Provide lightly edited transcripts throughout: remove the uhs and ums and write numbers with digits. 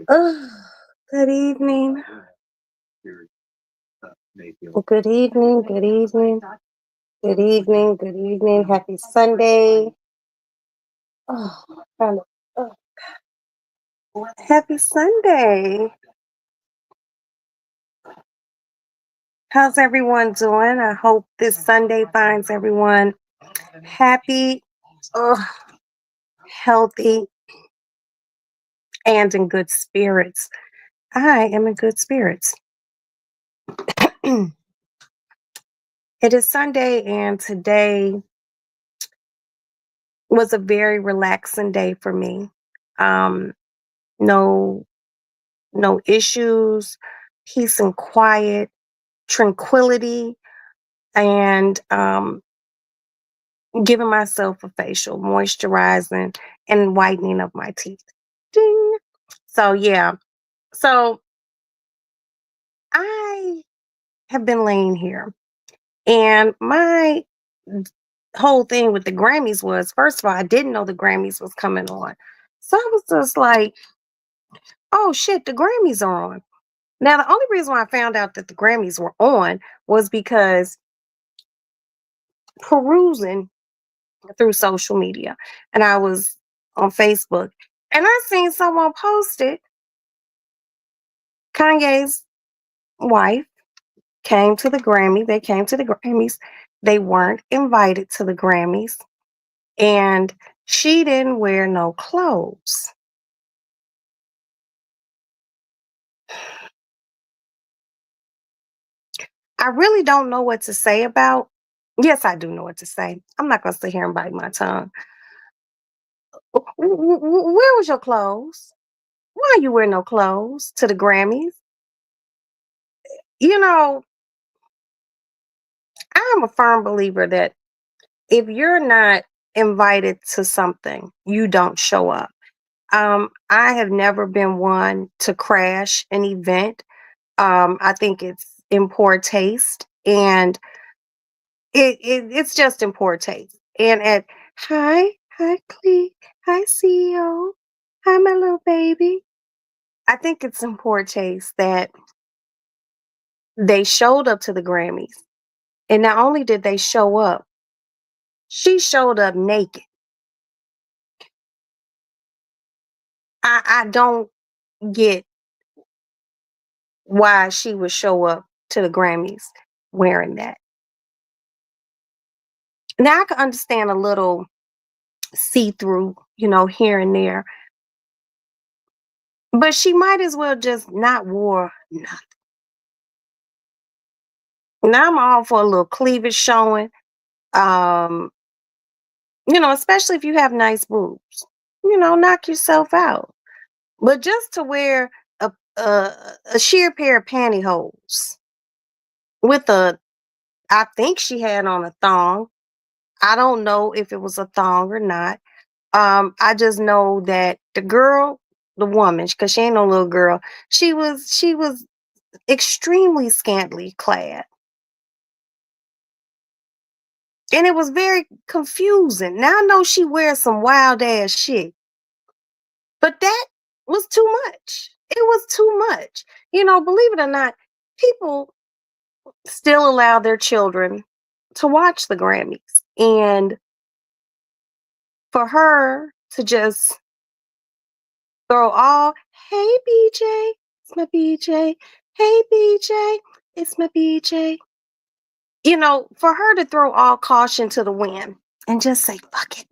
Oh, good evening. Good evening. Good evening. Good evening. Good evening. Happy Sunday. Oh, kind of- happy Sunday. How's everyone doing? I hope this Sunday finds everyone happy, oh, healthy, and in good spirits. I am in good spirits. It is Sunday, and today was a very relaxing day for me. Um, no, no issues, peace and quiet, tranquility, and giving myself a facial, moisturizing, and whitening of my teeth. Ding. So yeah, so I have been laying here, and my whole thing with the Grammys was, first of all, I didn't know the Grammys was coming on. So I was just like, oh shit, the Grammys are on. Now, the only reason why I found out that the Grammys were on was because perusing through social media, and I was on Facebook, and I seen someone posted Kanye's wife came to the Grammy. They came to the Grammys. They weren't invited to the Grammys, and she didn't wear no clothes. I really don't know what to say about. Yes, I do know what to say. I'm not gonna sit here and bite my tongue. Where was your clothes? Why you wear no clothes to the Grammys? You know, I'm a firm believer that if you're not invited to something, you don't show up. I have never been one to crash an event. I think it's in poor taste, and it's just in poor taste. And at hi Clee, hi CEO, hi my little baby. I think it's in poor taste that they showed up to the Grammys, and not only did they show up, she showed up naked. I don't get why she would show up to the Grammys wearing that. Now I can understand a little see through, here and there, but she might as well just not wore nothing. Now I'm all for a little cleavage showing, um, especially if you have nice boobs. Knock yourself out. But just to wear a sheer pair of pantyhose with I think she had on a thong. I don't know if it was a thong or not. I just know that the woman, because she ain't no little girl, she was extremely scantily clad. And it was very confusing. Now I know she wears some wild ass shit, but that was too much. It was too much. Believe it or not, people still allow their children to watch the Grammys. And for her to just throw all, hey BJ, it's my BJ. Hey BJ, it's my BJ. For her to throw all caution to the wind and just say, fuck it.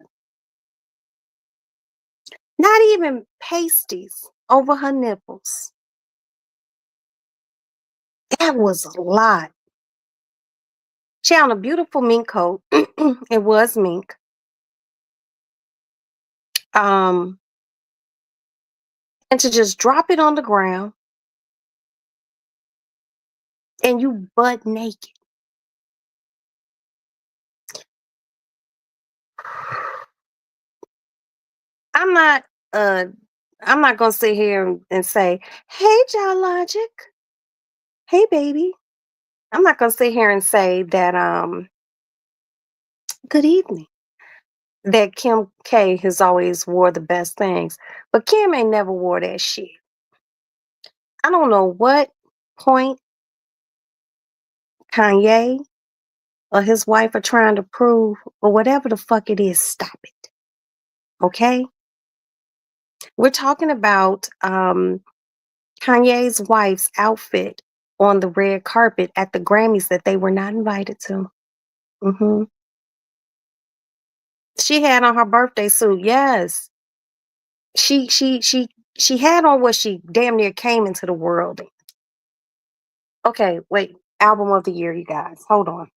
Not even pasties over her nipples. That was a lot. She had on a beautiful mink coat. It was mink. Um, and to just drop it on the ground and you butt naked. I'm not uh I'm not gonna sit here and say, hey John Logic, hey baby. I'm not gonna sit here and say that good evening. that Kim K has always wore the best things, but Kim ain't never wore that shit. I don't know what point Kanye or his wife are trying to prove, or whatever the fuck it is, stop it. Okay? We're talking about Kanye's wife's outfit on the red carpet at the Grammys that they were not invited to. hmm She had on her birthday suit. Yes. She had on what she damn near came into the world in. Okay, wait. Album of the year, you guys. Hold on.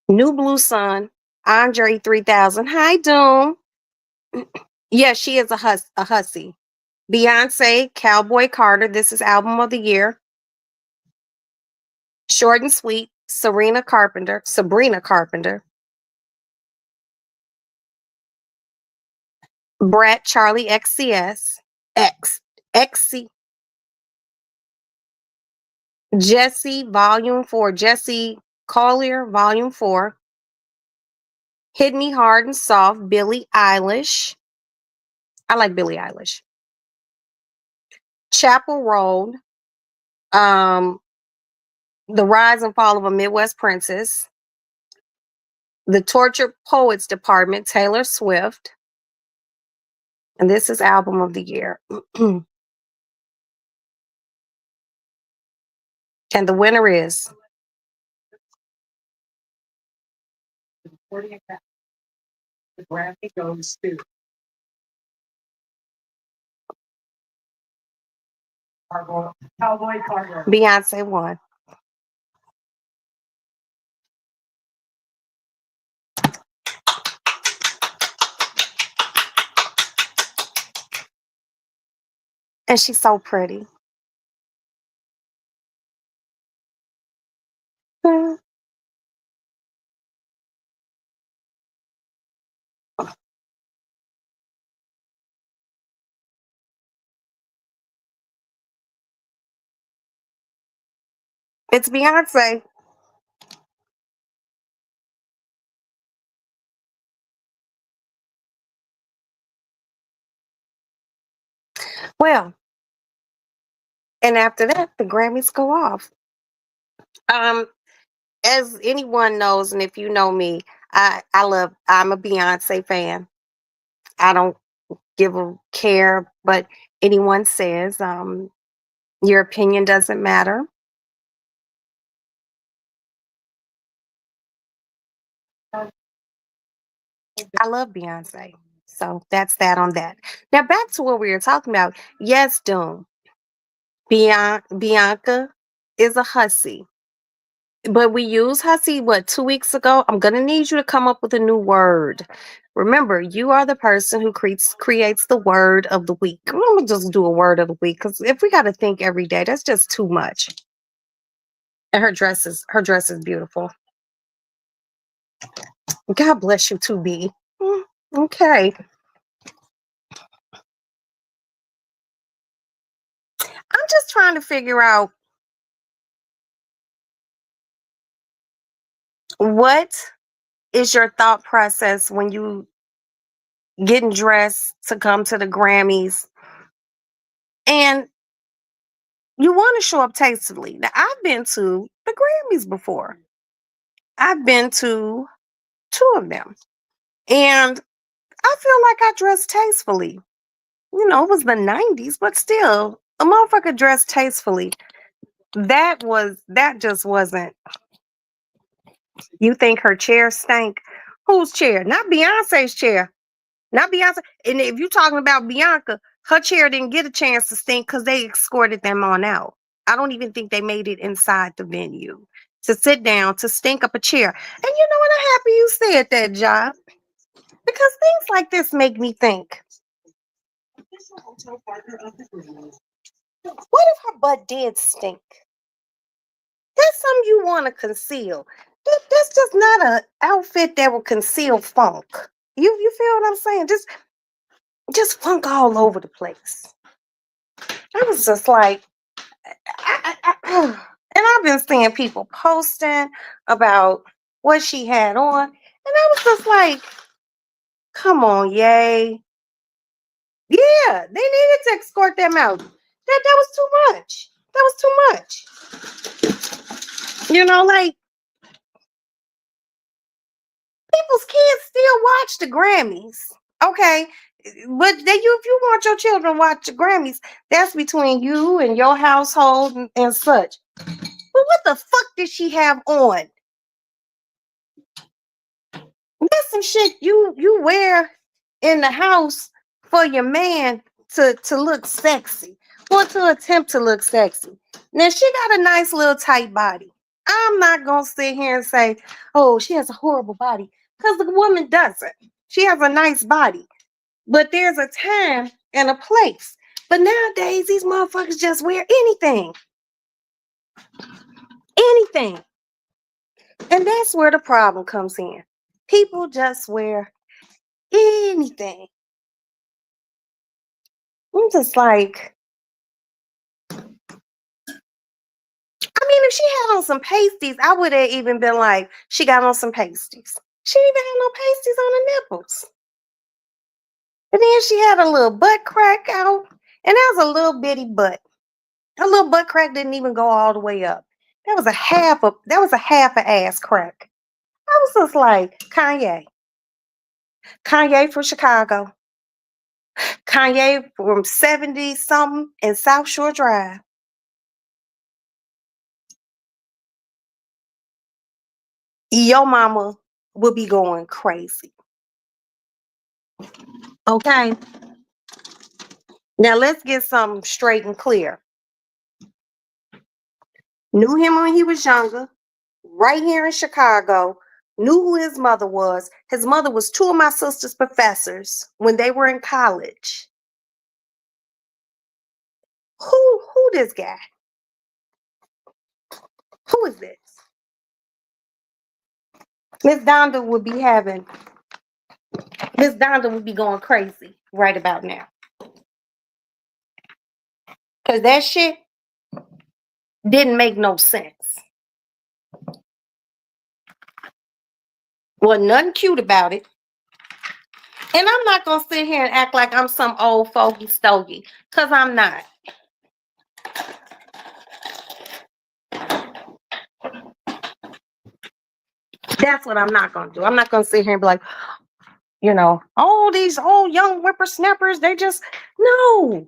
New Blue Sun, Andre 3000. Hi, Doom. Yeah, she is a hussy. Beyonce, Cowboy Carter. This is album of the year. Short and Sweet, Sabrina Carpenter. Brett, Charlie XCS, X, XC, Jesse, Volume 4, Jesse Collier, Volume 4. Hit Me Hard and Soft, Billie Eilish. I like Billie Eilish. Chapel Road, um, The Rise and Fall of a Midwest Princess. The Tortured Poets Department, Taylor Swift. And this is album of the year. And the winner is the Grammy goes to Cowboy Carter. Beyonce won. And she's so pretty. Mm. It's Beyonce. Well, and after that, the Grammys go off. Um, as anyone knows, and if you know me, I'm a Beyonce fan. I don't give a care but anyone says. Your opinion doesn't matter. I love Beyonce. So that's that on that. Now back to what we were talking about. Yes, Doom. Bianca is a hussy. But we used hussy, what, 2 weeks ago? I'm gonna need you to come up with a new word. Remember, you are the person who creates the word of the week. I'm gonna just do a word of the week because if we gotta think every day, that's just too much. And her dress is beautiful. God bless you too, B. Okay. I'm just trying to figure out what is your thought process when you getting dressed to come to the Grammys and you want to show up tastefully. Now, I've been to the Grammys before. I've been to two of them. And I feel like I dressed tastefully. It was the 90s, but still, a motherfucker dressed tastefully. That just wasn't. You think her chair stank? Whose chair? Not Beyonce's chair. Not Beyonce. And if you're talking about Bianca, her chair didn't get a chance to stink because they escorted them on out. I don't even think they made it inside the venue to sit down to stink up a chair. And you know what? I'm happy you said that, Job, because things like this make me think. What if her butt did stink? That's something you want to conceal. That's just not an outfit that will conceal funk. You feel what I'm saying? Just funk all over the place. I was just like, And I've been seeing people posting about what she had on. And I was just like, come on, yay. Yeah, they needed to escort them out. That was too much. That was too much. Like people's kids still watch the Grammys. Okay. But if you want your children to watch the Grammys, that's between you and your household and such. But what the fuck did she have on? That's some shit you wear in the house for your man to look sexy or to attempt to look sexy. Now she got a nice little tight body. I'm not gonna sit here and say, oh, she has a horrible body, because the woman doesn't. She has a nice body. But there's a time and a place. But nowadays, these motherfuckers just wear anything. Anything. And that's where the problem comes in. People just wear anything. I'm just like, I mean, if she had on some pasties, I would have even been like, she got on some pasties. She didn't even have no pasties on her nipples. And then she had a little butt crack out. And that was a little bitty butt. Her little butt crack didn't even go all the way up. That was a half an ass crack. I was just like, Kanye. Kanye from Chicago. Kanye from 70 something in South Shore Drive. Your mama will be going crazy. Okay. Now let's get something straight and clear. Knew him when he was younger, right here in Chicago. Knew who his mother was. His mother was two of my sister's professors when they were in college. Who this guy? Who is this? Miss Donda would be going crazy right about now. Because that shit didn't make no sense. Wasn't nothing cute about it. And I'm not going to sit here and act like I'm some old fogey stogie, because I'm not. That's what I'm not going to do. I'm not going to sit here and be like, all these old young whippersnappers, they just, no.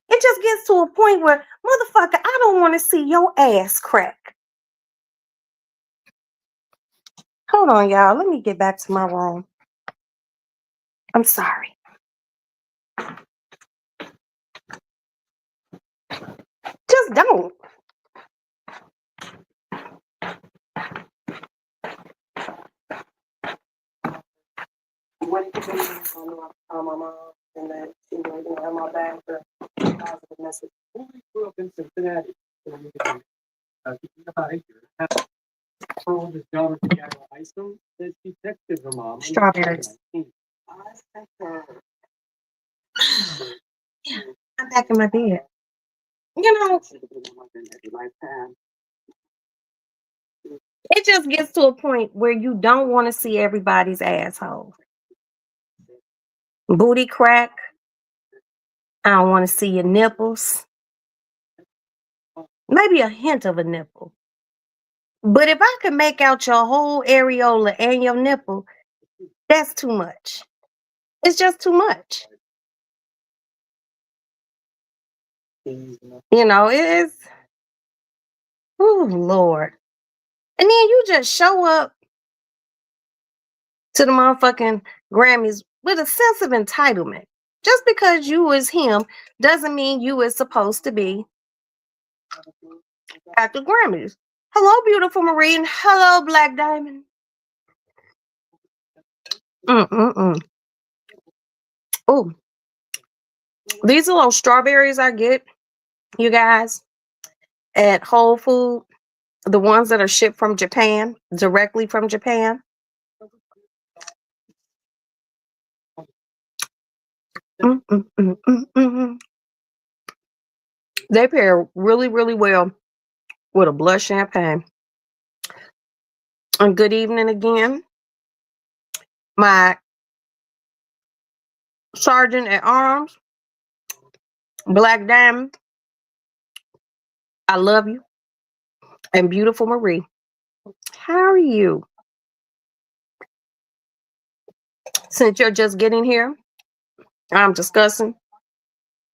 It just gets to a point where, motherfucker, I don't want to see your ass crack. Hold on, y'all. Let me get back to my room. I'm sorry. Just don't. What did you tell my mom and that she was have my back for positive message? We grew up in Cincinnati. Strawberries. Yeah, I'm back in my bed. It just gets to a point where you don't want to see everybody's asshole. Booty crack. I don't want to see your nipples. Maybe a hint of a nipple. But if I could make out your whole areola and your nipple, that's too much. It's just too much. It is. Oh, Lord. And then you just show up to the motherfucking Grammys with a sense of entitlement. Just because you is him doesn't mean you is supposed to be at the Grammys. Hello, beautiful Marine. Hello, Black Diamond. Oh, these are little strawberries I get, you guys, at Whole Food. The ones that are shipped from Japan, directly from Japan. They pair really, really well with a blush champagne. And good evening again, my sergeant at arms, Black Diamond. I love you. And beautiful Marie. How are you? Since you're just getting here, I'm discussing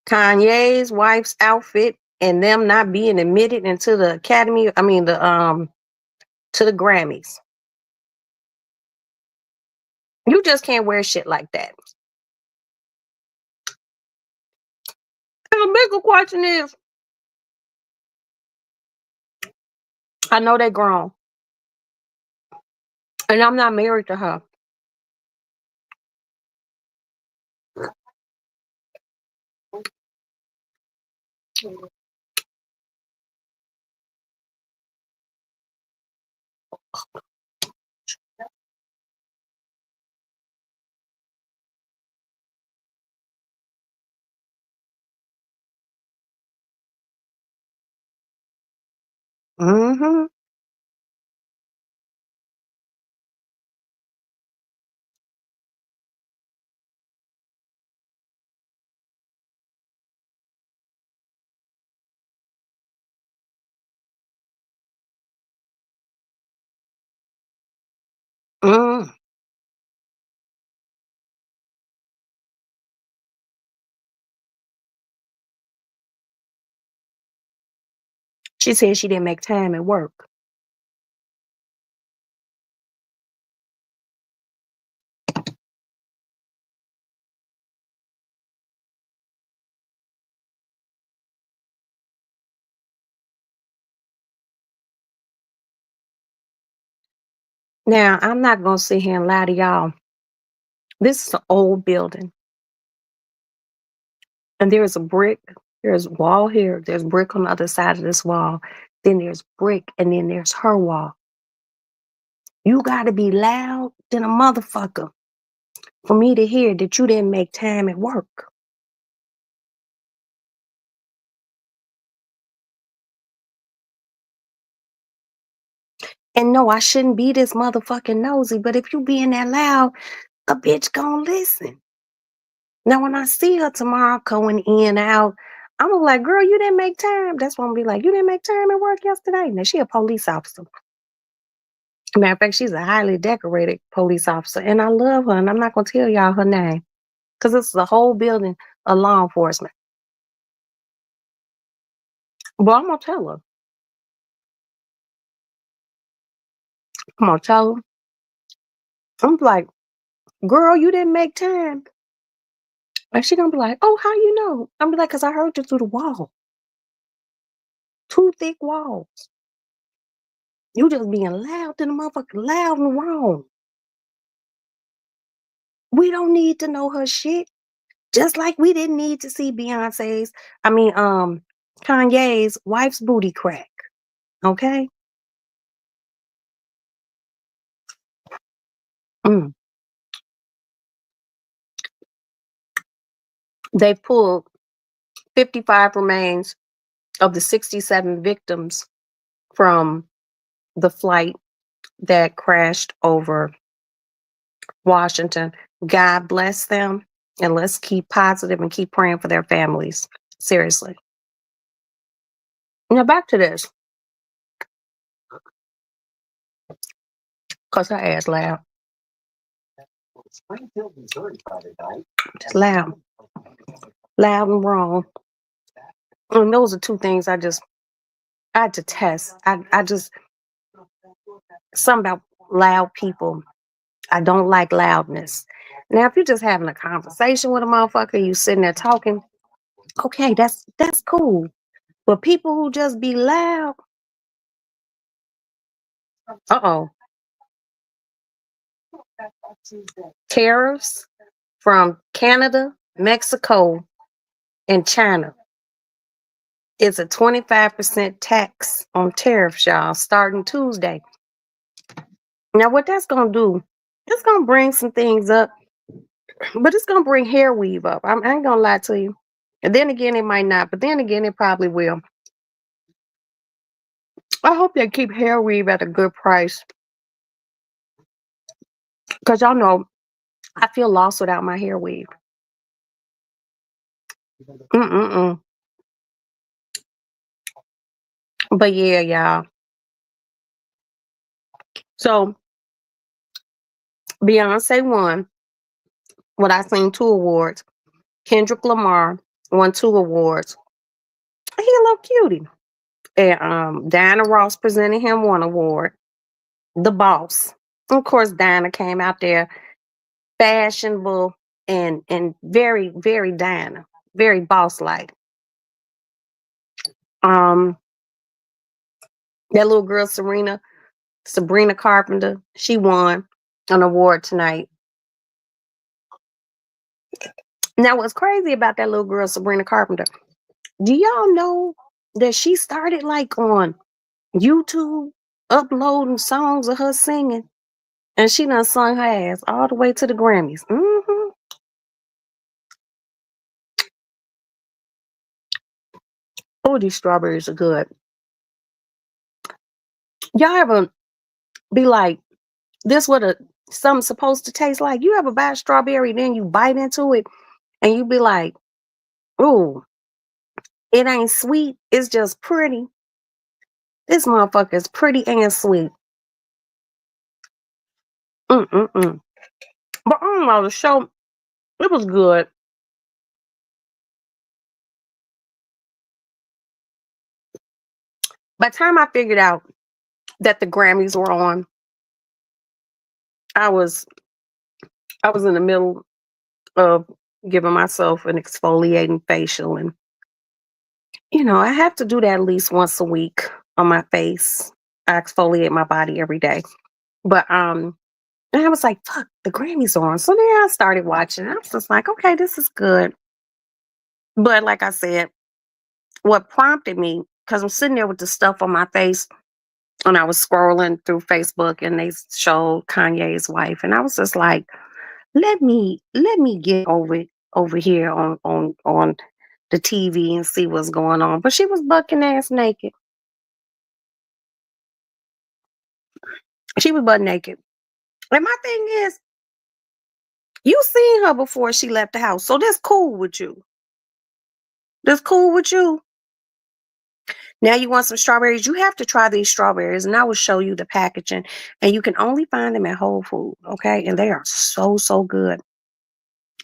Kanye's wife's outfit and them not being admitted into the Academy. I mean the to the Grammys. You just can't wear shit like that. And the bigger question is, I know they grown, and I'm not married to her. Mm-hmm. Mm. She said she didn't make time at work. Now, I'm not gonna sit here and lie to y'all. This is an old building, and there is a brick. There's wall here. There's brick on the other side of this wall. Then there's brick, and then there's her wall. You gotta be loud than a motherfucker for me to hear that you didn't make time at work. And no, I shouldn't be this motherfucking nosy, but if you being that loud, a bitch gonna listen. Now, when I see her tomorrow going in and out, I'm gonna be like, girl, you didn't make time. That's when I'm gonna be like, you didn't make time at work yesterday. Now, she a police officer. Matter of fact, she's a highly decorated police officer, and I love her, and I'm not gonna tell y'all her name because it's the whole building of law enforcement. But I'm gonna tell her. I'm gonna tell her. I'm like, girl, you didn't make time. And she gonna be like, oh, how you know? I'm be like, cause I heard you through the wall. Two thick walls. You just being loud to the motherfucker, loud and wrong. We don't need to know her shit. Just like we didn't need to see Kanye's wife's booty crack. Okay? Mm. They pulled 55 remains of the 67 victims from the flight that crashed over Washington. God bless them. And let's keep positive and keep praying for their families. Seriously. Now back to this. Cause her ass loud. Just loud. Loud and wrong. And those are two things I detest. I just something about loud people. I don't like loudness. Now, if you're just having a conversation with a motherfucker, you sitting there talking, okay, that's cool. But people who just be loud, uh-oh. Tariffs from Canada, Mexico, and China. It's a 25% tax on tariffs, y'all, starting Tuesday. Now, what that's gonna do, it's gonna bring some things up, but it's gonna bring hair weave up. I ain't gonna lie to you. And then again, it might not, but then again, it probably will. I hope they keep hair weave at a good price. Cause y'all know I feel lost without my hair weave. Mm-mm-mm. But yeah, y'all. So Beyonce won what I seen 2 awards. Kendrick Lamar won 2 awards. He a little cutie. And Diana Ross presented him 1 award. The Boss. Of course, Diana came out there fashionable and very, very Diana, very boss like. Um, that little girl Sabrina Carpenter, she won an award tonight. Now, what's crazy about that little girl Sabrina Carpenter? Do y'all know that she started like on YouTube uploading songs of her singing, and she done sung her ass all the way to the Grammys. Oh, these strawberries are good. Y'all ever be like, this what a something supposed to taste like? You ever buy a strawberry, then you bite into it, and you be like, ooh, it ain't sweet. It's just pretty. This motherfucker is pretty and sweet. Mm-mm-mm. But I don't know, the show, it was good. By the time I figured out that the Grammys were on, I was I was in the middle of giving myself an exfoliating facial, and I have to do that at least once a week on my face. I exfoliate my body every day. But and I was like, fuck, the Grammys are on. So then I started watching. I was just like, okay, this is good. But like I said, what prompted me, because I'm sitting there with the stuff on my face and I was scrolling through Facebook and they showed Kanye's wife. And I was just like, let me get over here on the TV and see what's going on. But she was bucking ass naked. She was butt naked. And my thing is, you seen her before she left the house. So that's cool with you. That's cool with you. Now you want some strawberries? You have to try these strawberries, and I will show you the packaging. And you can only find them at Whole Foods, okay? And they are so, so good.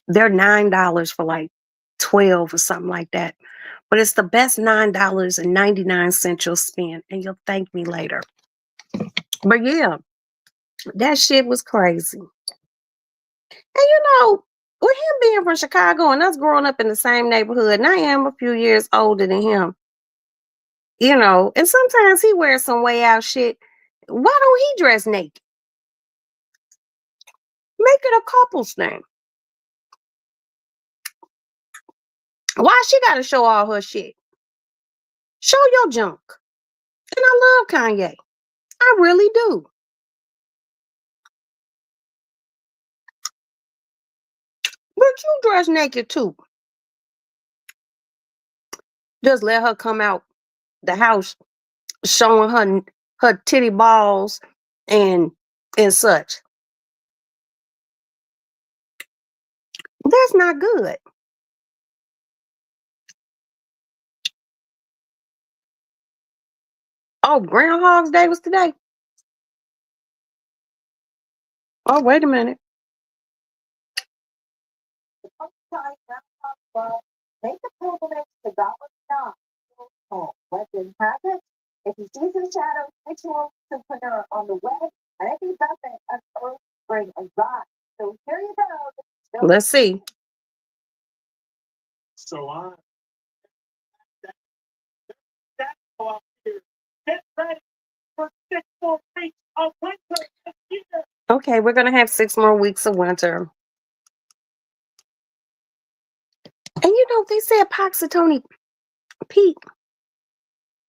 They're $9 for like 12 or something like that. But it's the best $9.99 you'll spend, and you'll thank me later. But yeah, that shit was crazy. And with him being from Chicago and us growing up in the same neighborhood, and I am a few years older than him, and sometimes he wears some way out shit. Why don't he dress naked? Make it a couple's thing. Why she gotta show all her shit? Show your junk. And I love Kanye. I really do. But you dress naked too. Just let her come out the house showing her titty balls and such. That's not good. Oh, Groundhog's Day was today. Oh, wait a minute. Make a pilgrimage to Goblin Knob. Legend has it, if he sees his shadow, ritual entrepreneur on the way, and if he doesn't, an earth bring a god. So here you go. Let's see. So on. That's all here. Get ready for 6 more weeks of winter this year. Okay, we're gonna have 6 more weeks of winter. And they said Poxitony Pete,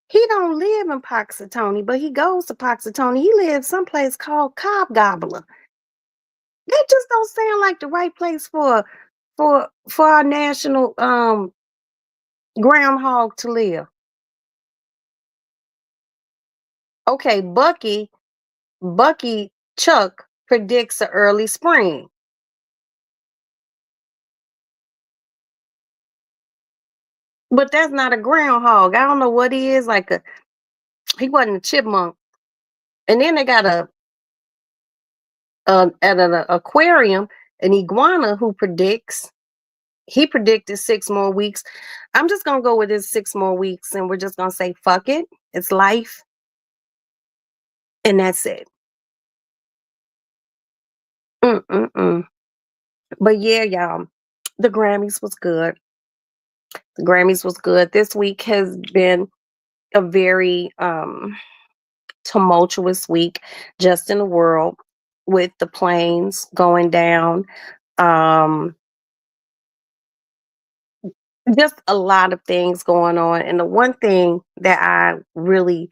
he don't live in Poxitony, but he goes to Poxitony. He lives someplace called Cobb Gobbler. That just don't sound like the right place for our national groundhog to live. Okay, Bucky Chuck predicts an early spring. But that's not a groundhog. I don't know what he is. Like a he wasn't a chipmunk. And then they got at an aquarium an iguana who predicts. He predicted 6 more weeks. I'm just gonna go with this 6 more weeks, and we're just gonna say fuck it. It's life, and that's it. Mm-mm-mm. But yeah, y'all, the Grammys was good. The Grammys was good. This week has been a very tumultuous week just in the world with the planes going down. Um, just a lot of things going on. And the one thing that I really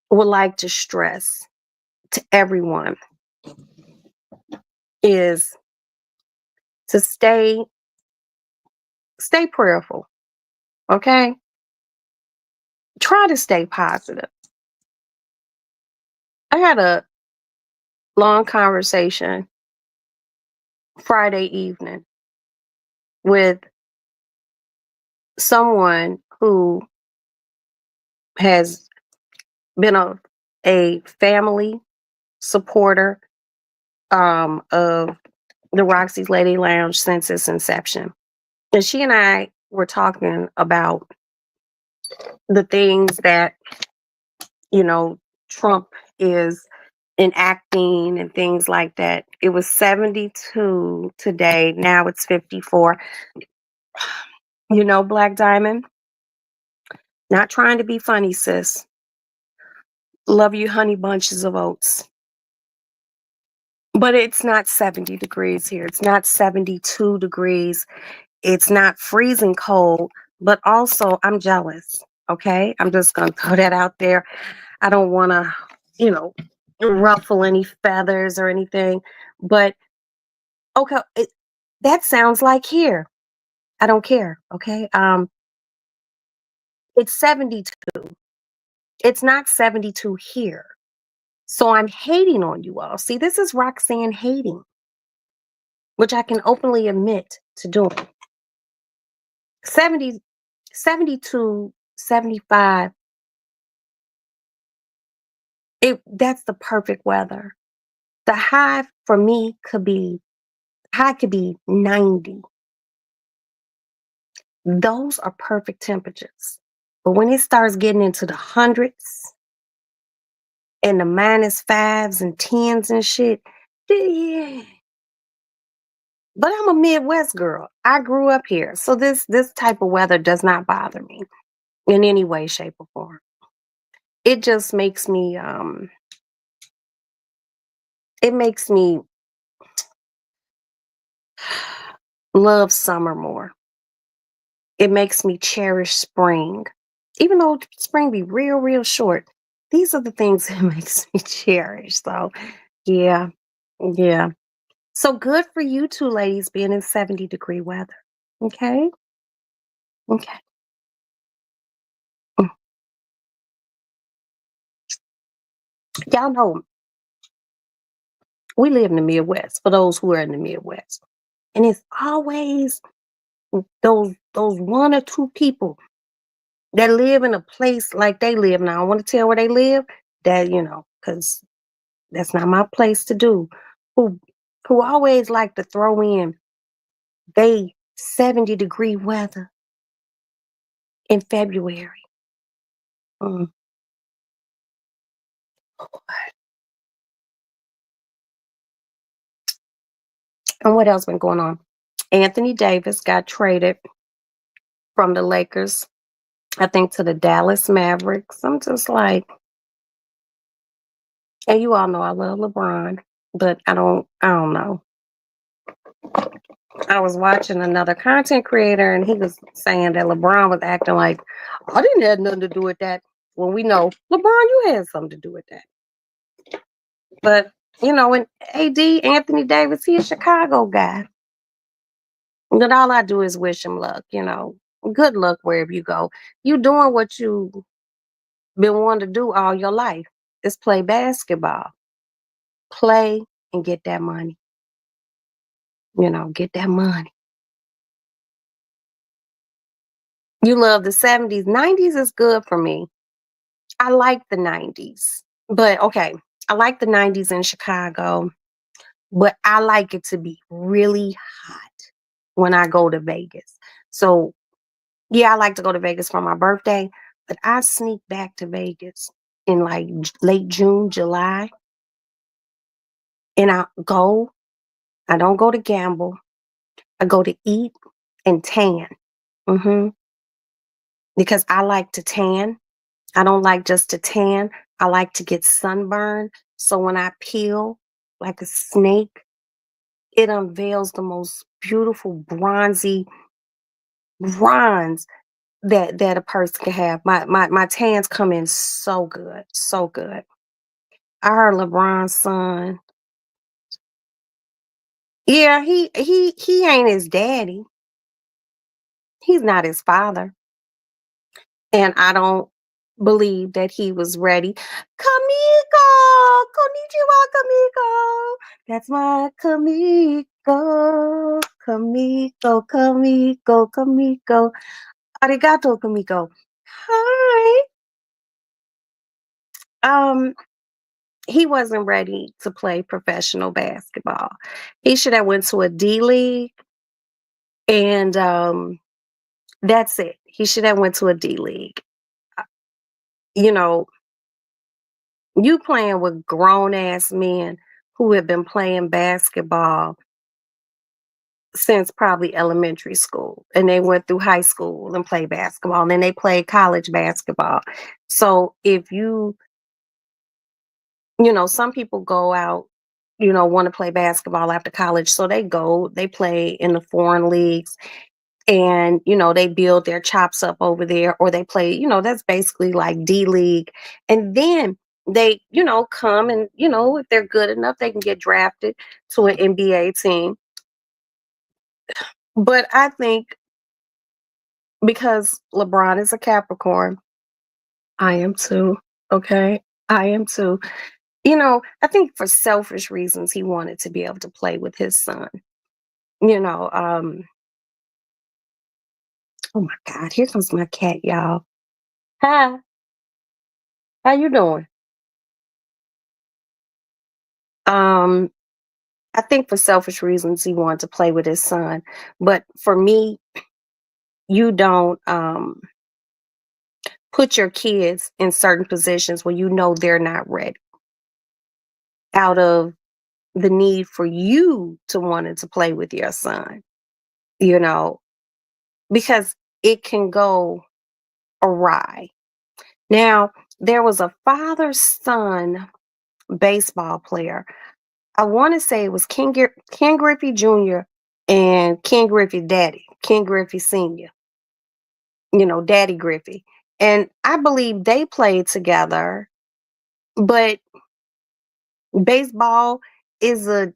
would like to stress to everyone is to stay prayerful. Okay? Try to stay positive. I had a long conversation Friday evening with someone who has been a family supporter of the Roxy's Lady Lounge since its inception. And she and I were talking about the things that, you know, Trump is enacting and things like that. It was 72 today. Now it's 54. You know, Black Diamond, not trying to be funny, sis. Love you, honey bunches of oats. But it's not 70 degrees here. It's not 72 degrees. It's not freezing cold, but also I'm jealous. Okay. I'm just going to throw that out there. I don't want to, you know, ruffle any feathers or anything. But okay, that sounds like here. I don't care. Okay. It's 72. It's not 72 here. So I'm hating on you all. See, this is Roxanne hating, which I can openly admit to doing. 70, 72, 75. That's the perfect weather. The high for me could be 90. Those are perfect temperatures. But when it starts getting into the hundreds and the minus fives and tens and shit, yeah. But I'm a Midwest girl. I grew up here. So this type of weather does not bother me in any way, shape, or form. It just makes me love summer more. It makes me cherish spring. Even though spring be real, real short, these are the things that makes me cherish. So yeah, yeah. So good for you two ladies being in 70-degree weather. Okay. Okay. Mm. Y'all know we live in the Midwest for those who are in the Midwest. And it's always those one or two people that live in a place like they live. Now I don't want to tell where they live, that because that's not my place to do. Who who always like to throw in they 70-degree weather in February. Mm. And what else been going on? Anthony Davis got traded from the Lakers, I think, to the Dallas Mavericks. I'm just like, and you all know I love LeBron, but I don't know. I was watching another content creator and he was saying that LeBron was acting like I didn't have nothing to do with that. When we know LeBron, you had something to do with that. But when Anthony Davis, he's a Chicago guy. But all I do is wish him luck. Good luck wherever you go. You doing what you been wanting to do all your life is play basketball. Play and get that money. Get that money. You love the 70s. 90s is good for me. I like the 90s. But okay, I like the 90s in Chicago, but I like it to be really hot when I go to Vegas. So, yeah, I like to go to Vegas for my birthday, but I sneak back to Vegas in like late June, July, and I don't go to gamble. I go to eat and tan. hmm Because I like to tan. I don't like just to tan. I like to get sunburned. So when I peel like a snake, it unveils the most beautiful bronze that a person can have. My tans come in so good, so good. I heard LeBron's son. Yeah, he ain't his daddy. He's not his father. And I don't believe that he was ready. Kamiko! Konnichiwa, Kamiko! That's my Kamiko. Kamiko, Kamiko, Kamiko. Arigato, Kamiko. Hi. Um, he wasn't ready to play professional basketball. He should have went to a D League and that's it. He should have went to a D League. Uh, You know, you playing with grown ass men who have been playing basketball since probably elementary school and they went through high school and played basketball and then they played college basketball. So if some people go out, want to play basketball after college. So they play in the foreign leagues and, they build their chops up over there or they play, that's basically like D League. And then they, come and, if they're good enough, they can get drafted to an NBA team. But I think because LeBron is a Capricorn, I am too. Okay. I am too. I think for selfish reasons, he wanted to be able to play with his son. You know, um, oh my God, here comes my cat, y'all. Hi, how you doing? Um, I think for selfish reasons, he wanted to play with his son. But for me, you don't put your kids in certain positions where you know they're not ready out of the need for you to wanting to play with your son, you know, because it can go awry. Now, there was a father son baseball player. I want to say it was Ken Griffey Jr. and Ken Griffey Daddy, Ken Griffey Sr., Daddy Griffey. And I believe they played together, but baseball is a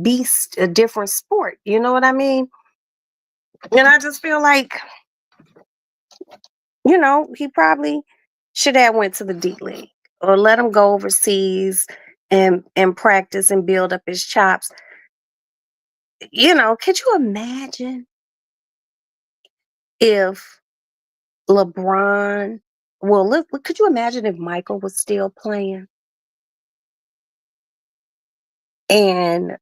beast, a different sport. You know what I mean? And I just feel like, he probably should have went to the D League or let him go overseas and practice and build up his chops. Could you imagine if LeBron, well, look, could you imagine if Michael was still playing and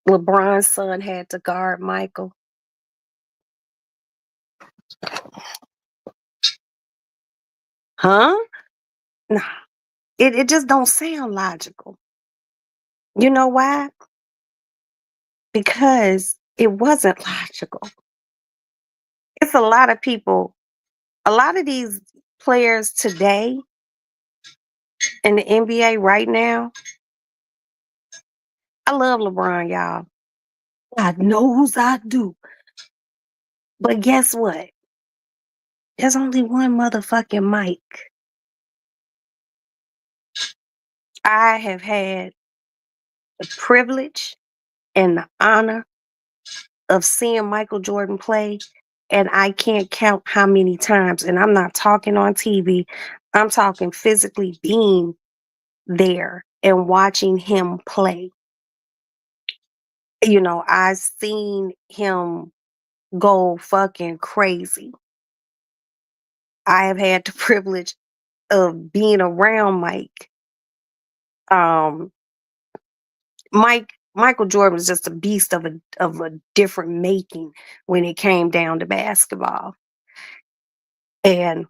LeBron's son had to guard Michael? Huh? Nah, it just don't sound logical. You know why? Because it wasn't logical. It's a lot of people, a lot of these players today in the NBA right now. I love LeBron, y'all. God knows I do. But guess what? There's only one motherfucking Mike. I have had the privilege and the honor of seeing Michael Jordan play and I can't count how many times, and I'm not talking on TV, I'm talking physically being there and watching him play. I've seen him go fucking crazy. I have had the privilege of being around Mike. Um, Michael Jordan was just a beast of a different making when it came down to basketball. And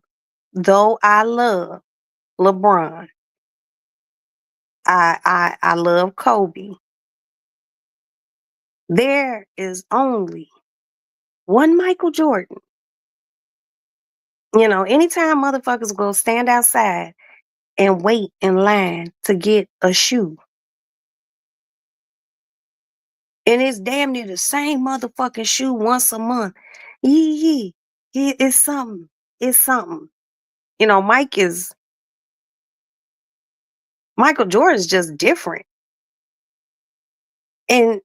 though I love LeBron, I love Kobe. There is only one Michael Jordan. Anytime motherfuckers go stand outside and wait in line to get a shoe, and it's damn near the same motherfucking shoe once a month. Yee yee. It's something. It's something. Mike is Michael Jordan's just different. And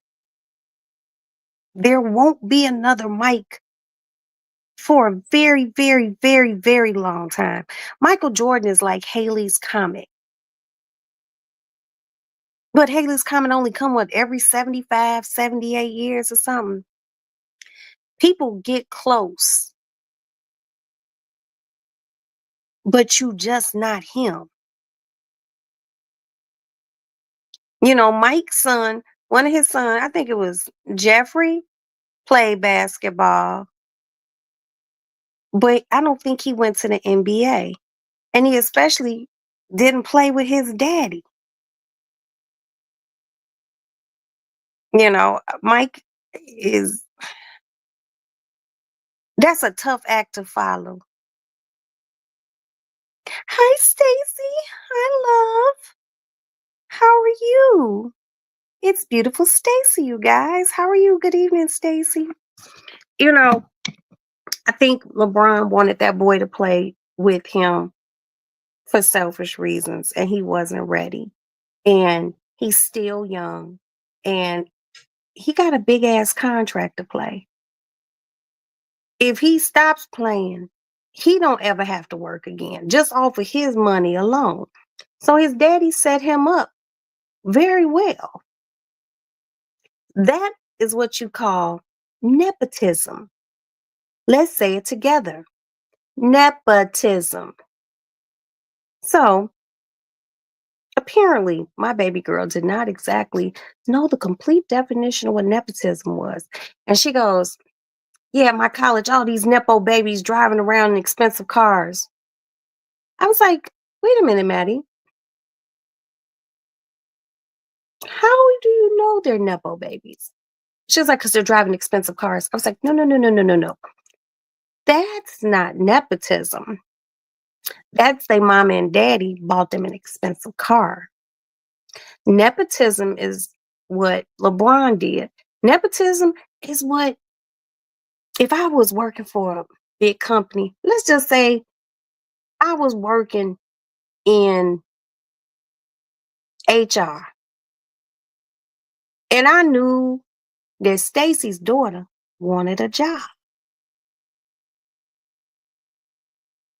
there won't be another Mike for a very, very, very, very long time. Michael Jordan is like Haley's Comet. But Haley's Comet only come what every 75, 78 years or something. People get close, but you just not him. Mike's son, one of his sons, I think it was Jeffrey, played basketball, but I don't think he went to the NBA. And he especially didn't play with his daddy. Mike is that's a tough act to follow. Hi, Stacy. Hi, love. How are you? It's beautiful Stacy, you guys. How are you? Good evening, Stacy. You know, I think LeBron wanted that boy to play with him for selfish reasons, and he wasn't ready. And he's still young, and he got a big ass contract to play. If he stops playing, he don't ever have to work again, just off of his money alone. So his daddy set him up very well. That is what you call nepotism. Let's say it together. Nepotism. So apparently, my baby girl did not exactly know the complete definition of what nepotism was. And she goes, yeah, my college, all these Nepo babies driving around in expensive cars. I was like, wait a minute, Maddie. How do you know they're Nepo babies? She was like, because they're driving expensive cars. I was like, no, no, no, no, no, no, no. That's not nepotism. That's their mama and daddy bought them an expensive car. Nepotism is what LeBron did. Nepotism is what, if I was working for a big company, let's just say I was working in HR and I knew that Stacy's daughter wanted a job.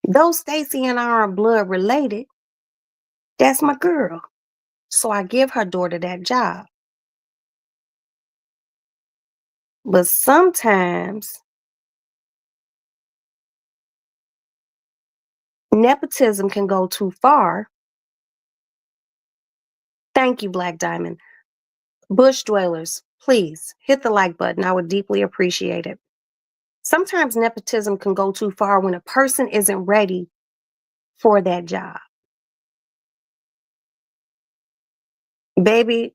Though Stacy and I are blood related, that's my girl. So I give her daughter that job. But sometimes nepotism can go too far. Thank you, Black Diamond. Bush dwellers, please hit the like button. I would deeply appreciate it. Sometimes nepotism can go too far when a person isn't ready for that job. Baby,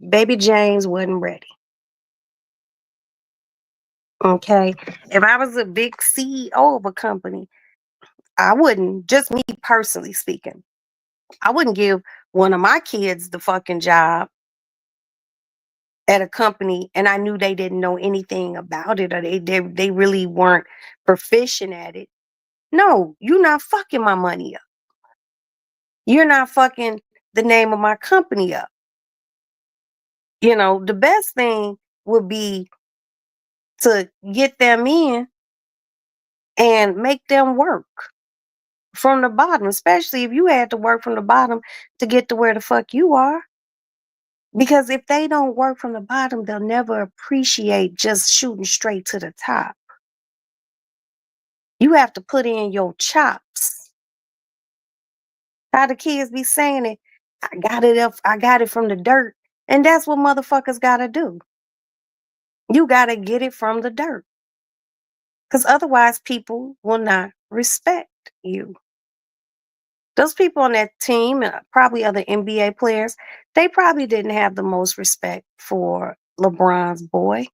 baby James wasn't ready. Okay. If I was a big CEO of a company, I wouldn't, just me personally speaking, I wouldn't give one of my kids the fucking job at a company and I knew they didn't know anything about it or they really weren't proficient at it. No, you're not fucking my money up. You're not fucking the name of my company up. The best thing would be to get them in and make them work from the bottom, especially if you had to work from the bottom to get to where the fuck you are. Because if they don't work from the bottom, they'll never appreciate just shooting straight to the top. You have to put in your chops. How the kids be saying it, I got it up, I got it from the dirt. And that's what motherfuckers gotta do. You gotta get it from the dirt. Because otherwise, people will not respect you. Those people on that team, and probably other NBA players, they probably didn't have the most respect for LeBron's boy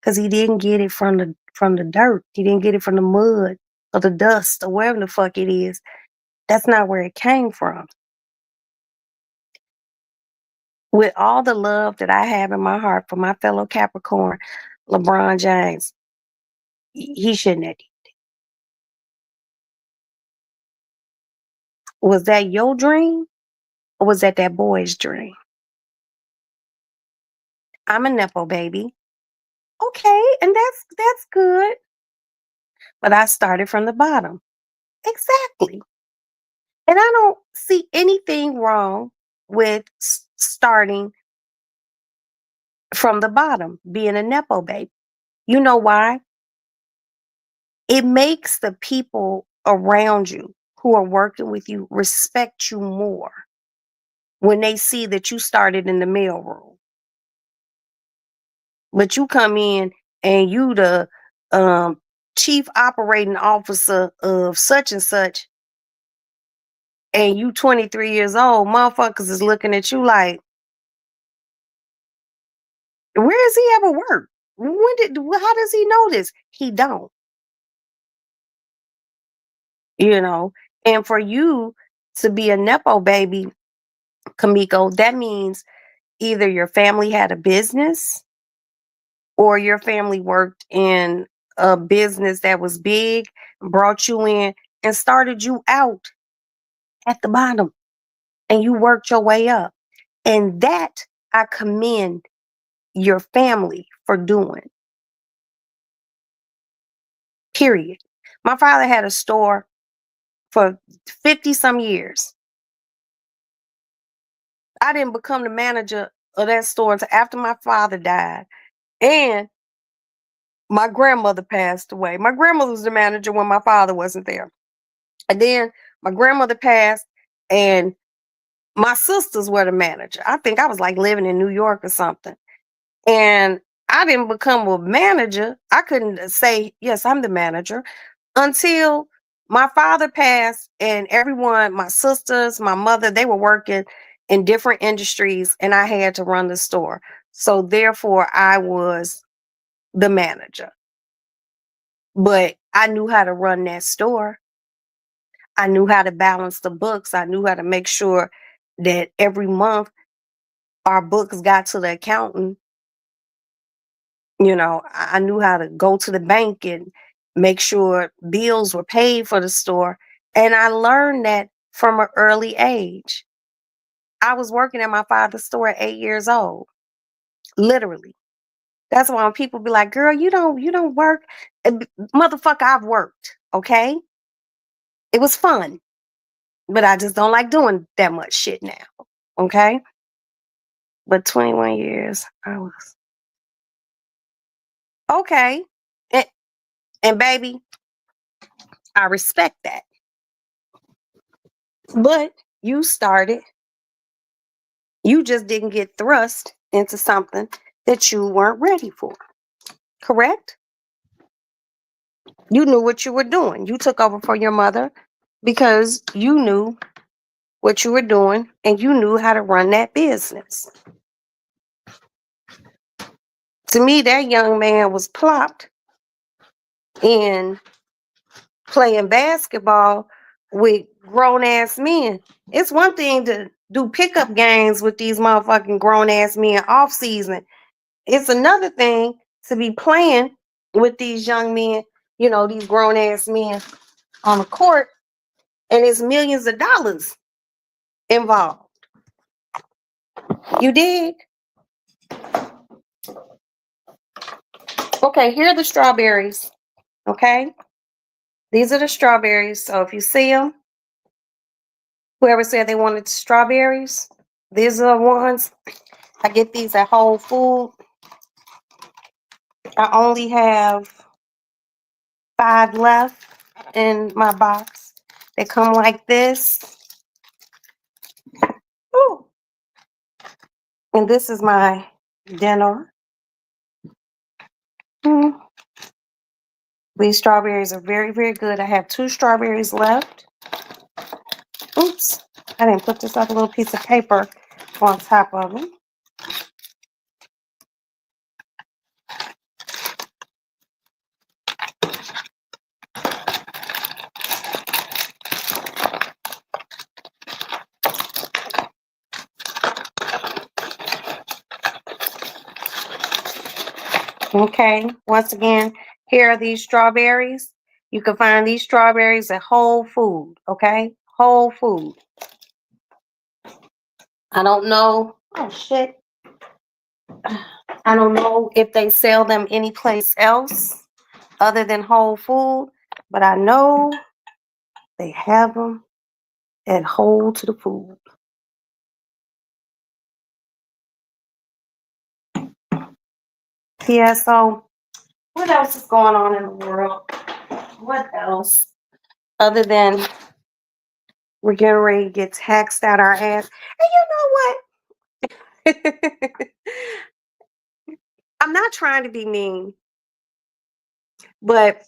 because he didn't get it from the dirt. He didn't get it from the mud or the dust or wherever the fuck it is. That's not where it came from. With all the love that I have in my heart for my fellow Capricorn, LeBron James, he shouldn't have. Was that your dream or was that boy's dream? I'm a Nepo baby. Okay, and that's good. But I started from the bottom. Exactly. And I don't see anything wrong with starting from the bottom, being a Nepo baby. You know why? It makes the people around you who are working with you respect you more when they see that you started in the mailroom. But you come in and you the chief operating officer of such and such, and you 23 years old, motherfuckers is looking at you like, where has he ever worked? How does he know this? He don't, you know. And for you to be a Nepo baby, Kamiko, that means either your family had a business or your family worked in a business that was big, brought you in and started you out at the bottom and you worked your way up. And that I commend your family for doing. Period. My father had a store for 50 some years. I didn't become the manager of that store until after my father died. And my grandmother passed away. My grandmother was the manager when my father wasn't there. And then my grandmother passed, and my sisters were the manager. I think I was like living in New York or something. And I didn't become a manager. I couldn't say, yes, I'm the manager until my father passed, and everyone, my sisters, my mother, they were working in different industries, and I had to run the store. So therefore, I was the manager. But I knew how to run that store. I knew how to balance the books. I knew how to make sure that every month our books got to the accountant. You know, I knew how to go to the bank and make sure bills were paid for the store. And I learned that from an early age. I was working at my father's store at 8 years old, literally. That's why when people be like, "Girl, you don't work." Motherfucker, I've worked. Okay, it was fun, but I just don't like doing that much shit now. Okay, but 21 years, I was okay, and, and baby, I respect that. But you started. You just didn't get thrust into something that you weren't ready for. Correct? You knew what you were doing. You took over for your mother because you knew what you were doing and you knew how to run that business. To me, that young man was plopped in playing basketball with grown ass men. It's one thing to do pickup games with these motherfucking grown ass men off season. It's another thing to be playing with these young men, you know, these grown ass men on the court, and it's millions of dollars involved. You dig? Okay, here are the strawberries. Okay. These are the strawberries. So if you see them, whoever said they wanted strawberries, these are the ones. I get these at Whole Food. I only have 5 left in my box. They come like this. Ooh. And this is my dinner. Mm. These strawberries are very, very good. I have 2 strawberries left. Oops. I didn't put this other little piece of paper on top of them. Okay, once again, here are these strawberries. You can find these strawberries at Whole Food, okay? Whole Food. I don't know. Oh, shit. I don't know if they sell them anyplace else other than Whole Food, but I know they have them at Whole to the Food. Yeah, so what else is going on in the world? What else? Other than we're getting ready to get taxed out our ass. And you know what? I'm not trying to be mean, but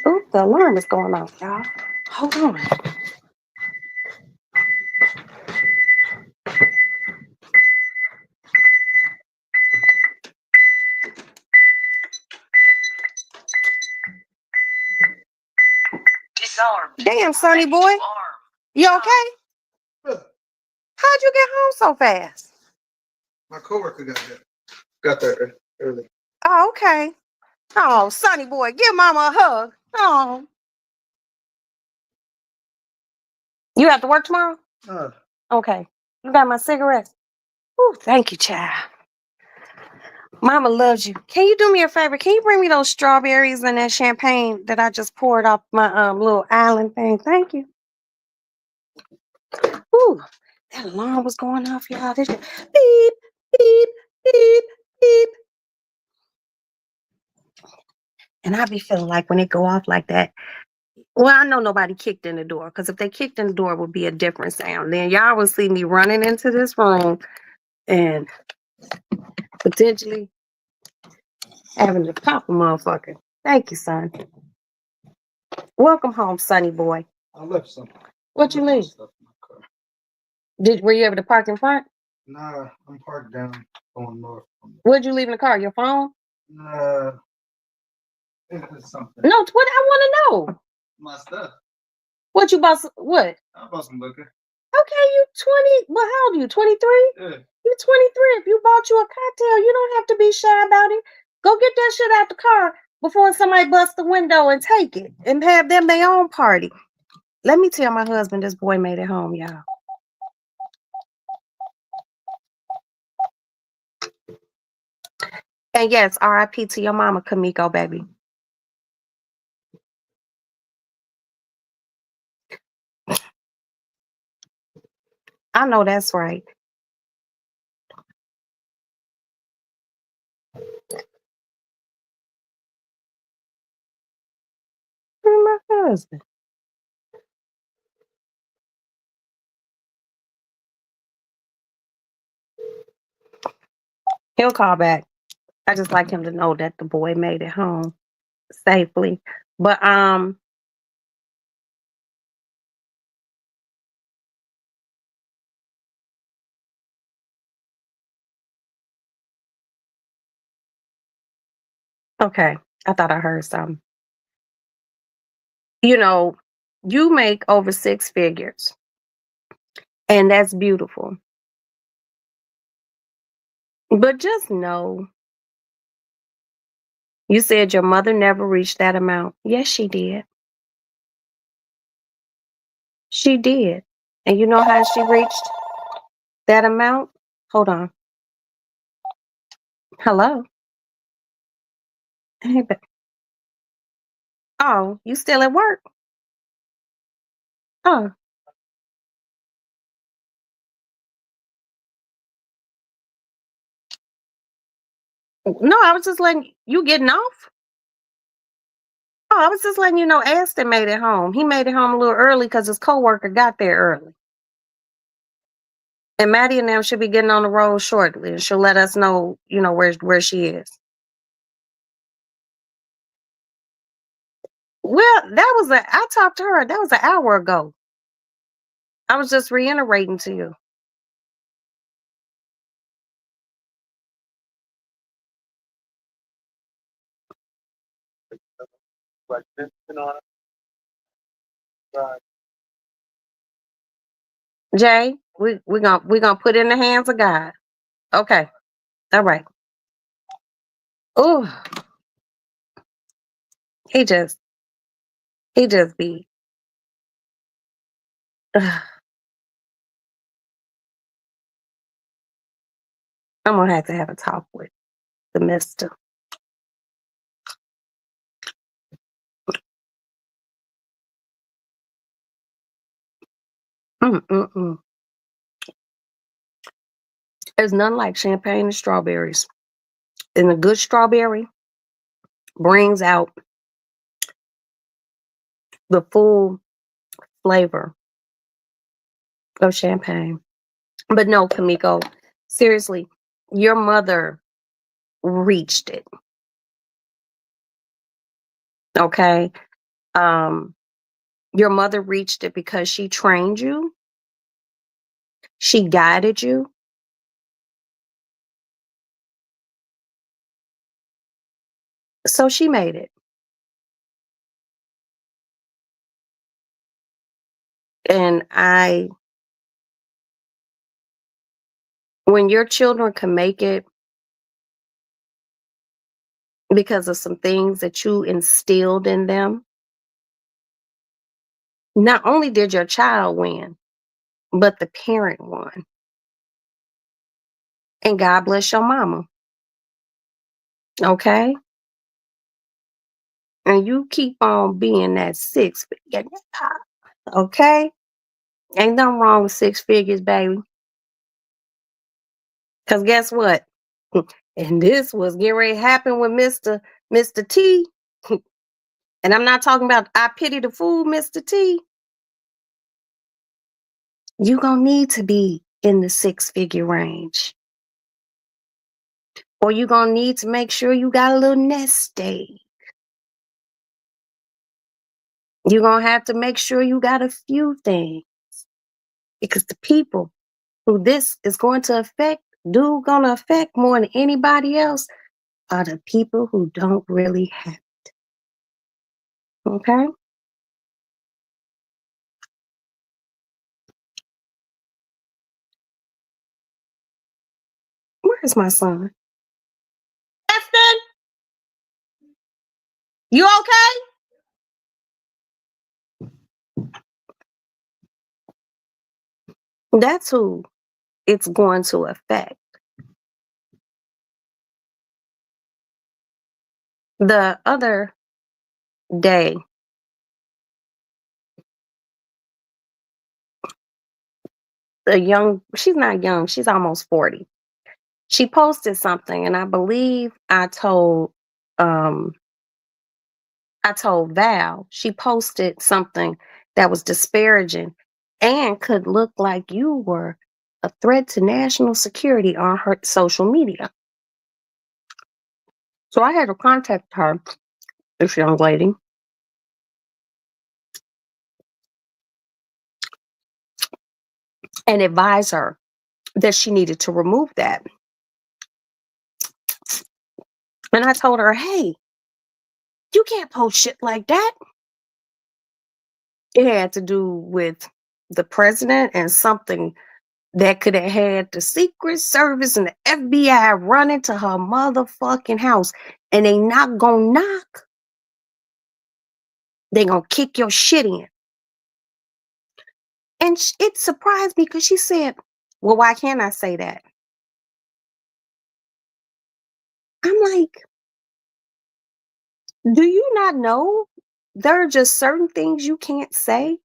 oh, the alarm is going off, y'all. Hold on. Damn, Sonny boy. You okay? Yeah, How'd you get home so fast? my coworker got there early. Oh, okay. Oh, Sonny boy, give mama a hug. Oh. You have to work tomorrow? Uh, Okay. You got my cigarettes? Oh, thank you, child. Mama loves you. Can you do me a favor? Can you bring me those strawberries and that champagne that I just poured off my little island thing? Thank you. Ooh, that alarm was going off, y'all. Beep, beep, beep, beep. And I be feeling like when it go off like that, well, I know nobody kicked in the door, because if they kicked in the door, it would be a different sound. Then y'all will see me running into this room and potentially having to pop a motherfucker. Thank you, son. Welcome home, Sonny boy. I left something. What you leave? Stuff in my car. Were you able to park in front? Nah, I'm parked down going north. What'd you leave in the car? Your phone? Nah, it's something. No, what I want to know. My stuff. What you bought? What? I bought some liquor. Okay, you 20. Well, how old are you? 23? Yeah. You 23. If you bought you a cocktail, you don't have to be shy about it. Go get that shit out the car before somebody busts the window and take it and have them their own party. Let me tell my husband this boy made it home, y'all. And yes, RIP to your mama, Kamiko, baby. I know that's right. Where's my husband? He'll call back. I just like him to know that the boy made it home safely. But okay. I thought I heard something. You know, you make over 6 figures, and that's beautiful. But just know, you said your mother never reached that amount. Yes, she did. She did. And you know how she reached that amount? Hold on. Hello. Hey, Oh, you still at work? Oh. No, I was just letting you getting off? Oh, I was just letting you know Aston made it home. He made it home a little early because his coworker got there early. And Maddie and them should be getting on the road shortly, and she'll let us know, where she is. Well, I talked to her. That was an hour ago. I was just reiterating to you. Jay, we gonna put it in the hands of God. Okay. All right. Oh, he just he just be I'm gonna have a talk with the mister. Mm-mm-mm. There's nothing like champagne and strawberries. And a good strawberry brings out the full flavor of champagne. But no, Kamiko, seriously, your mother reached it. Okay. Um, your mother reached it because she trained you, she guided you, so she made it. And when your children can make it because of some things that you instilled in them, not only did your child win, but the parent won. And God bless your mama. Okay. And you keep on being that six figure. Okay. Ain't nothing wrong with six figures, baby. Because guess what? And this was getting ready to happen with Mr. T. And I'm not talking about I pity the fool, Mr. T. You gonna need to be in the six-figure range. Or you gonna need to make sure you got a little nest egg. You're gonna have to make sure you got a few things. Because the people who this is going to gonna affect more than anybody else are the people who don't really have it. Okay? Where's my son? Eston, you okay? That's who it's going to affect. The other day, she's not young, she's almost 40. She posted something, and I believe I told Val, she posted something that was disparaging and could look like you were a threat to national security on her social media. So I had to contact her, this young lady, and advise her that she needed to remove that. And I told her, hey, you can't post shit like that. It had to do with the president and something that could have had the Secret Service and the FBI running to her motherfucking house. And they not gonna knock. They gonna kick your shit in. And it surprised me because she said, well, why can't I say that? I'm like, do you not know there are just certain things you can't say.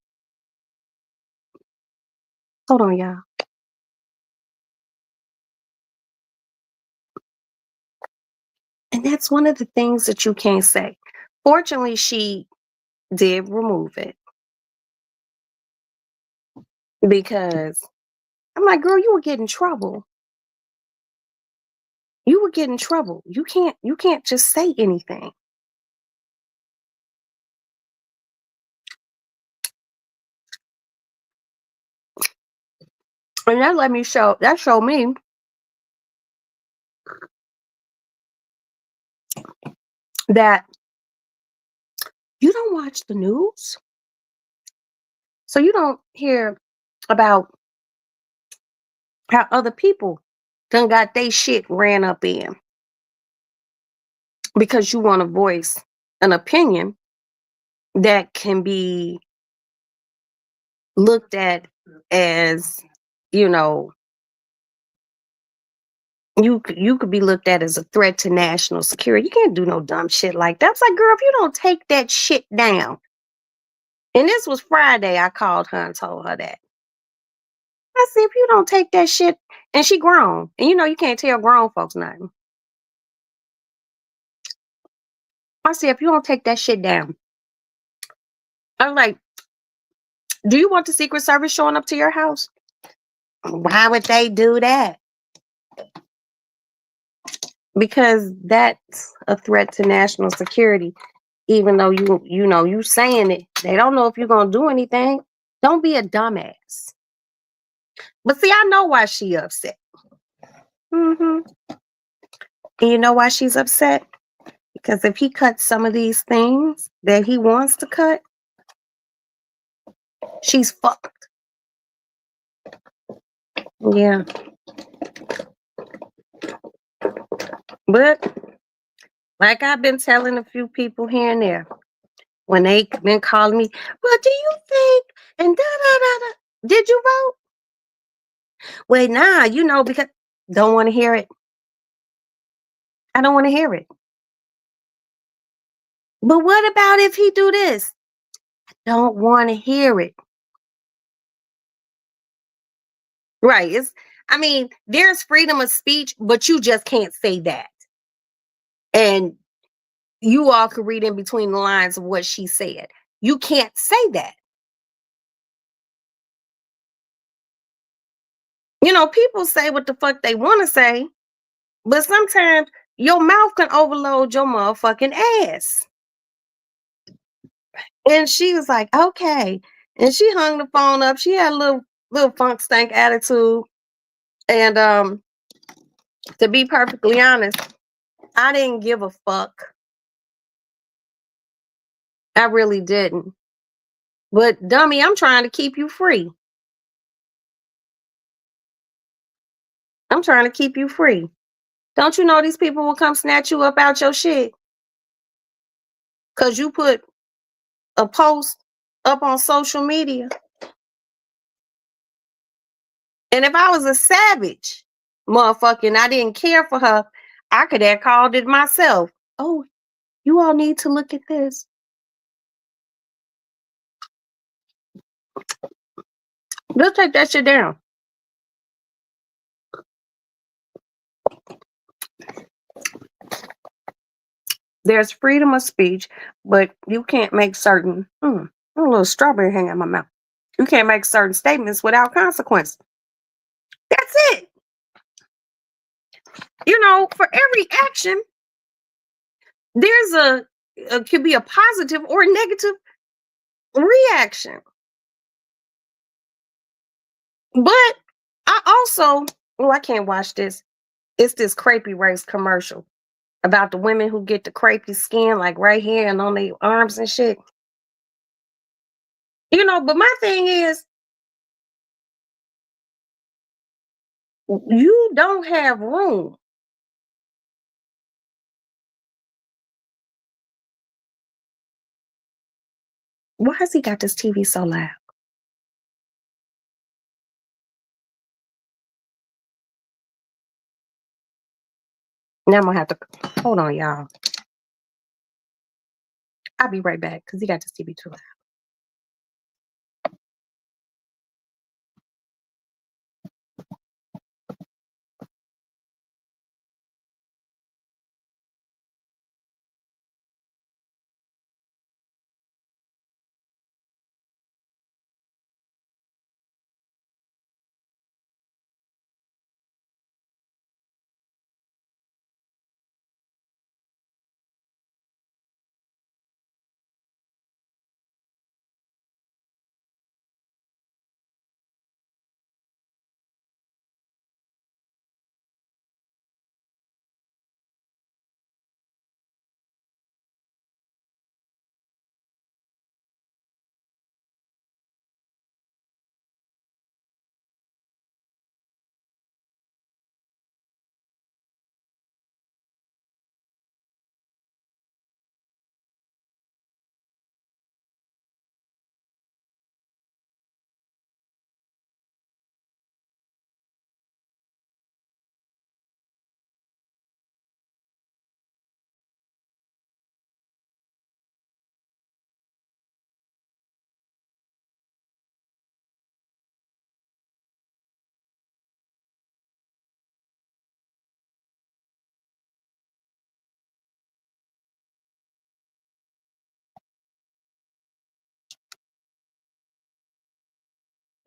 Hold on, y'all. And that's one of the things that you can't say. Fortunately, she did remove it because I'm like, girl, you would get in trouble. You would get in trouble. You can't just say anything. And that showed me that you don't watch the news. So you don't hear about how other people done got they shit ran up in because you want to voice an opinion that can be looked at as, you know, you could be looked at as a threat to national security. You can't do no dumb shit like that. It's like, girl, if you don't take that shit down. And this was Friday. I called her and told her that. I said, if you don't take that shit, and she grown, and you can't tell grown folks nothing. I said, if you don't take that shit down, I'm like, do you want the Secret Service showing up to your house? Why would they do that? Because that's a threat to national security. Even though you saying it, they don't know if you're gonna do anything. Don't be a dumbass. But see, I know why she upset. hmm And you know why she's upset? Because if he cuts some of these things that he wants to cut, she's fucked. Yeah. But like I've been telling a few people here and there, when they been calling me, well, do you think? And da da da da. Did you vote? Wait, nah, because don't want to hear it. I don't want to hear it. But what about if he do this? Don't want to hear it. Right. There's freedom of speech, but you just can't say that. And you all could read in between the lines of what she said. You can't say that. People say what the fuck they want to say, but sometimes your mouth can overload your motherfucking ass. And she was like, okay. And she hung the phone up. She had a little funk stank attitude. And to be perfectly honest, I didn't give a fuck. I really didn't. But dummy, I'm trying to keep you free. I'm trying to keep you free. Don't you know these people will come snatch you up out your shit? Cause you put a post up on social media. And if I was a savage motherfucker and I didn't care for her, I could have called it myself. Oh, you all need to look at this. Let's take that shit down. There's freedom of speech, but you can't make certain a little strawberry hanging in my mouth. You can't make certain statements without consequence. That's it. For every action, there's could be a positive or a negative reaction. But I also, I can't watch this. It's this crepey race commercial about the women who get the crepey skin like right here and on their arms and shit. But my thing is, you don't have room. Why has he got this TV so loud? Now I'm gonna have to hold on, y'all. I'll be right back because he got this TV too loud.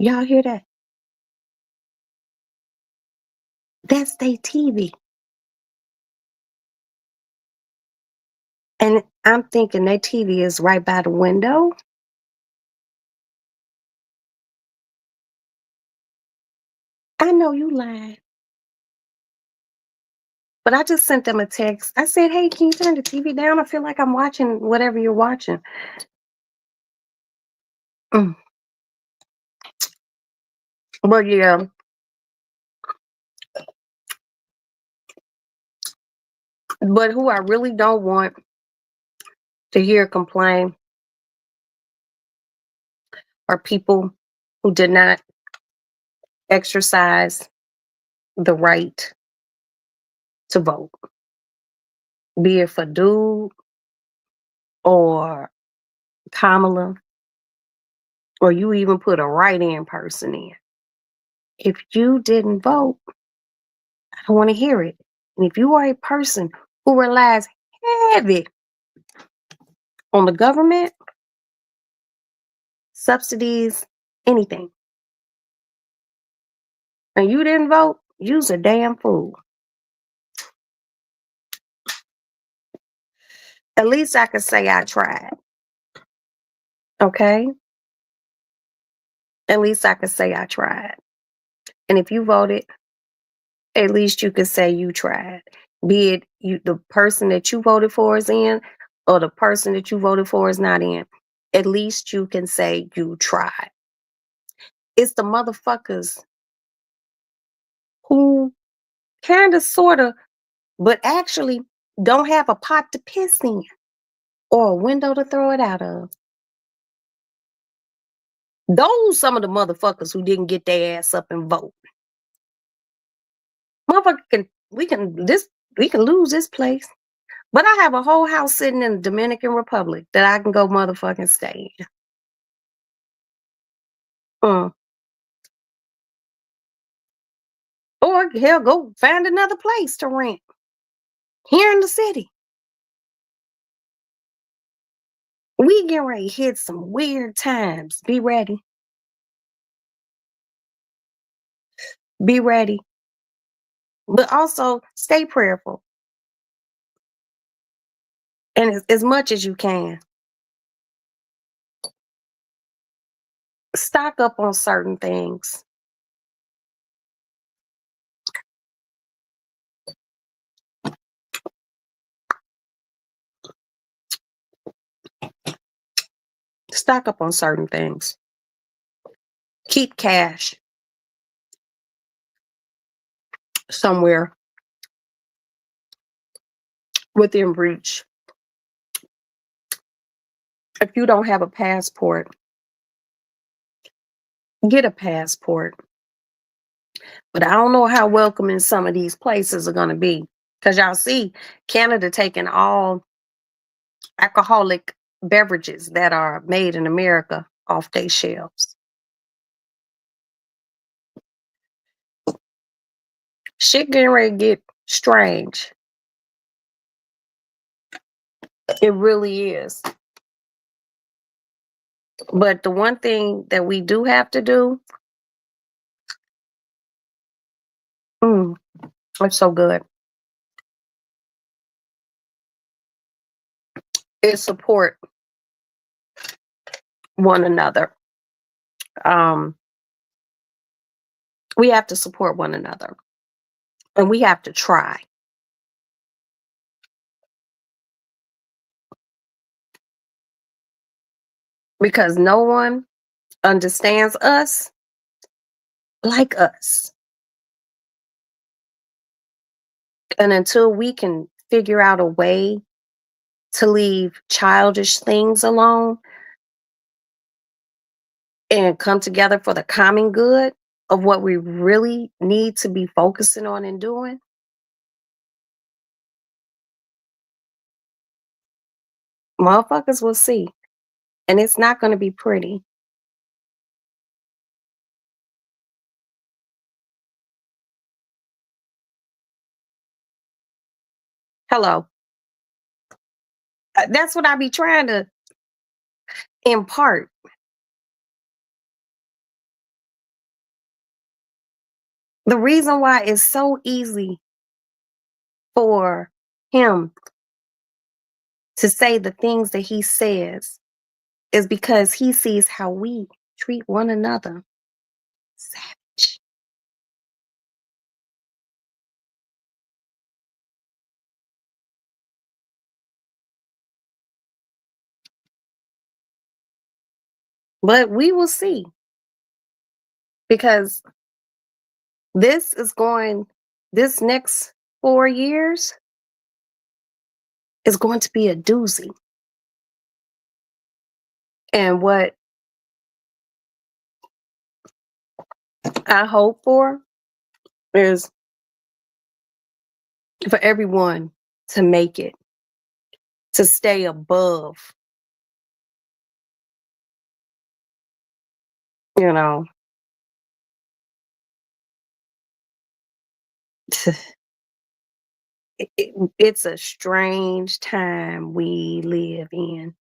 Y'all hear that? That's their TV. And I'm thinking their TV is right by the window. I know you lying. But I just sent them a text. I said, hey, can you turn the TV down? I feel like I'm watching whatever you're watching. Mm. But yeah, but who I really don't want to hear complain are people who did not exercise the right to vote, be it for dude or Kamala, or you even put a write-in person in. If you didn't vote, I don't want to hear it. And if you are a person who relies heavy on the government, subsidies, anything, and you didn't vote, you's a damn fool. At least I could say I tried. Okay? At least I could say I tried. And if you voted, at least you could say you tried. Be it you, the person that you voted for is in, or the person that you voted for is not in. At least you can say you tried. It's the motherfuckers who kind of, sort of, but actually don't have a pot to piss in or a window to throw it out of. Those some of the motherfuckers who didn't get their ass up and vote. Motherfucker we can lose this place. But I have a whole house sitting in the Dominican Republic that I can go motherfucking stay in. Mm. Or hell, go find another place to rent here in the city. We get ready to hit some weird times. Be ready. Be ready. But also stay prayerful. And as much as you can, stock up on certain things. Stock up on certain things. Keep cash somewhere within reach. If you don't have a passport, get a passport. But I don't know how welcoming some of these places are going to be. Because y'all see Canada taking all alcoholic beverages that are made in America off their shelves. Shit getting ready to get strange. It really is. But the one thing that we do have to do, mm, it's so good, is support one another. Um, we have to support one another, and we have to try, because no one understands us like us. And until we can figure out a way to leave childish things alone and come together for the common good of what we really need to be focusing on and doing, motherfuckers will see. And it's not going to be pretty. Hello. That's what I be trying to impart. The reason why it's so easy for him to say the things that he says is because he sees how we treat one another. Savage. But we will see, because this is going, this next 4 years is going to be a doozy. And what I hope for is for everyone to make it, to stay above, you know. It's a strange time we live in.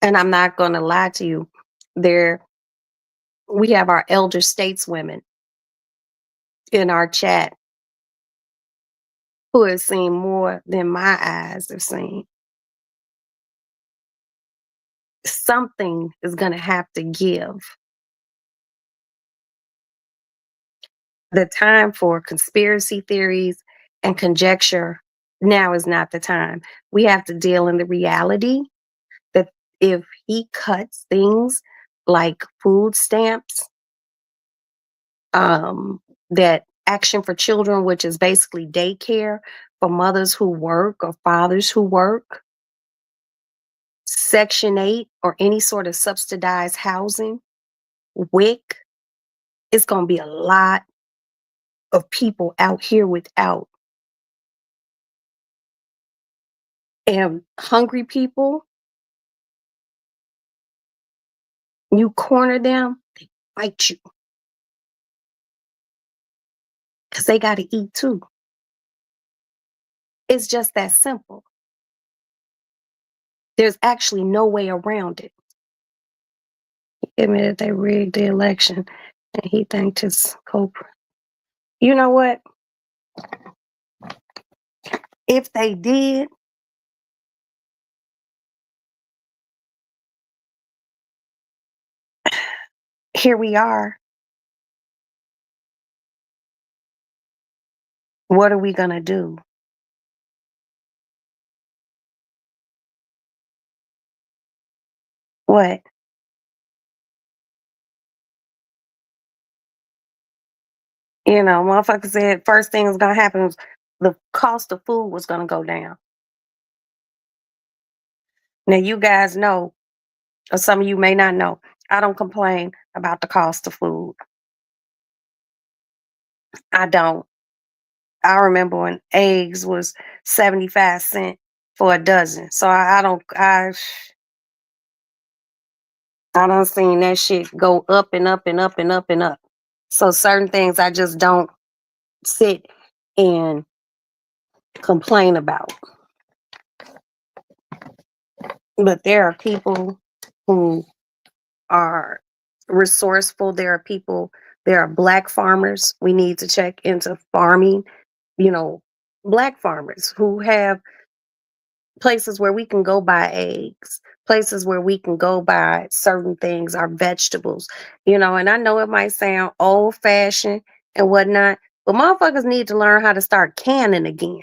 And I'm not going to lie to you. There, we have our elder stateswomen in our chat who have seen more than my eyes have seen. Something is going to have to give. The time for conspiracy theories and conjecture now is not the time. We have to deal in the reality that if he cuts things like food stamps, that Action for Children, which is basically daycare for mothers who work or fathers who work, Section 8 or any sort of subsidized housing, WIC, it's going to be a lot of people out here without. And hungry people, you corner them, they fight you because they got to eat too. It's just that simple. There's actually no way around it. He admitted they rigged the election and he thanked his Cobra. You know what? If they did, here we are. What are we going to do? What? You know, motherfucker said first thing was going to happen was the cost of food was going to go down. Now, you guys know, or some of you may not know, I don't complain about the cost of food. I don't. I remember when eggs was 75 cents for a dozen. So I done seen that shit go up and up and up and up and up. So certain things I just don't sit and complain about. But there are people who are resourceful. There are black farmers. We need to check into farming, you know, black farmers who have places where we can go buy eggs, places where we can go buy certain things, our vegetables, and I know it might sound old fashioned and whatnot, but motherfuckers need to learn how to start canning again.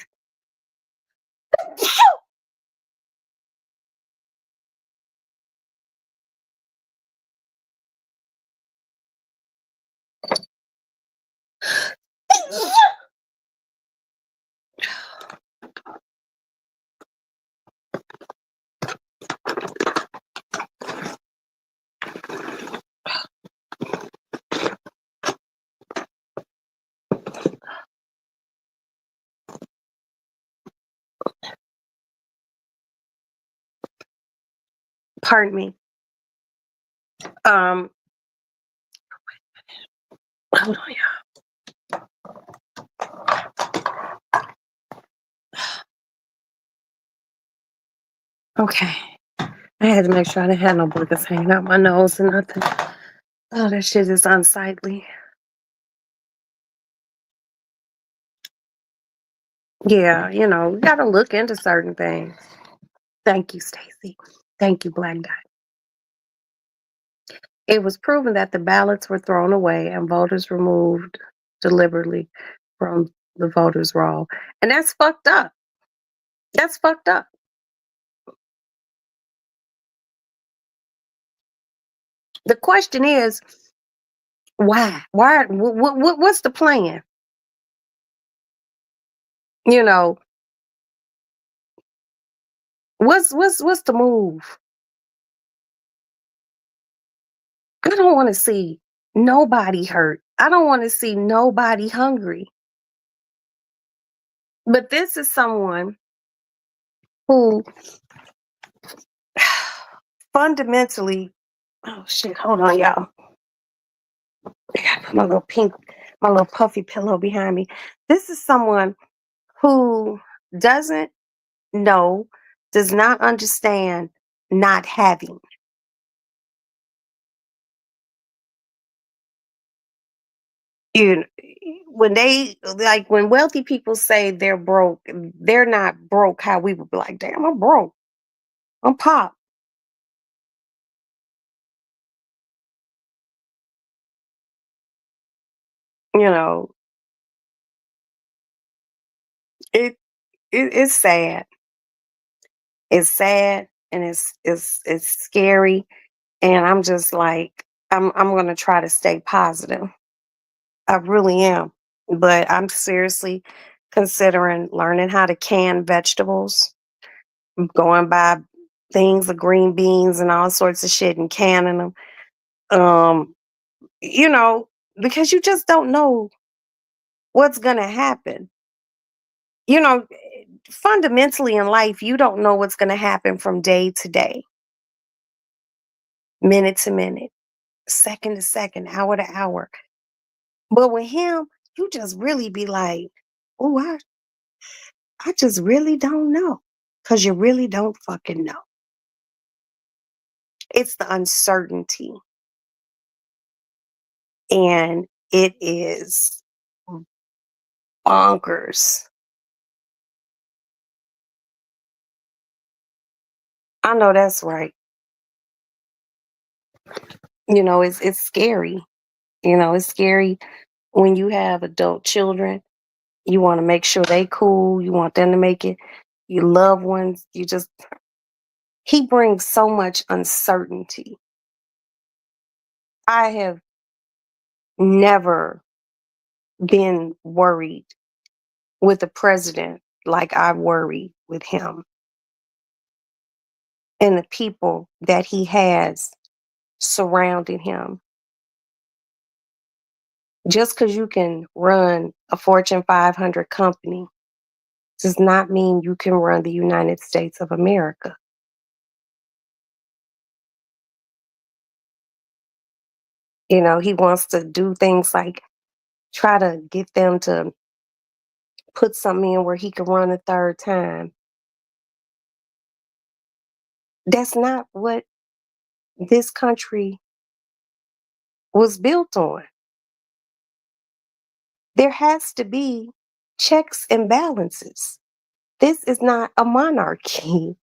Pardon me. Um, Hold on, y'all. Okay. I had to make sure I didn't have no boogers hanging out my nose and nothing. Oh, that shit is unsightly. Yeah, we gotta look into certain things. Thank you, Stacy. Thank you, Black Dot. It was proven that the ballots were thrown away and voters removed deliberately from the voters' roll. And that's fucked up. That's fucked up. The question is, why? Why? What's the plan? You know, what's the move? I don't want to see nobody hurt. I don't want to see nobody hungry. But this is someone who fundamentally, oh shit, hold on, y'all. I gotta put my little puffy pillow behind me. This is someone who doesn't know, does not understand not having. You when wealthy people say they're broke, they're not broke how we would be like, damn, I'm broke. I'm pop. You know, it, it's sad. It's sad and it's scary. And I'm just like, I'm gonna try to stay positive. I really am. But I'm seriously considering learning how to can vegetables, going by things of green beans and all sorts of shit and canning them. Um, you know, because you just don't know what's gonna happen. You know, fundamentally in life, you don't know what's gonna happen from day to day, minute to minute, second to second, hour to hour. But with him, you just really be like, oh, I just really don't know. Because you really don't fucking know. It's the uncertainty. And it is bonkers. I know that's right. It's scary. It's scary when you have adult children. You want to make sure they cool. You want them to make it. Your loved ones. He brings so much uncertainty. I have never been worried with a president like I worry with him and the people that he has surrounding him. Just because you can run a Fortune 500 company does not mean you can run the United States of America. You know, he wants to do things like try to get them to put something in where he could run a third time. That's not what this country was built on. There has to be checks and balances. This is not a monarchy.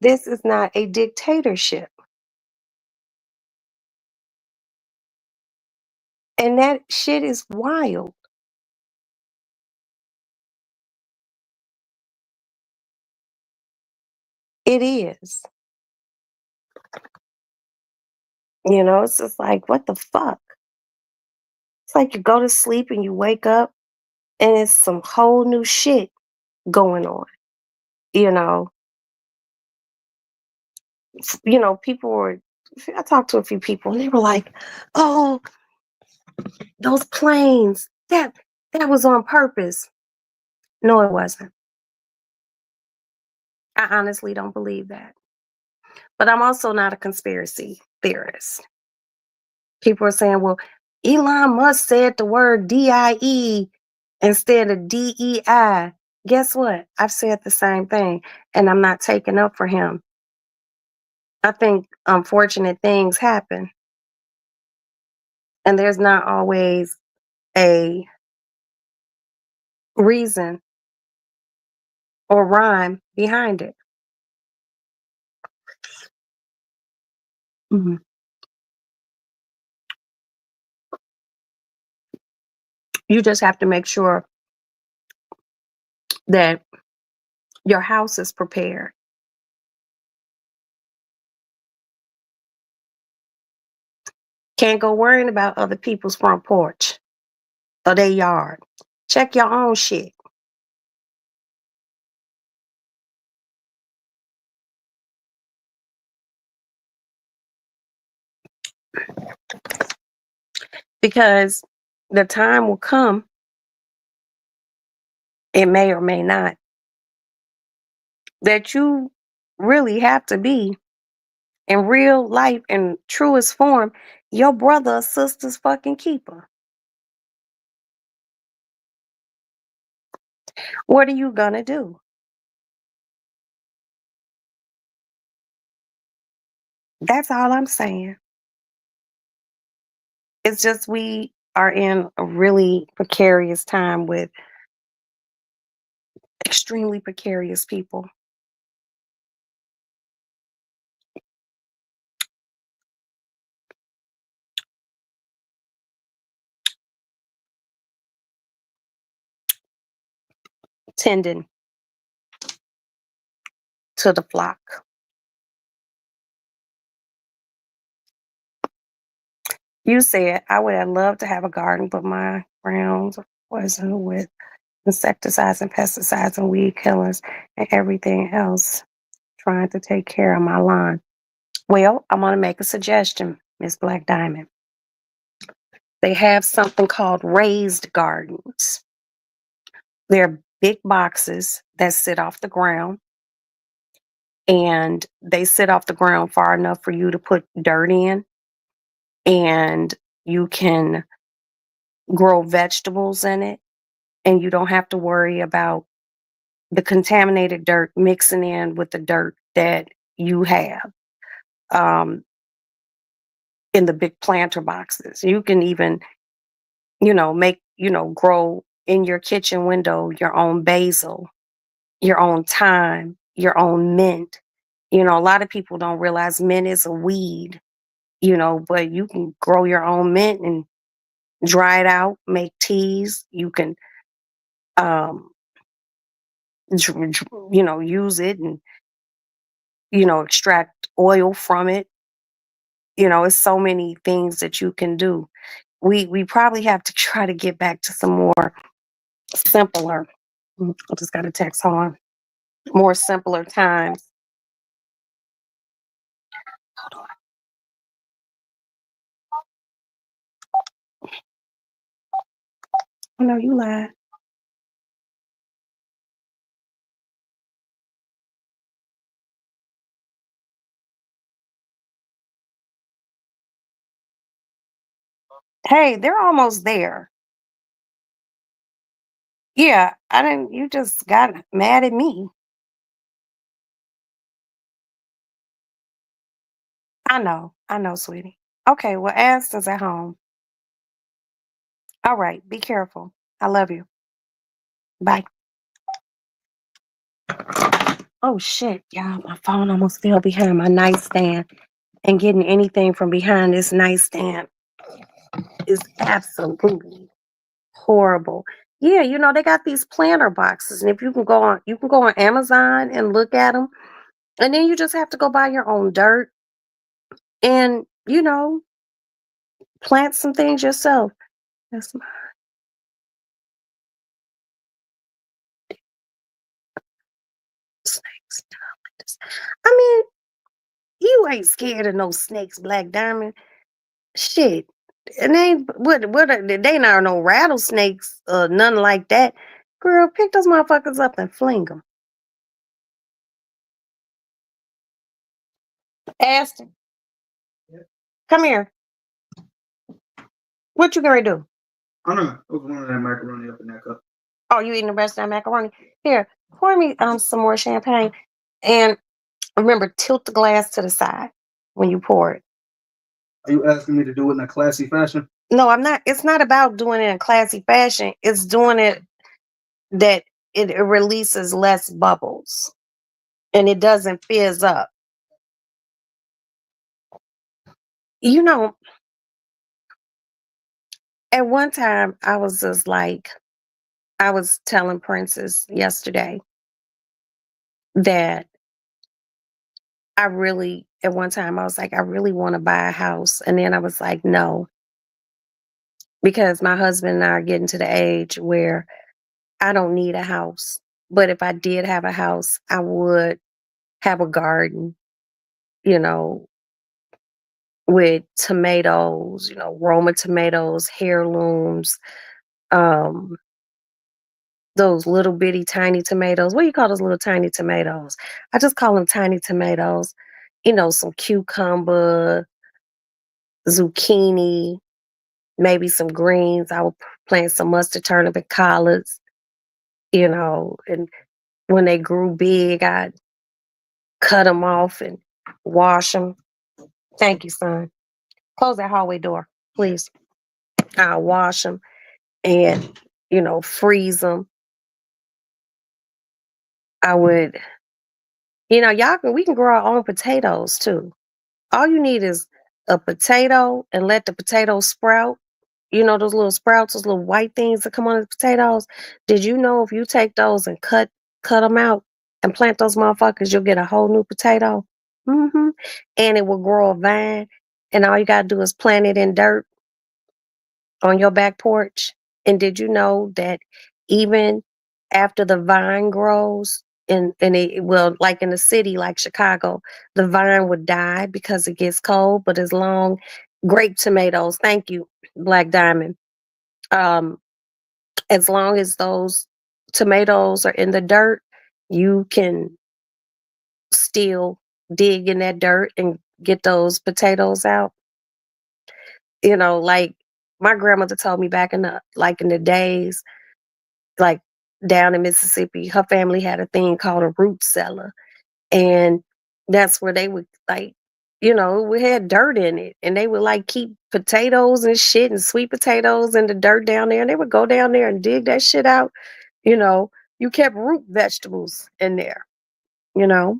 This is not a dictatorship. And that shit is wild. It is. You know, it's just like, what the fuck? It's like you go to sleep and you wake up and it's some whole new shit going on. You know, people were, I talked to a few people and they were like, oh, those planes, that was on purpose. No, it wasn't. I honestly don't believe that. But I'm also not a conspiracy theorist. People are saying, well, Elon Musk said the word DIE instead of DEI. Guess what? I've said the same thing, and I'm not taking up for him. I think unfortunate things happen, and there's not always a reason or rhyme behind it. Mhm. You just have to make sure that your house is prepared. Can't go worrying about other people's front porch or their yard. Check your own shit. Because the time will come, it may or may not, that you really have to be in real life in truest form your brother or sister's fucking keeper. What are you gonna do? That's all I'm saying. It's just we are in a really precarious time with extremely precarious people. Tending to the flock. You said I would have loved to have a garden, but my grounds wasn't with insecticides and pesticides and weed killers and everything else trying to take care of my lawn. Well, I'm going to make a suggestion, Miss Black Diamond. They have something called raised gardens. They're big boxes that sit off the ground, and they sit off the ground far enough for you to put dirt in, and you can grow vegetables in it, and you don't have to worry about the contaminated dirt mixing in with the dirt that you have in the big planter boxes. You can even, make, grow in your kitchen window your own basil, your own thyme, your own mint. A lot of people don't realize mint is a weed, but you can grow your own mint and dry it out, make teas. You can, um, use it and, extract oil from it. It's so many things that you can do. We probably have to try to get back to some more simpler. I just got a text on more simpler times. Hold on. Oh, no, you lied. Hey, they're almost there. Yeah, I didn't. You just got mad at me. I know, sweetie. Okay, well, Aston's at home. All right, be careful. I love you. Bye. Oh shit, y'all, my phone almost fell behind my nightstand. And getting anything from behind this nightstand is absolutely horrible. Yeah, they got these planter boxes, and if you can go on Amazon and look at them, and then you just have to go buy your own dirt and plant some things yourself. That's my snakes. I mean, you ain't scared of no snakes, Black Diamond. Shit. And they ain't what are they not no rattlesnakes, nothing like that. Girl, pick those motherfuckers up and fling them. Aston, Yeah. come here. What you gonna do? I don't know. Open one of that macaroni up in that cup. Oh, you eating the rest of that macaroni? Here, pour me some more champagne. And remember, tilt the glass to the side when you pour it. Are you asking me to do it in a classy fashion? No, I'm not. It's not about doing it in a classy fashion. It's doing it that it releases less bubbles and it doesn't fizz up. You know, at one time I was just like, I was telling Princess yesterday that at one time I was like, I really want to buy a house. And then I was like, no, because my husband and I are getting to the age where I don't need a house. But if I did have a house, I would have a garden, you know, with tomatoes, Roma tomatoes, heirlooms, um, those little bitty tiny tomatoes. What do you call those little tiny tomatoes? I just call them tiny tomatoes. Some cucumber, zucchini, maybe some greens. I would plant some mustard, turnip, and collards, and when they grew big, I'd cut them off and wash them. Thank you, son. Close that hallway door, please. I'll wash them and, freeze them. I would, we can grow our own potatoes too. All you need is a potato and let the potato sprout. Those little sprouts, those little white things that come on the potatoes. Did you know if you take those and cut them out and plant those motherfuckers, you'll get a whole new potato? And it will grow a vine. And all you got to do is plant it in dirt on your back porch. And did you know that even after the vine grows, and it will, like in a city like Chicago, the vine would die because it gets cold. But as long grape tomatoes, thank you, Black Diamond. Um, as long as those tomatoes are in the dirt, you can still dig in that dirt and get those potatoes out. Like my grandmother told me back in the days, like down in Mississippi, her family had a thing called a root cellar. And that's where they would we had dirt in it. And they would keep potatoes and shit and sweet potatoes in the dirt down there. And they would go down there and dig that shit out. You know, you kept root vegetables in there, you know.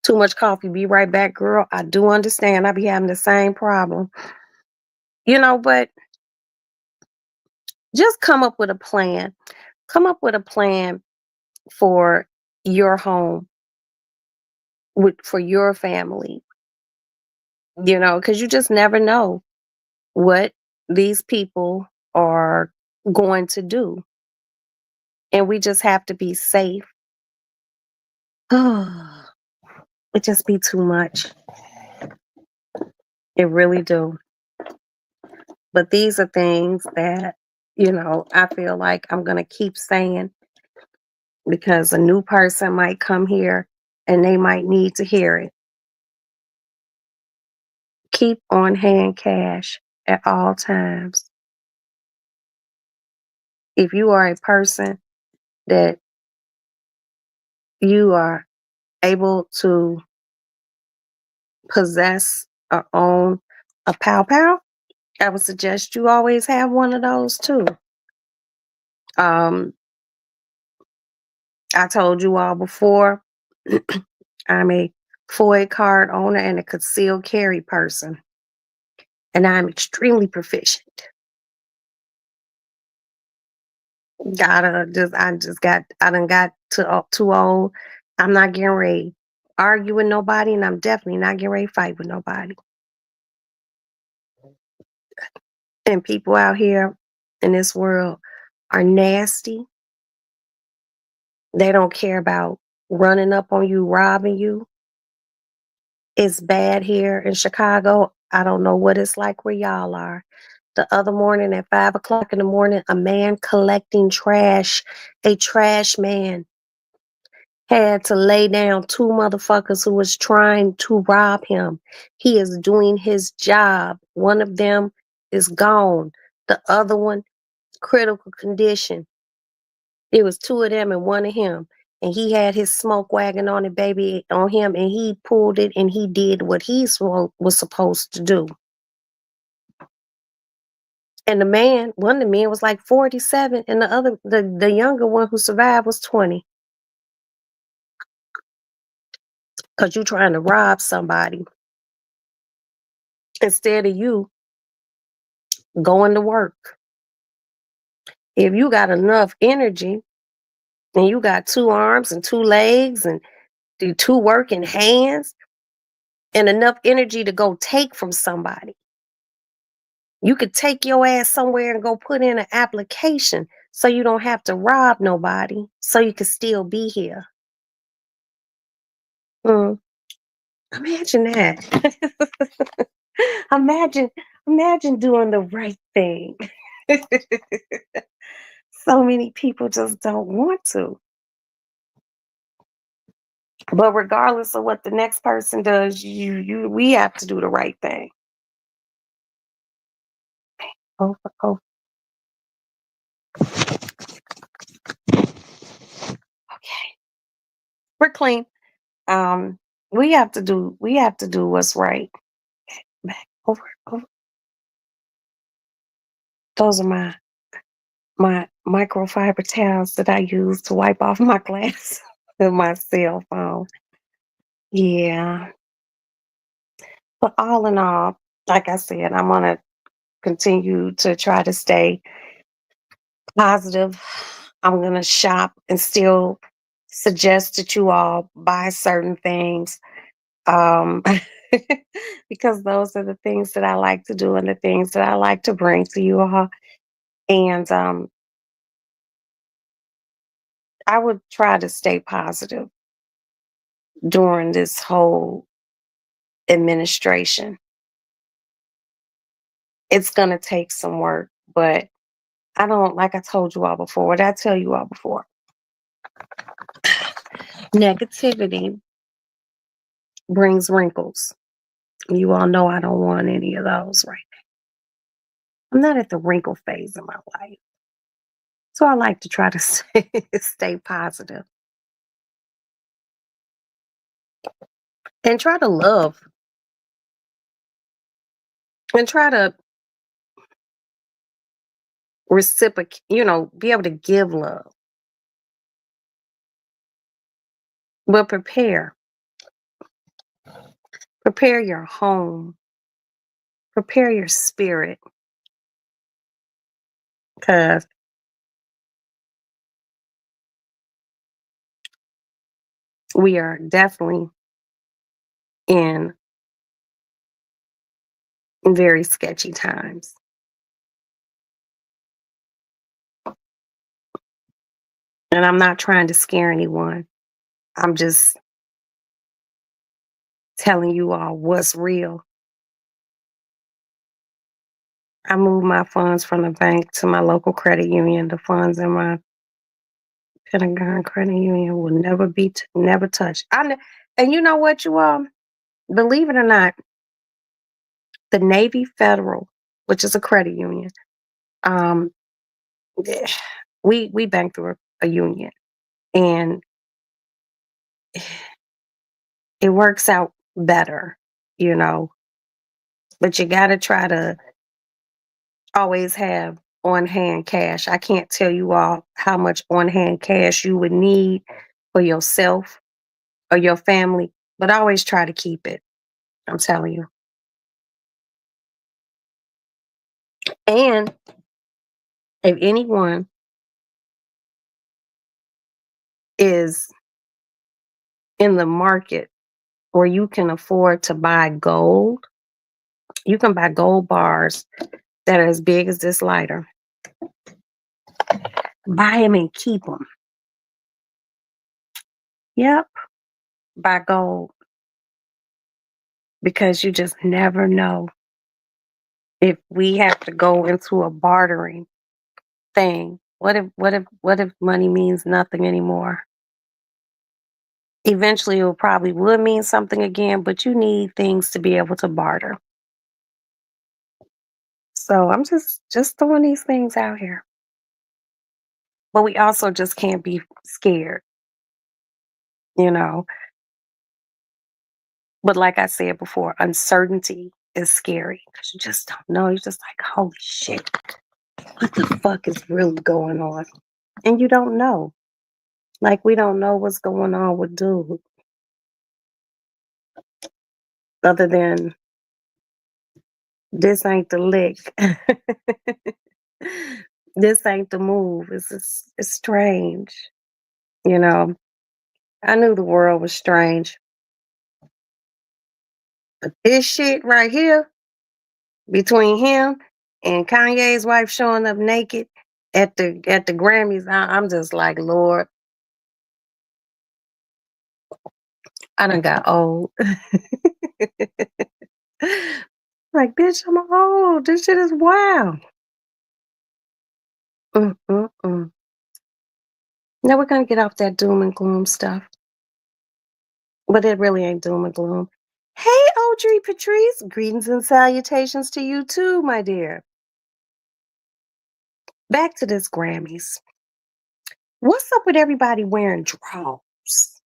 Too much coffee. Be right back, girl. I do understand. I be having the same problem. But just come up with a plan. Come up with a plan for your home, for your family, because you just never know what these people are going to do. And we just have to be safe. It just be too much. It really do. But these are things that, I feel like I'm going to keep saying because a new person might come here and they might need to hear it. Keep on hand cash at all times. If you are a person that you are able to possess or own a pow pow, I would suggest you always have one of those too. Um, I told you all before, I'm a FOID card owner and a concealed carry person, and I'm extremely proficient. I done got too old. I'm not getting ready to argue with nobody, and I'm definitely not getting ready to fight with nobody. And people out here in this world are nasty. They don't care about running up on you, robbing you. It's bad here in Chicago. I don't know what it's like where y'all are. The other morning at 5 o'clock in the morning, a man collecting trash, a trash man, had to lay down two motherfuckers who was trying to rob him. He is doing his job. One of them is gone. The other one, critical condition. It was two of them and one of him. And he had his smoke wagon on it, baby, on him, and he pulled it and he did what was supposed to do. And one of the men was like 47, and the younger one who survived was 20. Because you trying to rob somebody instead of you going to work. If you got enough energy and you got two arms and two legs and the two working hands and enough energy to go take from somebody, you could take your ass somewhere and go put in an application so you don't have to rob nobody, so you can still be here. Mm, imagine that. imagine, imagine doing the right thing. So many people just don't want to. But regardless of what the next person does, we have to do the right thing. Oh, oh, okay. We're clean. Um, we have to do what's right. Back over. Those are my microfiber towels that I use to wipe off my glass with my cell phone. Yeah. But all in all, like I said, I'm gonna continue to try to stay positive. I'm gonna shop and still suggest that you all buy certain things. Um because those are the things that I like to do and the things that I like to bring to you all. And I would try to stay positive during this whole administration. It's going to take some work, but I don't, like I told you all before, what I tell you all before, negativity brings wrinkles. You all know I don't want any of those right now. I'm not at the wrinkle phase of my life. So I like to try to stay positive and try to love and try to reciprocate, be able to give love, but prepare your home, prepare your spirit, because we are definitely in very sketchy times. And I'm not trying to scare anyone. I'm just telling you all what's real. I moved my funds from the bank to my local credit union. The funds in my Pentagon credit union will never be never touched. And you know what, you all? Believe it or not, the Navy Federal, which is a credit union, um, eh, we bank through a union, and it works out better, you know. But you got to try to always have on hand cash. I can't tell you all how much on hand cash you would need for yourself or your family, but always try to keep it. I'm telling you. And if anyone is in the market where you can afford to buy gold, you can buy gold bars that are as big as this lighter. Buy them and keep them. Yep, buy gold, because you just never know if we have to go into a bartering thing. What if money means nothing anymore? Eventually it probably would mean something again, but you need things to be able to barter. So I'm just throwing these things out here. But we also just can't be scared, you know. But like I said before, uncertainty is scary because you just don't know. You're just like, holy shit, what the fuck is really going on? And you don't know. Like, we don't know what's going on with dude, other than this ain't the lick. This ain't the move. It's strange. You know, I knew the world was strange. But this shit right here, between him and Kanye's wife showing up naked at the Grammys, I'm just like, Lord, I done got old. Like, bitch, I'm old. This shit is wild. Mm-mm-mm. Now we're gonna get off that doom and gloom stuff, but it really ain't doom and gloom. Hey, Audrey Patrice, greetings and salutations to you too, my dear. Back to this Grammys. What's up with everybody wearing drawers?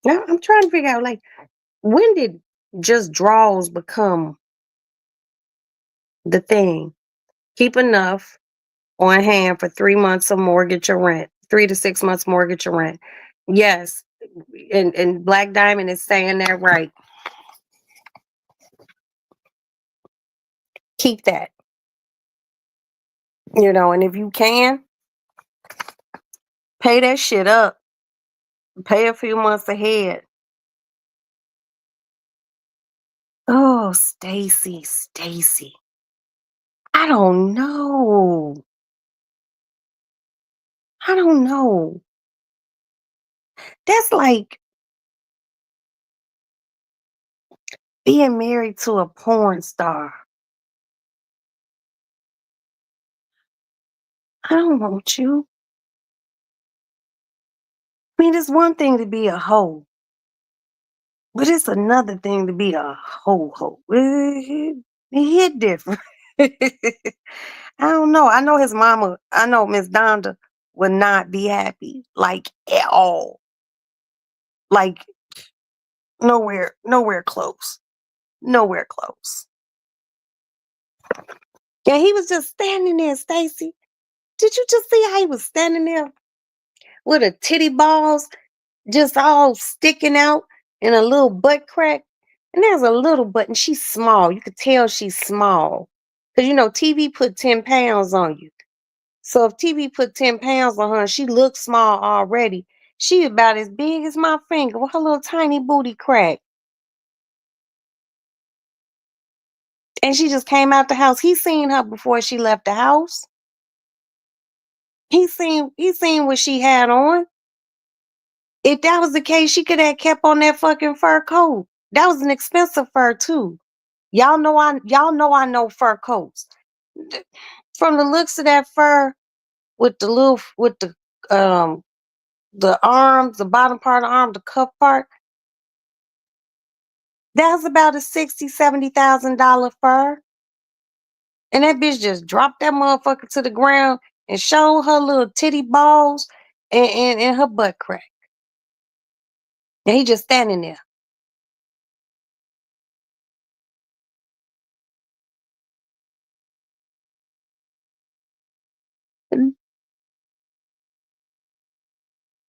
Now I'm trying to figure out, like, when did just drawers become the thing? Keep enough on hand for 3 months of mortgage or rent, 3 to 6 months mortgage or rent. Yes, and Black Diamond is saying that right. Keep that, and if you can, pay that shit up. Pay a few months ahead. Oh, Stacy. I don't know. I don't know. That's like being married to a porn star. I don't want you. I mean, it's one thing to be a hoe, but it's another thing to be a ho. It hit different. I don't know. I know his mama. I know Miss Donda would not be happy, like, at all. Like, nowhere close. Nowhere close. Yeah, he was just standing there, Stacy. Did you just see how he was standing there with a titty balls just all sticking out in a little butt crack? And there's a little butt, and she's small. You could tell she's small. Because, TV put 10 pounds on you. So if TV put 10 pounds on her and she looks small already, she about as big as my finger with her little tiny booty crack. And she just came out the house. He seen her before she left the house. He seen what she had on. If that was the case, she could have kept on that fucking fur coat. That was an expensive fur too. Y'all know I know fur coats. From the looks of that fur with the arms, the bottom part of the arm, the cuff part, that's about a $60,000-$70,000 fur. And that bitch just dropped that motherfucker to the ground and showed her little titty balls and her butt crack. And he just standing there.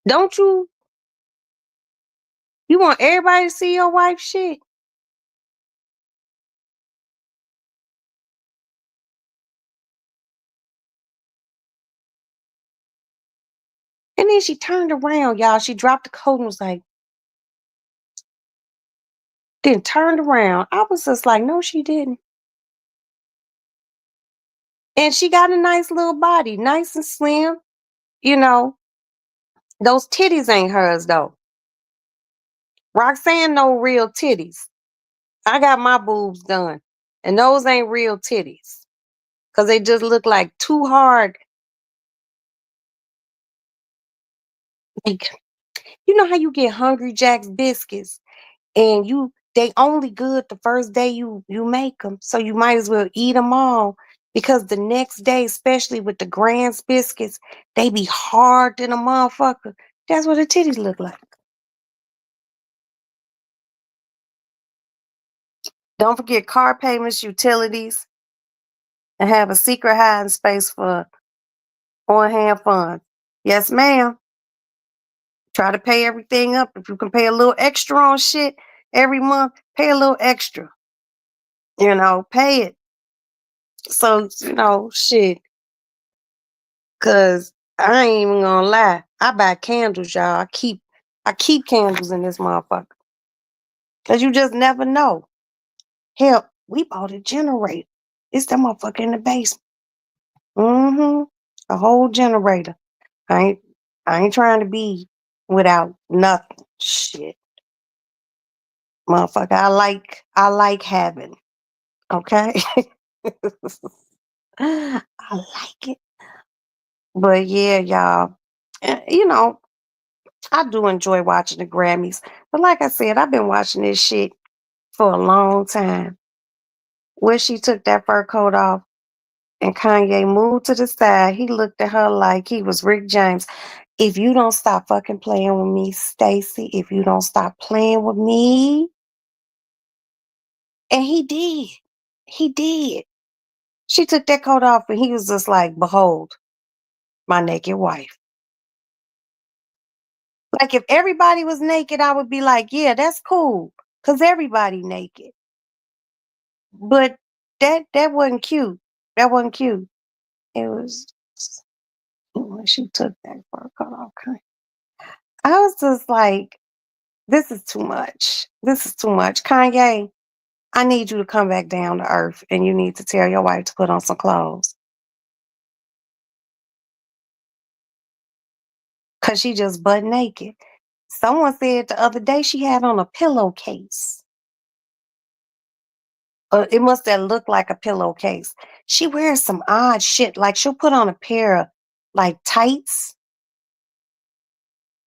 Don't you want everybody to see your wife shit? And then she turned around, y'all. She dropped the coat and was like, then turned around. I was just like, no, she didn't. And she got a nice little body, nice and slim. You know, those titties ain't hers though. Roxanne no real titties. I got my boobs done. And those ain't real titties. Cause they just look like too hard. Like, you know how you get Hungry Jack's biscuits and they only good the first day you make them, so you might as well eat them all because the next day, especially with the Grand's biscuits, they be hard than a motherfucker. That's what the titties look like. Don't forget car payments, utilities, and have a secret hiding space for on-hand funds. Yes, ma'am. Try to pay everything up. If you can pay a little extra on shit every month, pay a little extra. Pay it. So, shit. Cause I ain't even gonna lie. I buy candles, y'all. I keep candles in this motherfucker. Cause you just never know. Hell, we bought a generator. It's that motherfucker in the basement. Mm-hmm. A whole generator. I ain't I ain't trying to be without nothing. Shit. Motherfucker. I like having. Okay? I like it. But yeah, y'all. You know, I do enjoy watching the Grammys. But like I said, I've been watching this shit for a long time. Where she took that fur coat off and Kanye moved to the side, he looked at her like he was Rick James. If you don't stop fucking playing with me, Stacy, if you don't stop playing with me. And he did. He did. She took that coat off and he was just like, behold, my naked wife. Like if everybody was naked, I would be like, yeah, that's cool. Cause everybody naked. But that wasn't cute. That wasn't cute. It was when she took that fur coat off. I was just like, this is too much. This is too much. Kanye, I need you to come back down to earth and you need to tell your wife to put on some clothes. Cause she just butt naked. Someone said the other day she had on a pillowcase. It must have looked like a pillowcase. She wears some odd shit. Like she'll put on a pair of like tights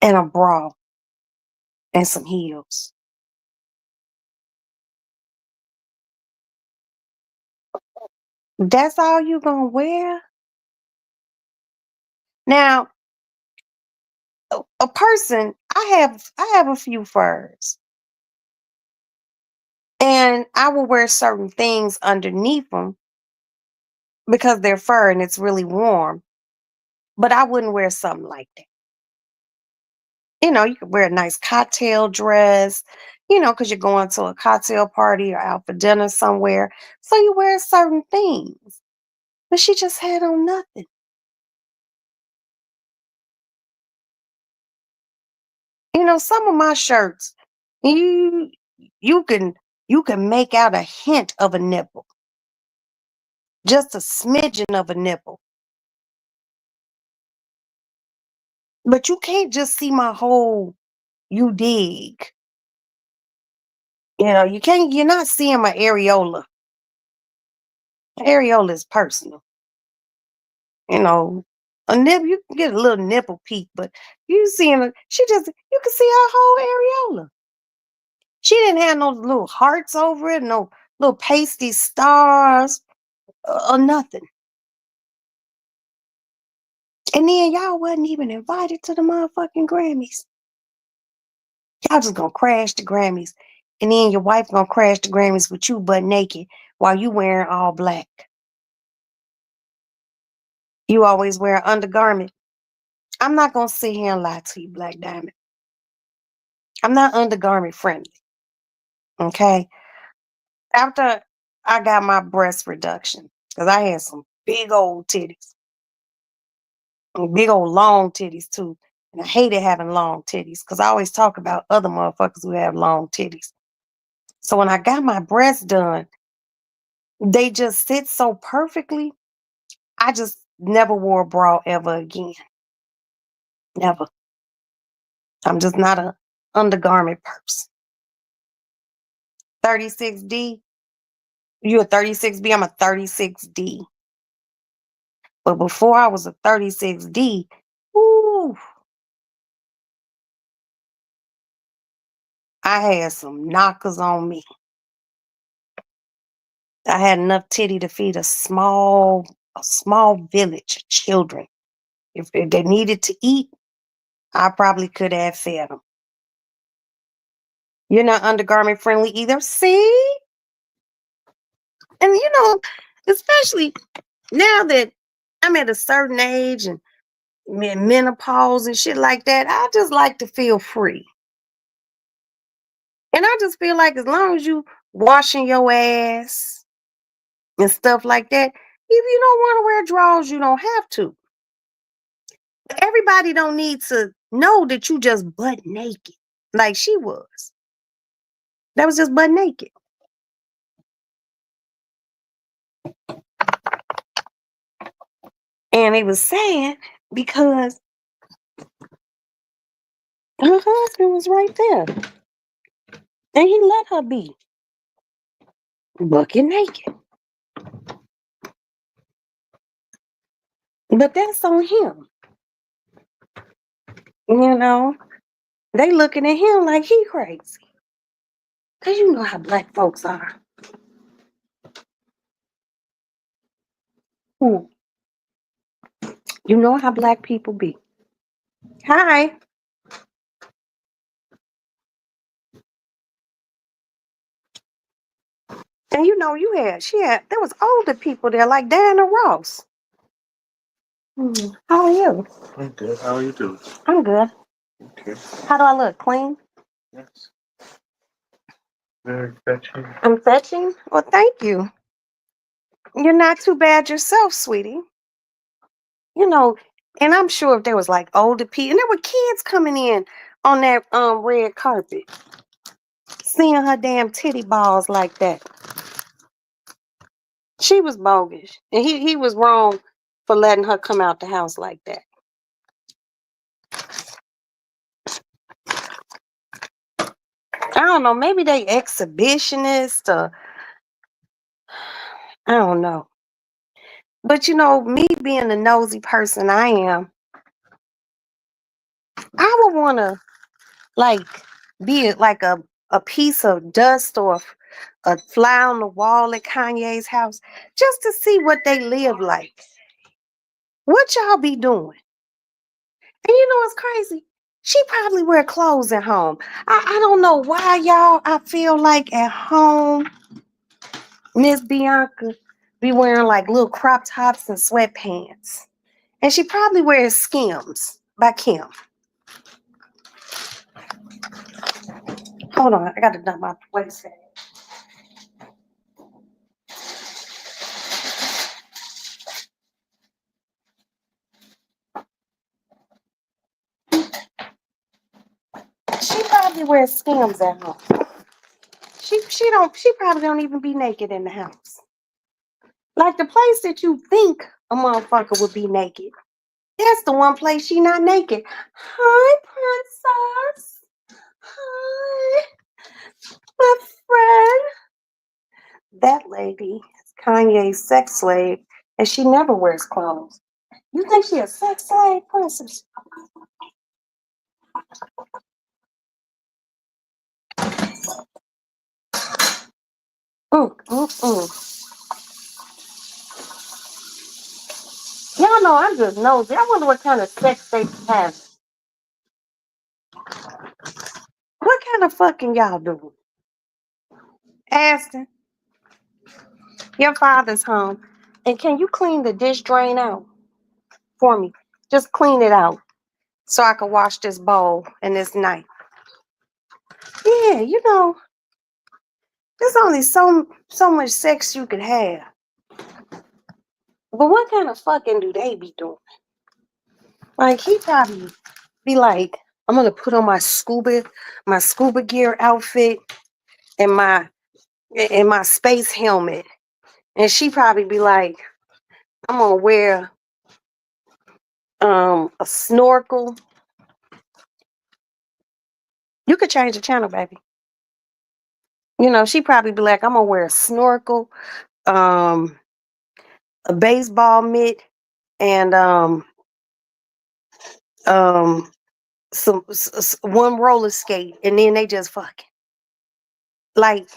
and a bra and some heels. That's all you gonna wear? Now, a person, I have a few furs. And I will wear certain things underneath them because they're fur and it's really warm. But I wouldn't wear something like that. You could wear a nice cocktail dress, because you're going to a cocktail party or out for dinner somewhere. So you wear certain things. But she just had on nothing. Some of my shirts, you you can you can make out a hint of a nipple, just a smidgen of a nipple. But you can't just see my whole, you dig. You're not seeing my areola. Areola is personal. A nip, you can get a little nipple peek, but you can see her whole areola. She didn't have no little hearts over it, no little pasty stars, or nothing. And then y'all wasn't even invited to the motherfucking Grammys. Y'all just gonna crash the Grammys. And then your wife gonna crash the Grammys with you butt naked while you wearing all black. You always wear an undergarment. I'm not gonna sit here and lie to you, Black Diamond. I'm not undergarment friendly. Okay. After I got my breast reduction, because I had some big old titties. And big old long titties too. And I hated having long titties because I always talk about other motherfuckers who have long titties. So when I got my breasts done, they just sit so perfectly. I just never wore a bra ever again. Never. I'm just not a undergarment person. 36D. You a 36B? I'm a 36D. But before I was a 36D, ooh, I had some knockers on me. I had enough titty to feed a small village of children. If they needed to eat, I probably could have fed them. You're not undergarment friendly either. See? And especially now that I'm at a certain age and menopause and shit like that, I just like to feel free. And I just feel like as long as you washing your ass and stuff like that, if you don't want to wear drawers, you don't have to. But everybody don't need to know that you just butt naked like she was. That was just butt naked. And it was sad because her husband was right there. And he let her be bucket naked. But that's on him. They looking at him like he crazy. Because you know how black folks are. You know how black people be. Hi. And there was older people there like Diana Ross. How are you? I'm good. How are you doing? I'm good. Okay. How do I look? Clean? Yes. Very fetching. I'm fetching? Well, thank you. You're not too bad yourself, sweetie. And I'm sure if there was like older people, and there were kids coming in on that red carpet, seeing her damn titty balls like that. She was bogus. And he was wrong for letting her come out the house like that. I don't know, maybe they exhibitionist or I don't know. But me being the nosy person I am, I would want to like be like a piece of dust or a fly on the wall at Kanye's house just to see what they live like. What y'all be doing? And what's crazy? She probably wear clothes at home. I don't know why y'all, I feel like at home, Miss Bianca be wearing like little crop tops and sweatpants. And she probably wears Skims by Kim. Hold on, I gotta dump my waist. She probably wears Skims at home. She probably don't even be naked in the house. Like the place that you think a motherfucker would be naked. That's the one place she not naked. Hi, princess. Hi. My friend. That lady is Kanye's sex slave, and she never wears clothes. You think she a sex slave, Princess? Mm, mm, mm. Y'all know I'm just nosy. I wonder what kind of sex they have. What kind of fucking y'all do? Aston, your father's home. And can you clean the dish drain out for me? Just clean it out so I can wash this bowl and this knife. Yeah, you know, there's only so much sex you could have. But what kind of fucking do they be doing? Like he probably be like, I'm gonna put on my scuba gear outfit and my space helmet. And she probably be like, I'm gonna wear a snorkel. You could change the channel, baby. You know, she probably be like, I'm gonna wear a snorkel, a baseball mitt, and one roller skate, and then they just fucking. Like,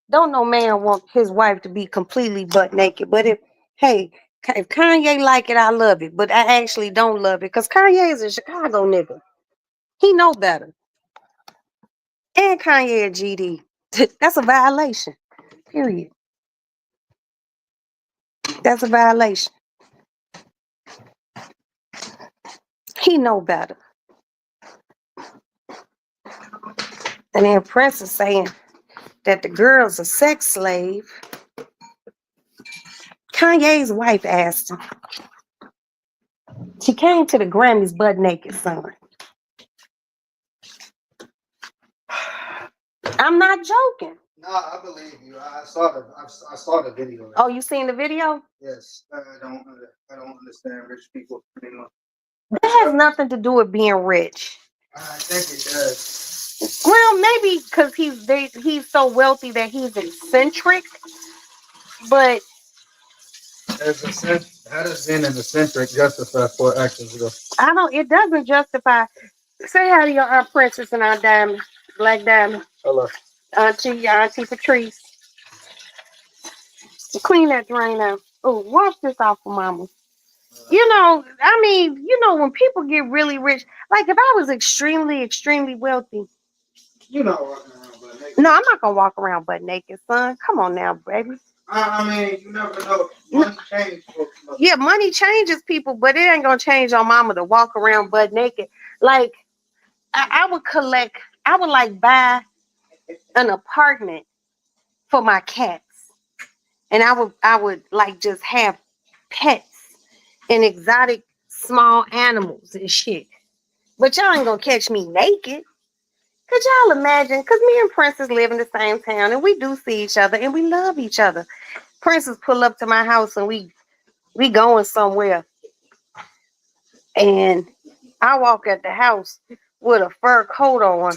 don't no man want his wife to be completely butt naked. But if Kanye like it, I love it. But I actually don't love it because Kanye is a Chicago nigga. He know better. And Kanye and GD. That's a violation. Period. That's a violation. He know better. And then Prince is saying that the girl's a sex slave. Kanye's wife asked him. She came to the Grammys butt naked, son. I'm not joking. No, I believe you. I saw the video. Oh, you seen the video? Yes, I don't understand rich people anymore. That has nothing to do with being rich. I think it does. Well, maybe because he's so wealthy that he's eccentric. But How does being an eccentric justify for actions? I don't. It doesn't justify. Say hi to your Aunt Princess and Aunt Diamond, Black Diamond. Hello. Auntie Patrice. Clean that drain out. Oh, wash this off for Mama. You know, I mean, when people get really rich, like if I was extremely, extremely wealthy. You know, walking around butt naked. No, I'm not gonna walk around butt naked, son. Come on now, baby. I mean, you never know. Money changes. Yeah, money changes people, but it ain't gonna change on Mama to walk around butt naked. Like I would like buy an apartment for my cats, and I would like just have pets and exotic small animals and shit. But y'all ain't gonna catch me naked. Could y'all imagine? Because me and Princess live in the same town and we do see each other and we love each other. Princess pull up to my house and we going somewhere. And I walk at the house with a fur coat on,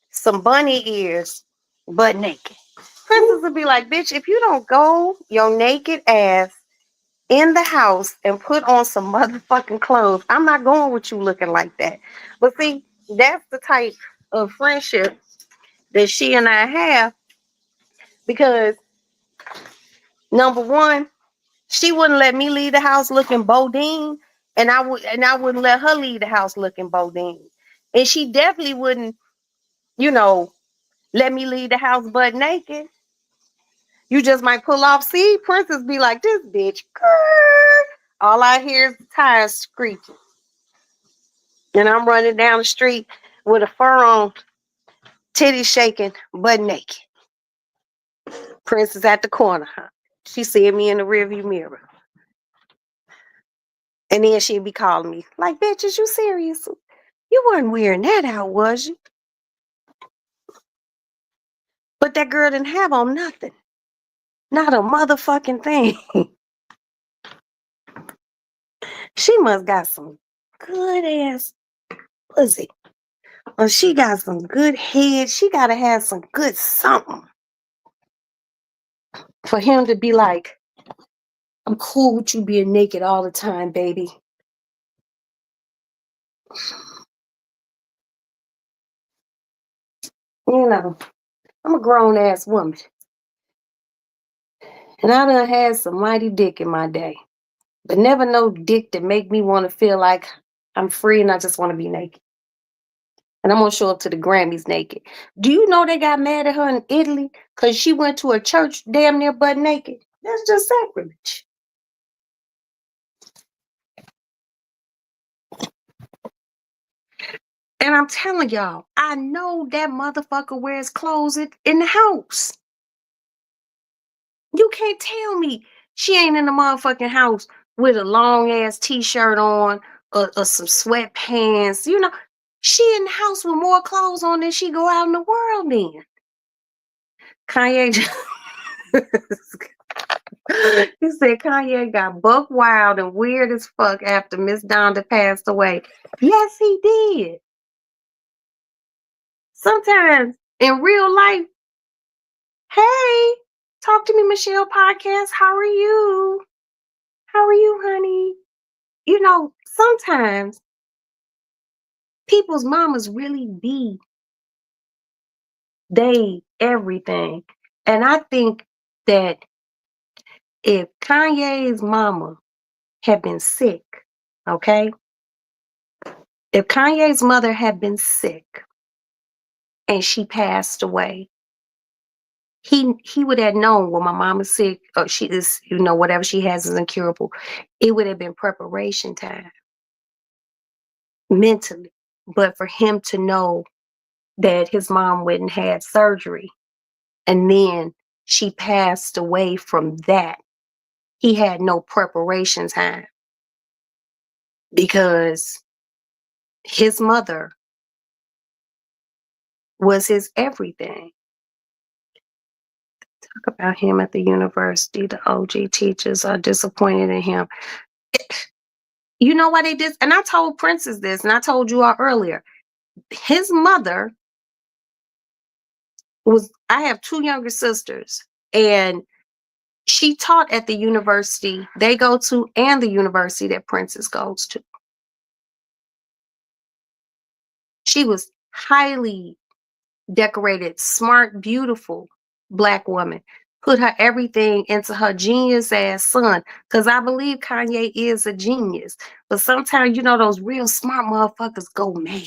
some bunny ears, butt naked. Princess would be like, bitch, if you don't go your naked ass in the house and put on some motherfucking clothes, I'm not going with you looking like that. But see, that's the type of friendship that she and I have, because number one, she wouldn't let me leave the house looking Bodine, and I wouldn't let her leave the house looking Bodine. And she definitely wouldn't, let me leave the house butt naked. You just might pull off. See, Princess be like, this bitch. Grr. All I hear is the tires screeching. And I'm running down the street with a fur on, titties shaking, butt naked. Princess at the corner. She see me in the rearview mirror. And then she'd be calling me, like, bitch, is you serious? You weren't wearing that out, was you? But that girl didn't have on nothing. Not a motherfucking thing. She must got some good ass pussy. Or she got some good head. She gotta have some good something. For him to be like, I'm cool with you being naked all the time, baby. You know, I'm a grown ass woman. And I done had some mighty dick in my day. But never no dick that make me want to feel like I'm free and I just want to be naked. And I'm going to show up to the Grammys naked. Do you know they got mad at her in Italy because she went to a church damn near butt naked? That's just sacrilege. And I'm telling y'all, I know that motherfucker wears clothes in the house. You can't tell me she ain't in the motherfucking house with a long ass t-shirt on or some sweatpants. You know, she in the house with more clothes on than she go out in the world in. Kanye, he said Kanye got buck wild and weird as fuck after Miss Donda passed away. Yes, he did. Sometimes in real life, hey, talk to me, Michelle Podcast. How are you? How are you, honey? You know, sometimes people's mamas really be they everything. And I think that if Kanye's mama had been sick, okay? If Kanye's mother had been sick and she passed away, he would have known, well, my mama's sick or she is, you know, whatever she has is incurable. It would have been preparation time mentally. But for him to know that his mom wouldn't have surgery and then she passed away from that, he had no preparation time because his mother was his everything. Talk about him at the university. The OG teachers are disappointed in him. You know why they did? And I told Princess this, and I told you all earlier. His mother was, I have two younger sisters, and she taught at the university they go to and the university that Princess goes to. She was highly decorated, smart, beautiful Black woman. Put her everything into her genius ass son. Because I believe Kanye is a genius. But sometimes, you know, those real smart motherfuckers go mad.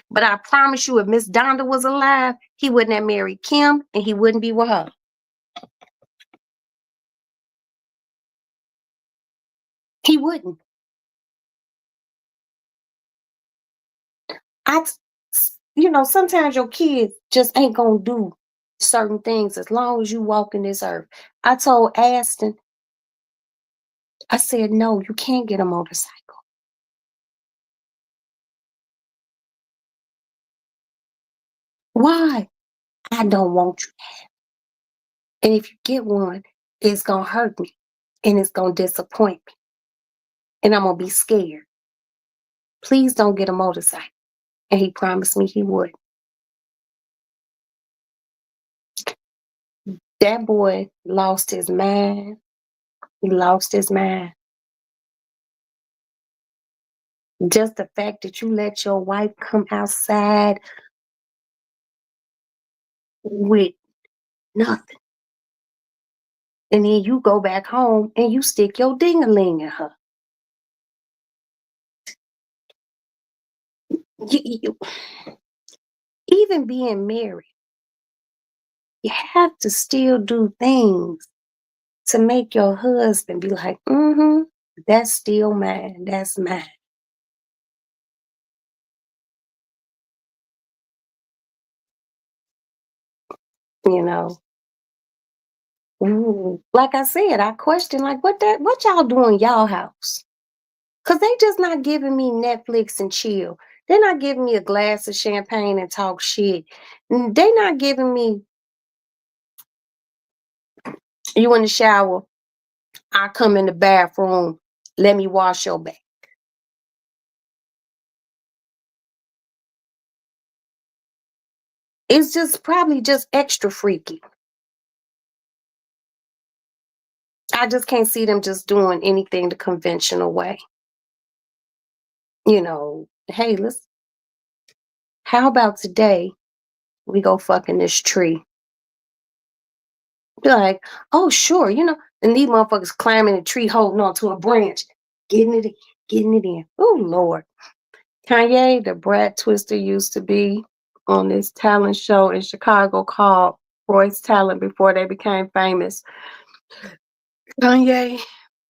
But I promise you, if Miss Donda was alive, he wouldn't have married Kim and he wouldn't be with her. He wouldn't. You know, sometimes your kids just ain't gonna do certain things as long as you walk in this earth. I told Aston, I said, no, you can't get a motorcycle. Why? I don't want you. And if you get one, it's gonna hurt me and it's gonna disappoint me. And I'm gonna be scared. Please don't get a motorcycle. And he promised me he would. That boy lost his mind. He lost his mind. Just the fact that you let your wife come outside with nothing. And then you go back home and you stick your ding-a-ling in her. Even being married, you have to still do things to make your husband be like, that's still mine. That's mine. You know. Like I said, I question like what y'all do in y'all house? Cause they just not giving me Netflix and chill. They're not giving me a glass of champagne and talk shit. They not giving me you in the shower. I come in the bathroom. Let me wash your back. It's just probably just extra freaky. I just can't see them just doing anything the conventional way. You know, hey, how about today we go fuck in this tree? Be like, oh, sure, and these motherfuckers climbing a tree holding on to a branch, getting it in, getting it in. Oh, Lord. Kanye, the Brad Twister, used to be on this talent show in Chicago called Roy's Talent before they became famous. Kanye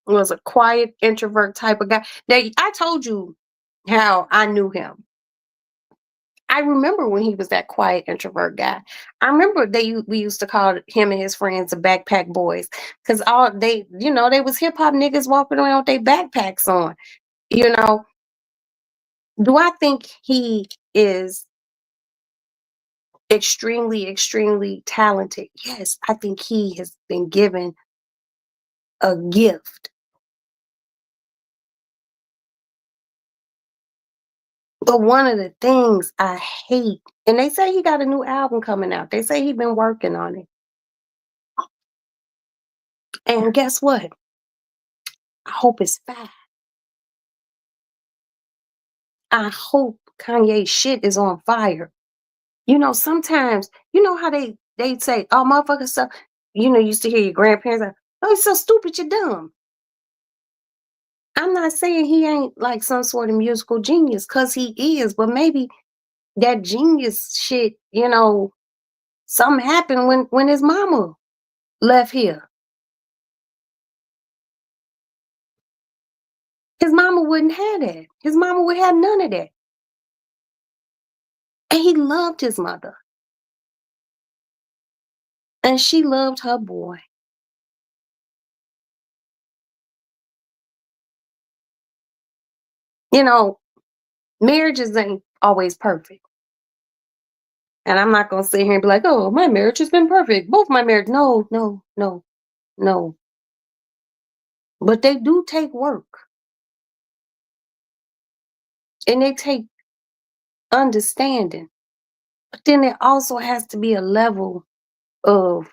was a quiet introvert type of guy. Now, I told you how I knew him. I remember when he was that quiet introvert guy. I remember we used to call him and his friends the backpack boys because all they was hip hop niggas walking around with their backpacks on. You know, do I think he is extremely, extremely talented? Yes, I think he has been given a gift. But one of the things I hate, and they say he got a new album coming out. They say he's been working on it. And guess what? I hope it's fire. I hope Kanye's shit is on fire. Sometimes, how they say, oh, motherfucker, so, used to hear your grandparents like, oh, you're so stupid, you're dumb. I'm not saying he ain't like some sort of musical genius, because he is, but maybe that genius shit, something happened when his mama left here. His mama wouldn't have that. His mama would have none of that. And he loved his mother. And she loved her boy. Marriages ain't always perfect. And I'm not going to sit here and be like, oh, my marriage has been perfect. Both my marriage. No, no, no, no. But they do take work. And they take understanding. But then there also has to be a level of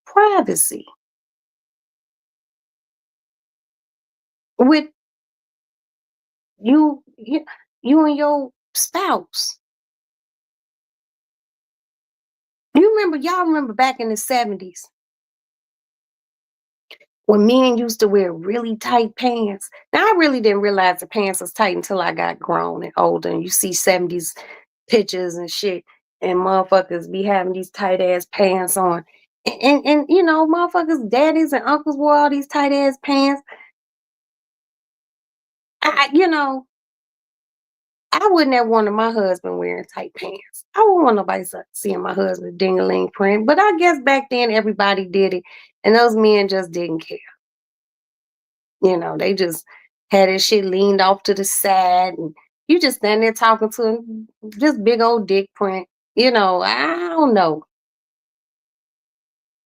privacy with you and your spouse. Y'all remember back in the 70s when men used to wear really tight pants. Now, I really didn't realize the pants was tight until I got grown and older. And you see 70s pictures and shit, and motherfuckers be having these tight ass pants on. And motherfuckers, daddies and uncles wore all these tight ass pants. I wouldn't have wanted my husband wearing tight pants. I wouldn't want nobody seeing my husband ding-a-ling print. But I guess back then everybody did it, and those men just didn't care. They just had his shit leaned off to the side, and you just stand there talking to him, just big old dick print. I don't know.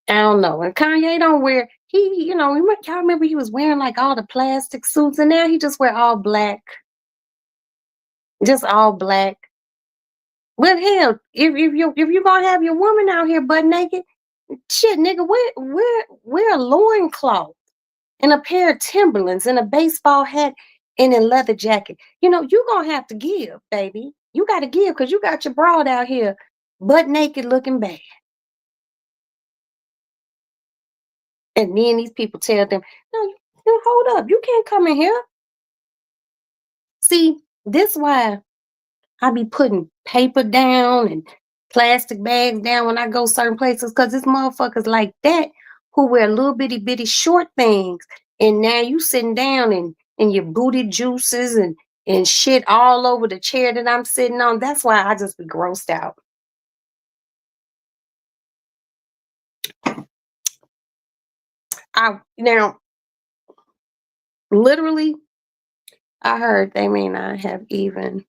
I don't know. And Kanye don't wear, y'all remember he was wearing like all the plastic suits, and now he just wear all black. Just all black. But hell, if you gonna have your woman out here butt naked, shit, nigga, wear a loincloth and a pair of Timberlands and a baseball hat and a leather jacket. You gonna have to give, baby. You gotta give because you got your broad out here butt naked looking bad. And then these people tell them, no, hold up, you can't come in here. See, this why I be putting paper down and plastic bags down when I go certain places, because it's motherfuckers like that who wear little bitty short things. And now you sitting down and your booty juices and shit all over the chair that I'm sitting on. That's why I just be grossed out. Now, literally, I heard they may not have even.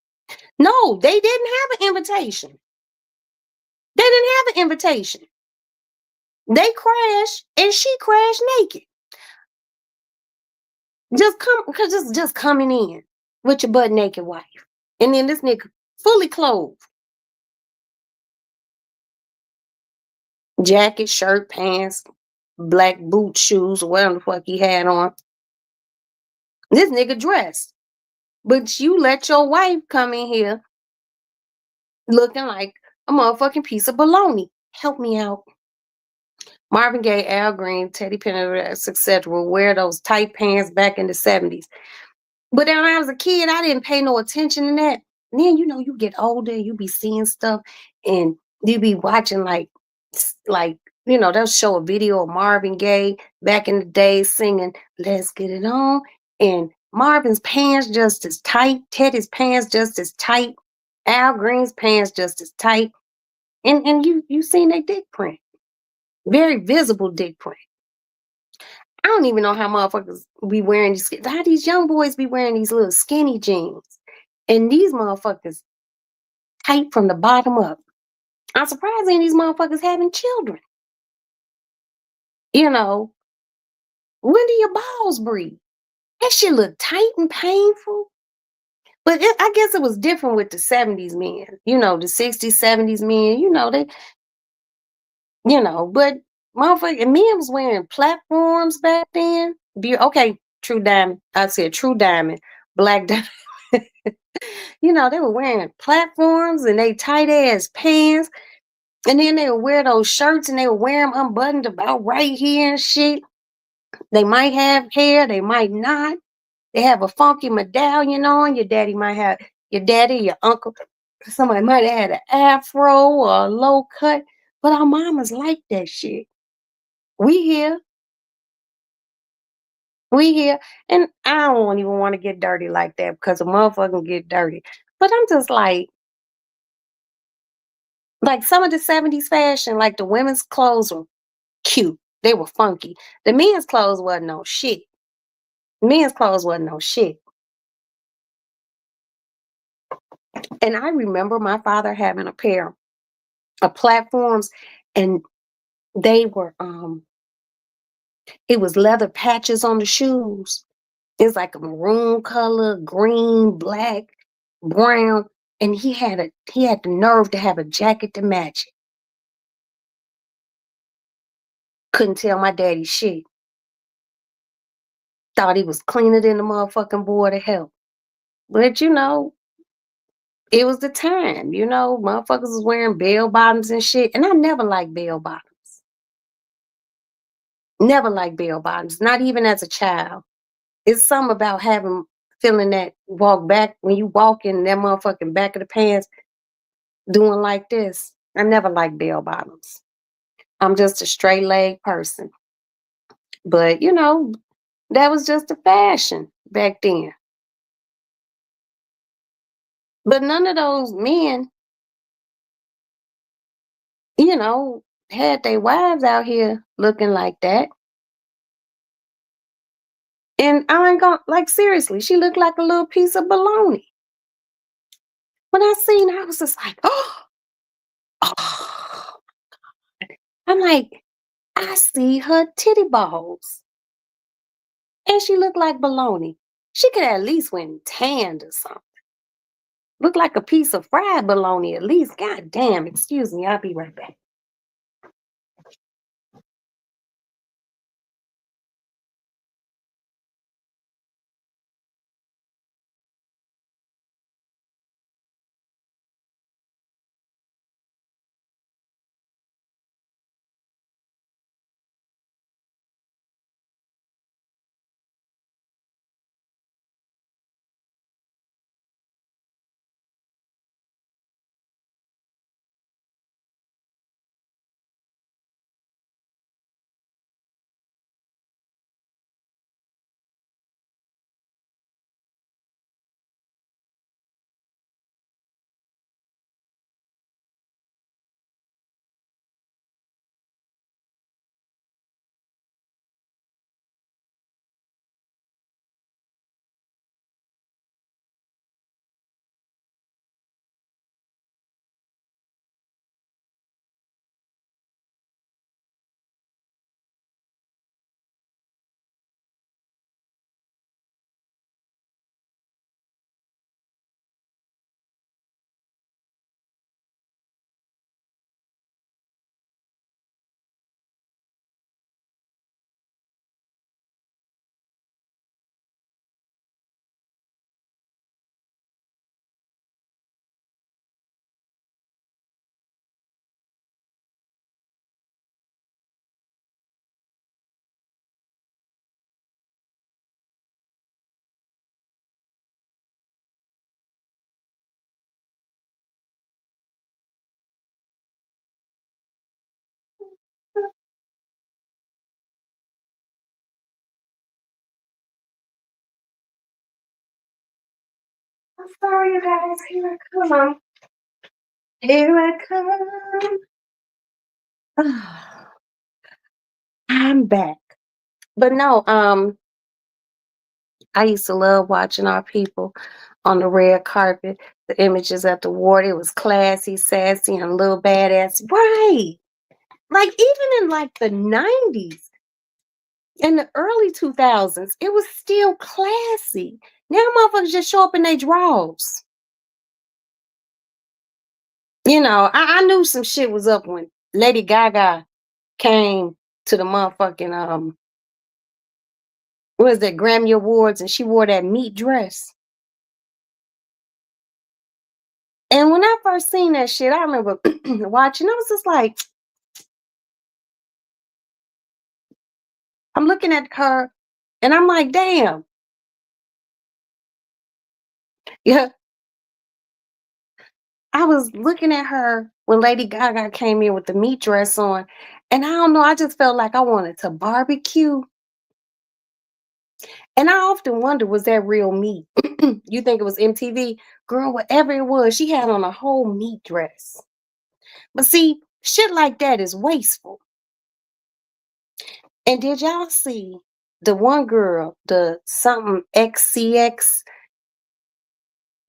No, they didn't have an invitation. They didn't have an invitation. They crashed and she crashed naked. Just coming in with your butt naked wife. And then this nigga fully clothed. Jacket, shirt, pants, black boot shoes or whatever the fuck he had on. This nigga dressed. But you let your wife come in here looking like a motherfucking piece of baloney. Help me out. Marvin Gaye, Al Green, Teddy Pendergrass, etc. will wear those tight pants back in the 70s. But when I was a kid, I didn't pay no attention to that. And then, you get older, you be seeing stuff, and you be watching they'll show a video of Marvin Gaye back in the day singing "Let's Get It On," and Marvin's pants just as tight, Teddy's pants just as tight, Al Green's pants just as tight, and you seen their dick print, very visible dick print. I don't even know how motherfuckers be wearing how these young boys be wearing these little skinny jeans. And these motherfuckers tight from the bottom up. I'm surprised any of these motherfuckers having children. When do your balls breathe? That shit look tight and painful. But I guess it was different with the 70s men. The 60s, 70s men, but motherfucking men was wearing platforms back then. Okay, True Diamond. I said True Diamond, Black Diamond. They were wearing platforms and they tight ass pants. And then they would wear those shirts and they would wear them unbuttoned about right here and shit. They might have hair, they might not. They have a funky medallion on. Your daddy, your uncle, somebody might have had an afro or a low cut. But our mamas like that shit. We here. And I don't even want to get dirty like that because a motherfucker get dirty. But I'm just like some of the 70s fashion, like the women's clothes were cute. They were funky. The men's clothes wasn't no shit. Men's clothes wasn't no shit. And I remember my father having a pair of platforms, and they were it was leather patches on the shoes. It's like a maroon color, green, black, brown, and he had the nerve to have a jacket to match it. Couldn't tell my daddy shit. Thought he was cleaner than the motherfucking board of hell. But it was the time, motherfuckers was wearing bell bottoms and shit. And I never liked bell bottoms. Never liked bell bottoms, not even as a child. It's something about feeling that walk back when you walk in that motherfucking back of the pants doing like this. I never liked bell bottoms. I'm just a straight leg person. But, that was just a fashion back then. But none of those men, had their wives out here looking like that. And I ain't gonna, seriously, she looked like a little piece of bologna. When I seen her, I was just like, oh. I'm like, I see her titty balls. And she looked like bologna. She could at least went tanned or something. Looked like a piece of fried bologna at least. God damn, excuse me, I'll be right back. I'm sorry, you guys. Here I come. Here I come. I'm back. But no, I used to love watching our people on the red carpet. The images at the award, it was classy, sassy, and a little badass. Right. Like even in like the 90s and the early 2000s, it was still classy. Now motherfuckers just show up in their drawers. You know, I knew some shit was up when Lady Gaga came to the motherfucking what is that, Grammy Awards, and she wore that meat dress. And when I first seen that shit, I remember watching, I was just like, I'm looking at her and I'm like, damn. Yeah. I was looking at her when Lady Gaga came in with the meat dress on. And I don't know, I just felt like I wanted to barbecue. And I often wonder, was that real meat? You think it was MTV? Girl, whatever it was, she had on a whole meat dress. But see, shit like that is wasteful. And did y'all see the one girl, the something XCX?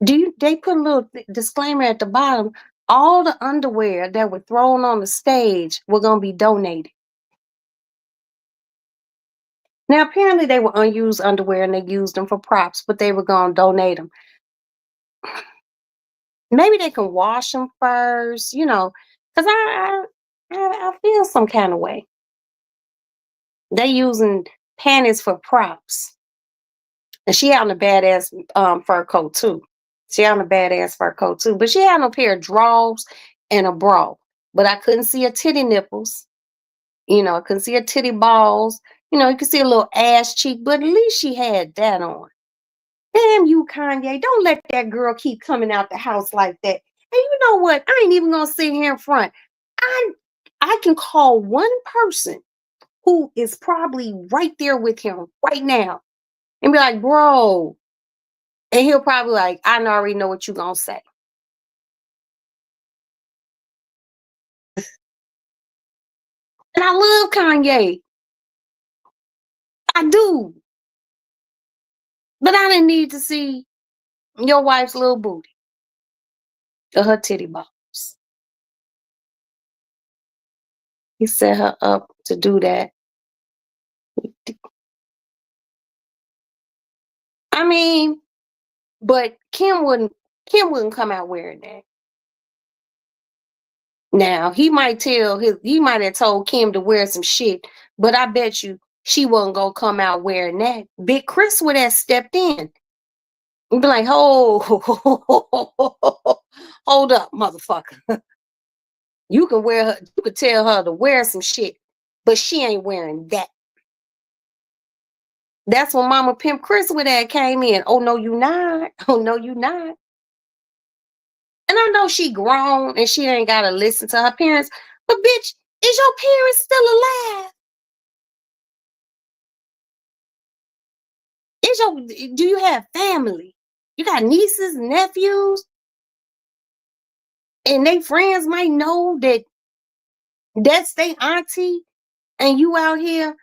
They put a little disclaimer at the bottom? All the underwear that were thrown on the stage were gonna be donated. Now apparently they were unused underwear and they used them for props, but they were gonna donate them. Maybe they can wash them first, you know, because I feel some kind of way. They using panties for props. And she had on a badass fur coat too. She had on a badass fur coat too. But she had on a pair of drawers and a bra. But I couldn't see her titty nipples. You know, I couldn't see her titty balls. You know, you could see a little ass cheek, but at least she had that on. Damn you, Kanye. Don't let that girl keep coming out the house like that. And you know what? I ain't even gonna sit here in front. I can call one person who is probably right there with him right now and be like, bro. And he'll probably like, I already know what you're gonna say. And I love Kanye. I do. But I didn't need to see your wife's little booty or her titty balls. He set her up to do that. I mean, but Kim wouldn't come out wearing that. Now he might have told Kim to wear some shit, but I bet you she wasn't gonna come out wearing that. Big Chris would have stepped in and be like, oh, hold up, motherfucker. You could tell her to wear some shit, but she ain't wearing that. That's when Mama Pimp Chris would have came in. Oh no, you not. Oh no, you not. And I know she grown and she ain't gotta listen to her parents, but bitch, is your parents still alive? Do you have family? You got nieces, nephews, and they friends might know that that's their auntie, and you out here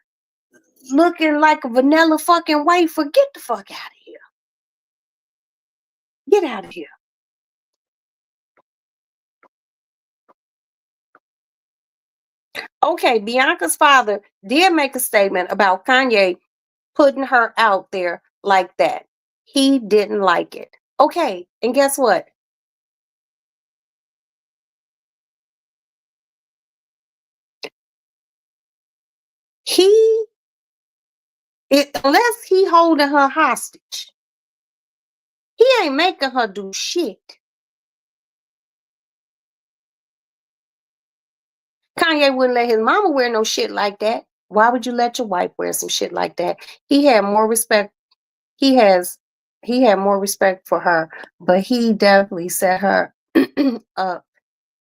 looking like a vanilla fucking wafer. Get the fuck out of here. Get out of here. Okay, Bianca's father did make a statement about Kanye putting her out there like that. He didn't like it. Okay, and guess what? Unless he holding her hostage, he ain't making her do shit. Kanye wouldn't let his mama wear no shit like that. Why would you let your wife wear some shit like that? He had more respect. He had more respect for her, but he definitely set her up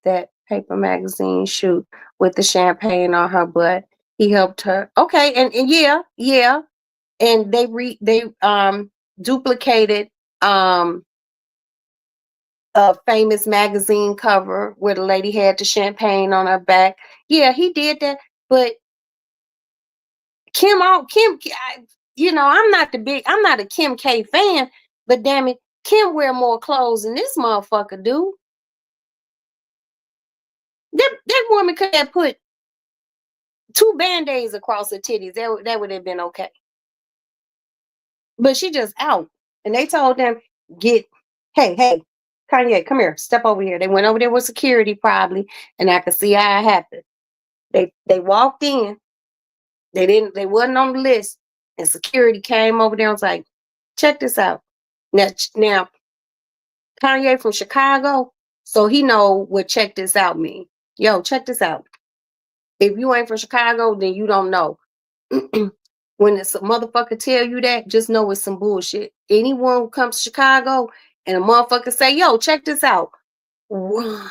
that paper magazine shoot with the champagne on her butt. He helped her. Okay, and yeah. And they duplicated a famous magazine cover where the lady had the champagne on her back. Yeah, he did that. But I'm not a Kim K fan, but damn it, Kim wear more clothes than this motherfucker do. That woman could have put 2 band-aids across her titties. That would have been okay. But she just out. And they told them, hey, Kanye, come here, step over here. They went over there with security probably, and I could see how it happened. They walked in, they wasn't on the list, and security came over there and was like, check this out. Now Kanye from Chicago, so he know what check this out mean. Yo, check this out. If you ain't from Chicago, then you don't know. When it's a motherfucker tell you that, just know it's some bullshit. Anyone who comes to Chicago and a motherfucker say, yo, check this out, run.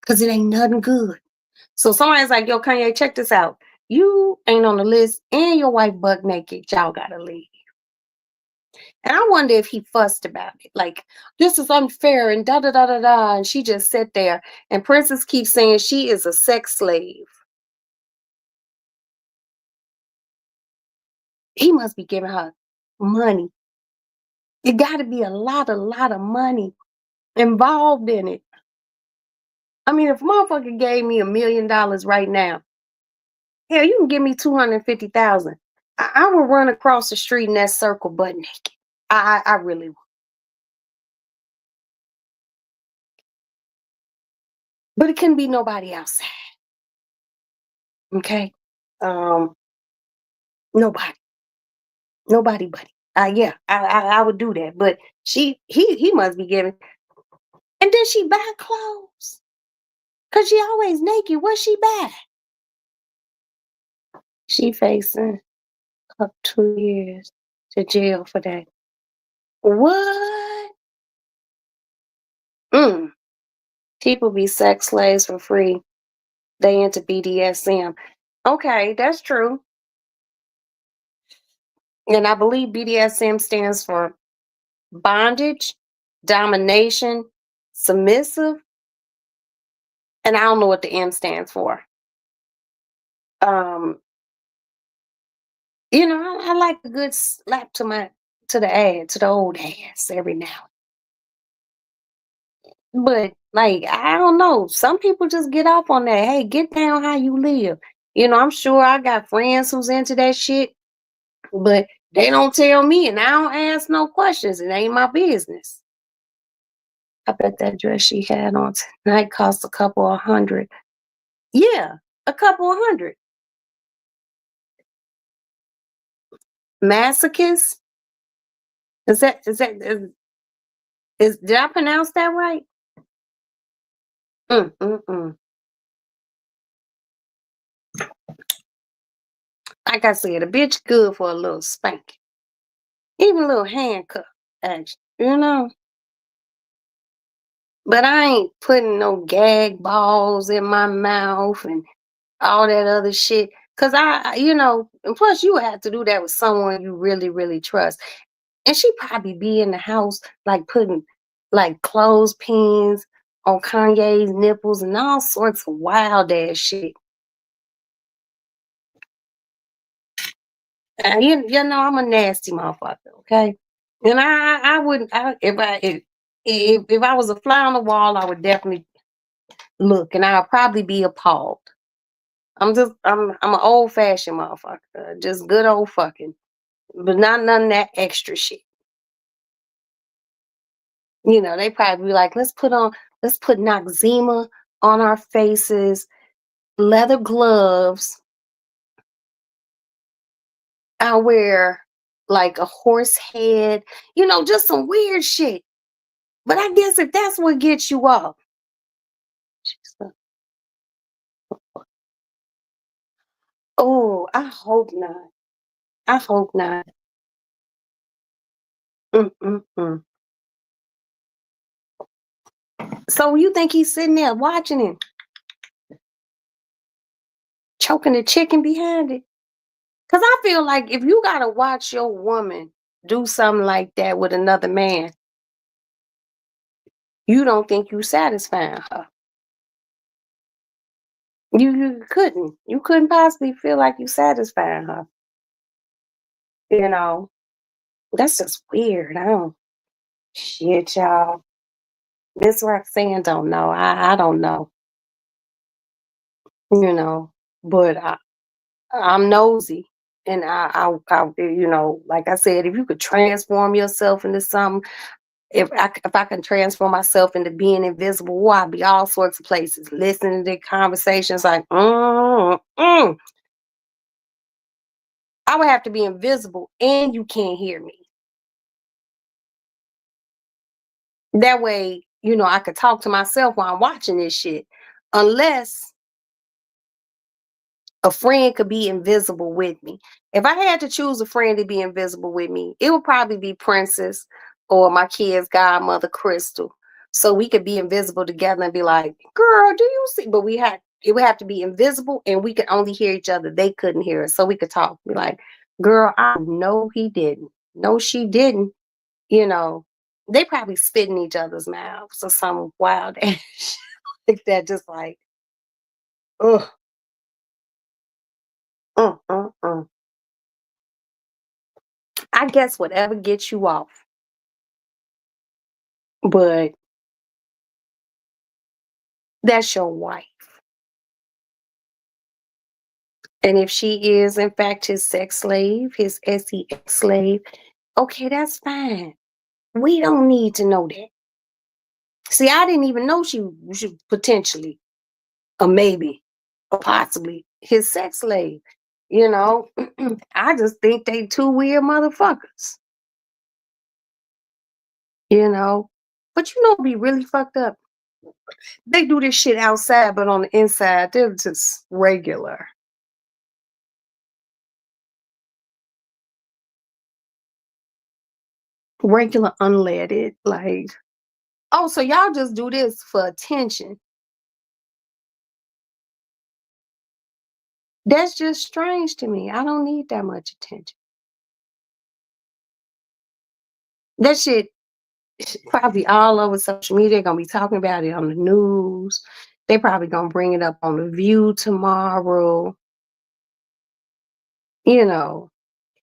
Cause it ain't nothing good. So somebody's like, yo, Kanye, check this out. You ain't on the list and your wife butt naked. Y'all gotta leave. And I wonder if he fussed about it. Like, this is unfair and da da da da da. And she just sat there. And Princess keeps saying she is a sex slave. He must be giving her money. It got to be a lot of money involved in it. I mean, if a motherfucker gave me $1 million right now, hell, you can give me 250,000. I would run across the street in that circle butt naked. I really would. But it couldn't be nobody outside. Okay? Nobody buddy. Yeah, I would do that. But he must be giving. And then she buy clothes. Cause she always naked. What she buy? She facing up 2 years to jail for that. What? People be sex slaves for free. They into BDSM. Okay, that's true. And I believe BDSM stands for bondage, domination, submissive, and I don't know what the M stands for. Um, I like a good slap to the old ass every now. But like, I don't know. Some people just get off on that. Hey, get down how you live. I'm sure I got friends who's into that shit, but they don't tell me and I don't ask no questions. It ain't my business. I bet that dress she had on tonight cost a couple of $100. Yeah, a couple of $100. Masochist? Did I pronounce that right? Mm. Like I said, a bitch good for a little spank. Even a little handcuff, actually. But I ain't putting no gag balls in my mouth and all that other shit. Cause and plus you have to do that with someone you really, really trust. And she probably be in the house like putting like clothespins on Kanye's nipples and all sorts of wild ass shit. And I'm a nasty motherfucker, okay? And I wouldn't if I was a fly on the wall, I would definitely look and I'll probably be appalled. I'm an old fashioned motherfucker. Just good old fucking. But not none of that extra shit. They probably be like, let's put Noxzema on our faces, leather gloves. I'll wear like a horse head, just some weird shit. But I guess if that's what gets you off. Oh, I hope not. I hope not. Mm. So you think he's sitting there watching him, choking the chicken behind it? Because I feel like if you got to watch your woman do something like that with another man, You don't think you satisfying her. You couldn't possibly feel like you satisfying her. You know, that's just weird. I don't shit, y'all. Miss Roxanne don't know. I don't know. You know, but I'm nosy. And like I said, if you could transform yourself into something, if I can transform myself into being invisible, well, I'd be all sorts of places, listening to conversations like, I would have to be invisible and you can't hear me. That way, I could talk to myself while I'm watching this shit. Unless a friend could be invisible with me. If I had to choose a friend to be invisible with me, it would probably be Princess or my kid's godmother, Crystal. So we could be invisible together and be like, girl, do you see? But it would have to be invisible and we could only hear each other. They couldn't hear us. So we could talk. Be like, girl, I know he didn't. No, she didn't. You know, they probably spit in each other's mouths or some wild ass like that. Just like, ugh. Mm, mm, mm. I guess whatever gets you off. But that's your wife. And if she is, in fact, his sex slave, his sex slave, okay, that's fine. We don't need to know that. See, I didn't even know she potentially, or maybe, or possibly his sex slave. You know, I just think they two weird motherfuckers. You know, but it'd be really fucked up. They do this shit outside, but on the inside, they're just regular. Regular unleaded, like, oh, so y'all just do this for attention. That's just strange to me. I don't need that much attention. That shit probably all over social media. They're gonna be talking about it on the news. They probably gonna bring it up on the View tomorrow. You know.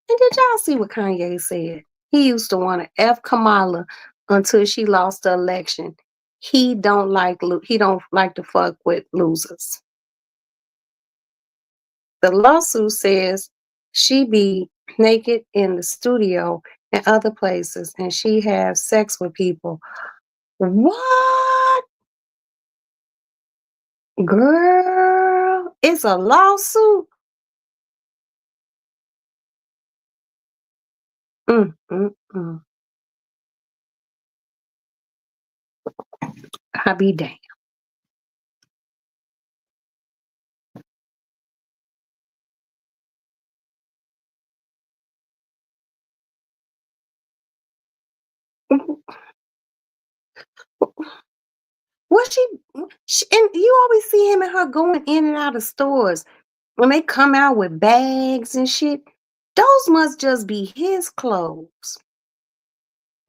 And did y'all see what Kanye said? He used to want to F Kamala until she lost the election. He don't like to fuck with losers. The lawsuit says she be naked in the studio and other places and she have sex with people. What? Girl, it's a lawsuit? Mm, mm, mm. I be damned. What and you always see him and her going in and out of stores. When they come out with bags and shit, those must just be his clothes.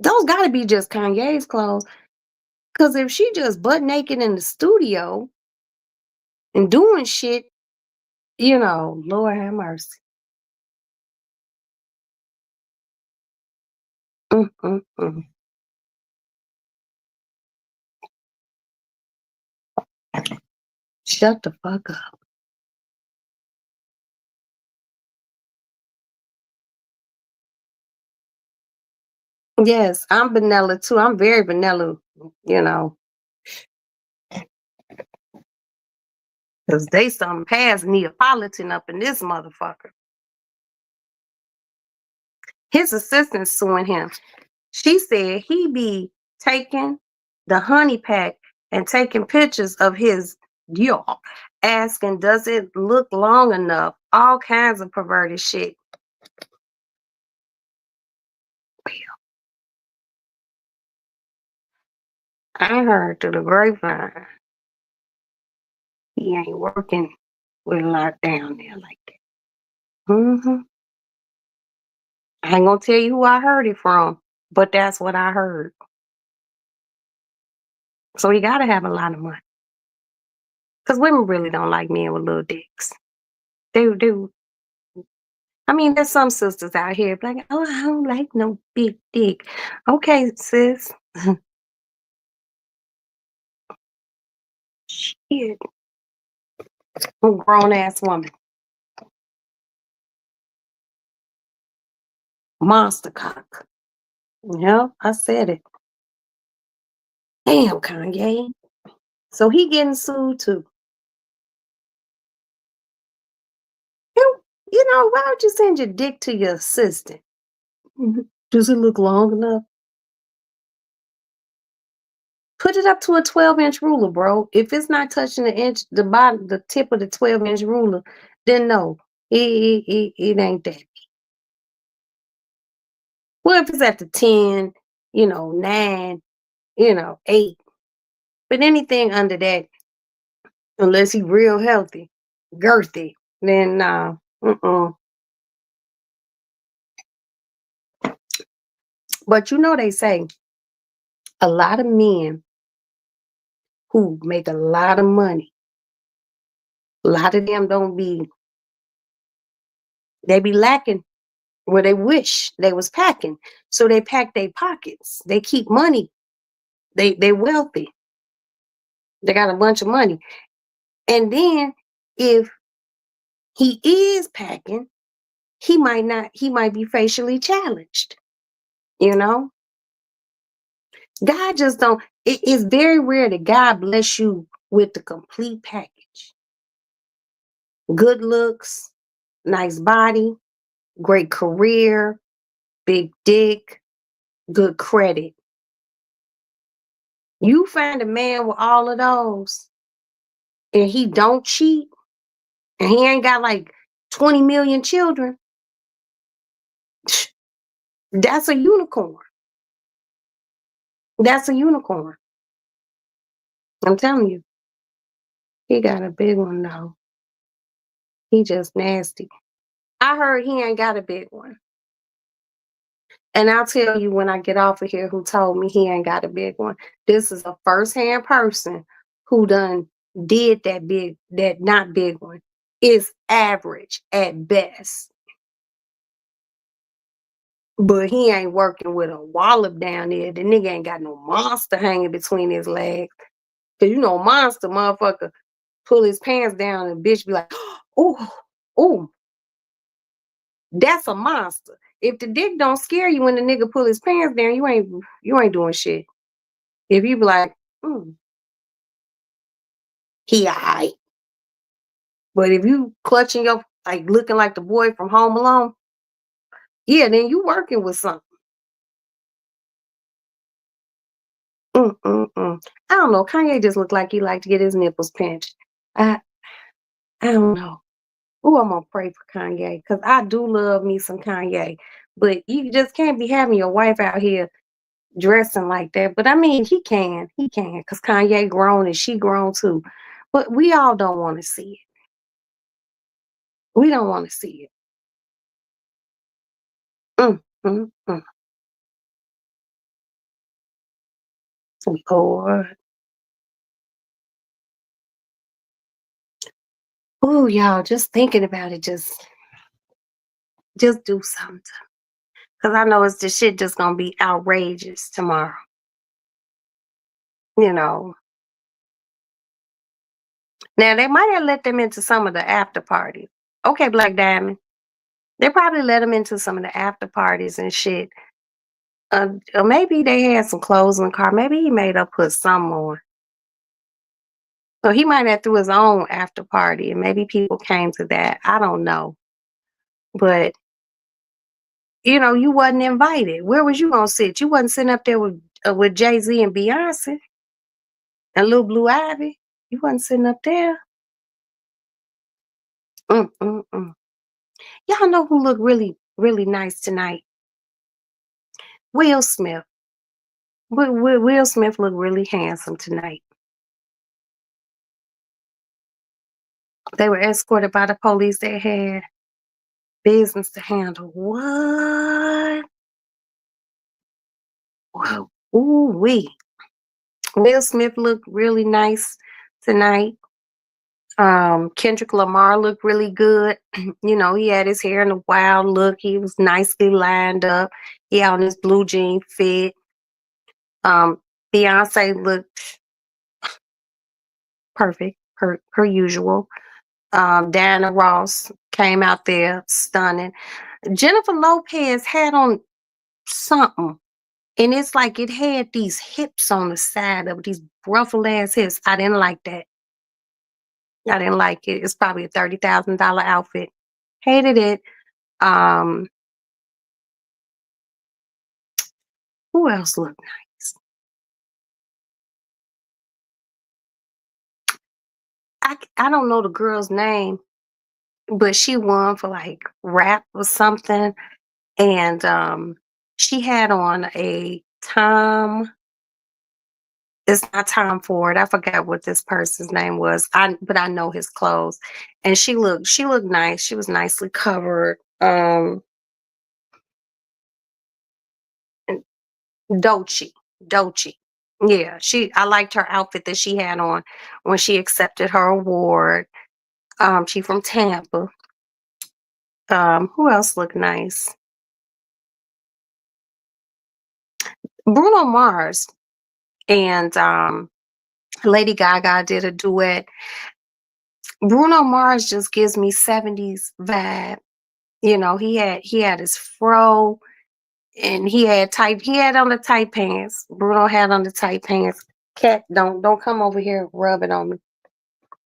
Those gotta be just Kanye's clothes. Cause if she just butt naked in the studio and doing shit, Lord have mercy. Mm, mm, mm. Shut the fuck up. Yes, I'm vanilla too. I'm very vanilla, you know, because they some past Neapolitan up in this motherfucker. His assistant suing him. She said he be taking the honey pack and taking pictures of his Dior, asking, does it look long enough? All kinds of perverted shit. I heard through the grapevine he ain't working with a lot down there like that. I ain't gonna tell you who I heard it from, but that's what I heard. So he got to have a lot of money. Because women really don't like men with little dicks. They do. I mean, there's some sisters out here like, oh, I don't like no big dick. Okay, sis. Shit. I'm a grown ass woman. Monster cock. Yep, I said it. Damn, Kanye. So he getting sued too. You know, why would you send your dick to your assistant? Does it look long enough? Put it up to a 12-inch ruler, bro. If it's not touching the bottom, the tip of the 12-inch ruler, then no, it ain't that. Well, if it's at the 10, 9, 8, but anything under that, unless he real healthy, girthy, then nah. But they say a lot of men who make a lot of money, a lot of them they be lacking where they wish they was packing. So they pack their pockets. They keep money. They wealthy. They got a bunch of money. And then if he is packing, he might be facially challenged. God just don't, it's very rare that God bless you with the complete package. Good looks, nice body, great career, big dick, good credit. You find a man with all of those and he don't cheat and he ain't got like 20 million children, that's a unicorn. That's a unicorn. I'm telling you. He got a big one though. He just nasty. I heard he ain't got a big one. And I'll tell you when I get off of here who told me he ain't got a big one. This is a first-hand person who done did that not big one. It's average at best. But he ain't working with a wallop down there. The nigga ain't got no monster hanging between his legs. Cause monster motherfucker pull his pants down and bitch be like, oh, that's a monster. If the dick don't scare you when the nigga pull his pants down, you ain't doing shit. If you be like, he alright. But if you clutching your like looking like the boy from Home Alone, yeah, then you working with something. I don't know. Kanye just looked like he liked to get his nipples pinched. I don't know. Oh, I'm gonna pray for Kanye because I do love me some Kanye. But you just can't be having your wife out here dressing like that. But I mean, he can because Kanye grown and she grown too. But we all don't want to see it. We don't want to see it. Mm, mm, mm. Lord. Oh, y'all, just thinking about it, just do something. Because I know the shit just gonna be outrageous tomorrow. Now they might have let them into some of the after parties. Okay, Black Diamond. They probably let him into some of the after parties and shit. Or maybe they had some clothes in the car. Maybe he made up put some on. So he might have threw his own after party and maybe people came to that. I don't know. But, you wasn't invited. Where was you going to sit? You wasn't sitting up there with Jay-Z and Beyonce and Lil Blue Ivy. You wasn't sitting up there. Y'all know who looked really, really nice tonight? Will Smith. Will Smith looked really handsome tonight. They were escorted by the police. They had business to handle. What? Wow. Ooh-wee. Will Smith looked really nice tonight. Kendrick Lamar looked really good. You know, he had his hair in a wild look. He was nicely lined up. He had on his blue jean fit. Um, Beyonce looked perfect, per usual. Diana Ross came out there stunning. Jennifer Lopez had on something, and it's like it had these hips on the side of it, these ruffle ass hips. I didn't like that. I didn't like it. It's probably a $30,000 outfit. Hated it. Um, who else looked nice? I don't know the girl's name, but she won for like rap or something, and she had on a Tom. It's not Tom Ford. I forgot what this person's name was. But I know his clothes, and she looked nice. She was nicely covered. And Dolce. Yeah, I liked her outfit that she had on when she accepted her award. She from Tampa. Who else looked nice? Bruno Mars and Lady Gaga did a duet. Bruno Mars just gives me 70s vibe. You know, he had his fro, and he had on the tight pants. Bruno had on the tight pants. Cat, don't come over here rubbing on me.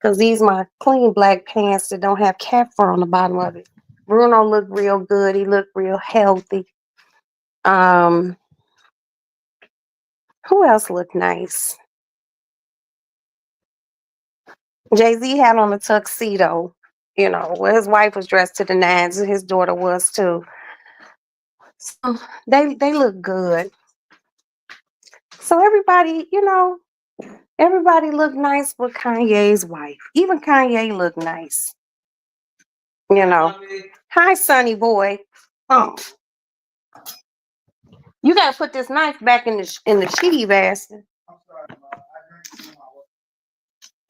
Because these my clean black pants that don't have cat fur on the bottom of it. Bruno looked real good. He looked real healthy. Um, who else looked nice? Jay-Z had on a tuxedo, you know, where his wife was dressed to the nines and his daughter was too. So they look good. So everybody, you know, everybody looked nice but Kanye's wife. Even Kanye looked nice. You know. Hi, Sonny boy. Oh, you gotta put this knife back in the sheath, Aston. I'm sorry, Ma. I drank too much.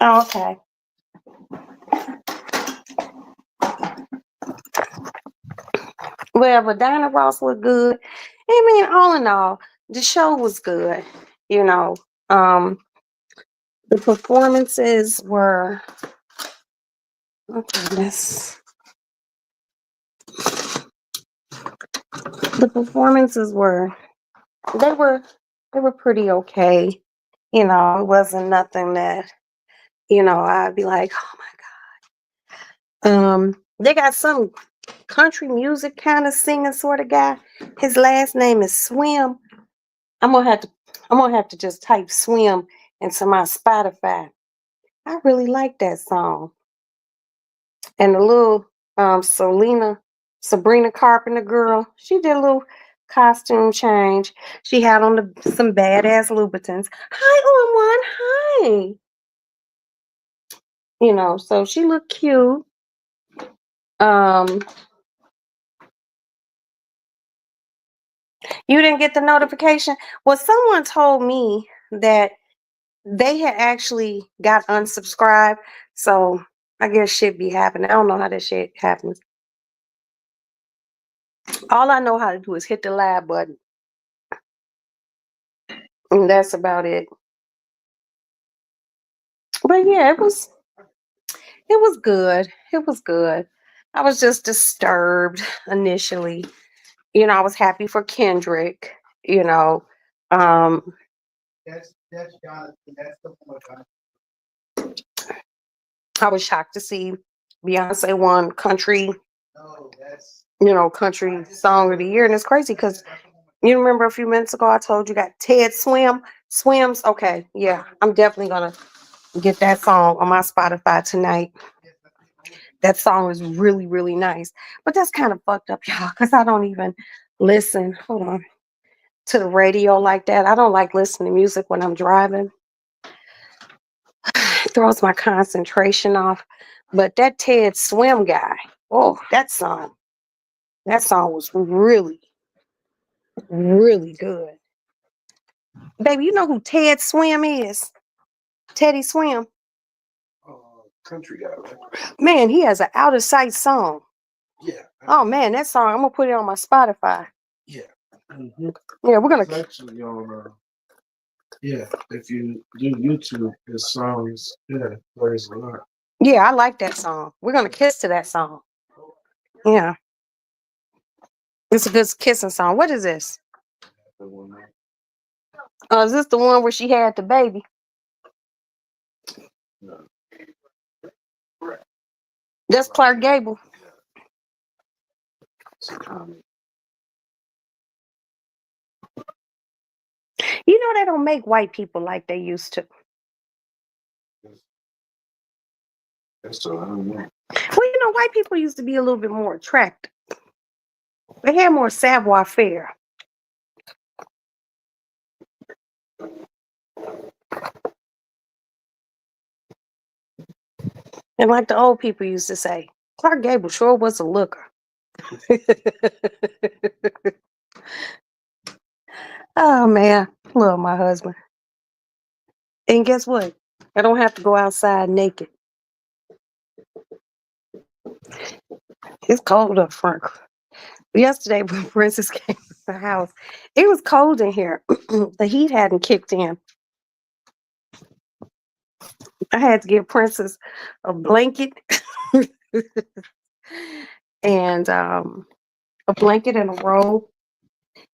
Oh, okay. Well, but Diana Ross looked good. I mean, all in all, the show was good. You know, um, the performances were okay. The performances were they were they were pretty okay. You know, it wasn't nothing that I'd be like, oh my. They got some country music kind of singing sort of guy. His last name is Swim. I'm gonna have to just type Swim into my Spotify. I really like that song. And the little Sabrina Carpenter girl, she did a little costume change. She had on some badass Louboutins. Hi, on one. Hi. You know, so she looked cute. Um, you didn't get the notification? Well, someone told me that they had actually got unsubscribed. So I guess shit be happening. I don't know how that shit happens. All I know how to do is hit the live button. And that's about it. But yeah, it was good. It was good. I was just disturbed initially. You know, I was happy for Kendrick, you know. Um That's Jonathan. That's the point. I was shocked to see Beyonce won country, No, that's country song of the year. And it's crazy because you remember a few minutes ago I told you got Ted Swims. Okay, yeah. I'm definitely gonna get that song on my Spotify tonight. That song is really, really nice. But that's kind of fucked up, y'all, because I don't even listen. Hold on. To the radio like that. I don't like listening to music when I'm driving. It throws my concentration off. But that Ted Swim guy, oh, that song was really, really good. Baby, you know who Ted Swim is? Teddy Swim. Country guy, right? Man, he has an out of sight song. Yeah. Oh man, that song, I'm gonna put it on my Spotify. Yeah. Mm-hmm. Yeah, we're It's gonna actually on. Yeah, if you do YouTube, his songs, plays a lot. yeah, I like that song. We're gonna kiss to that song. Yeah. It's a good kissing song. What is this? The one that- Oh, is this the one where she had the baby? No. That's Clark Gable. You know they don't make white people like they used to. So I don't know. Well, you know, white people used to be a little bit more attractive. They had more savoir faire. And like the old people used to say, Clark Gable sure was a looker. Oh man, love my husband. And guess what? I don't have to go outside naked. It's cold up front. Yesterday when Princess came to the house, it was cold in here. The heat hadn't kicked in. I had to give Princess a blanket and a blanket and a robe.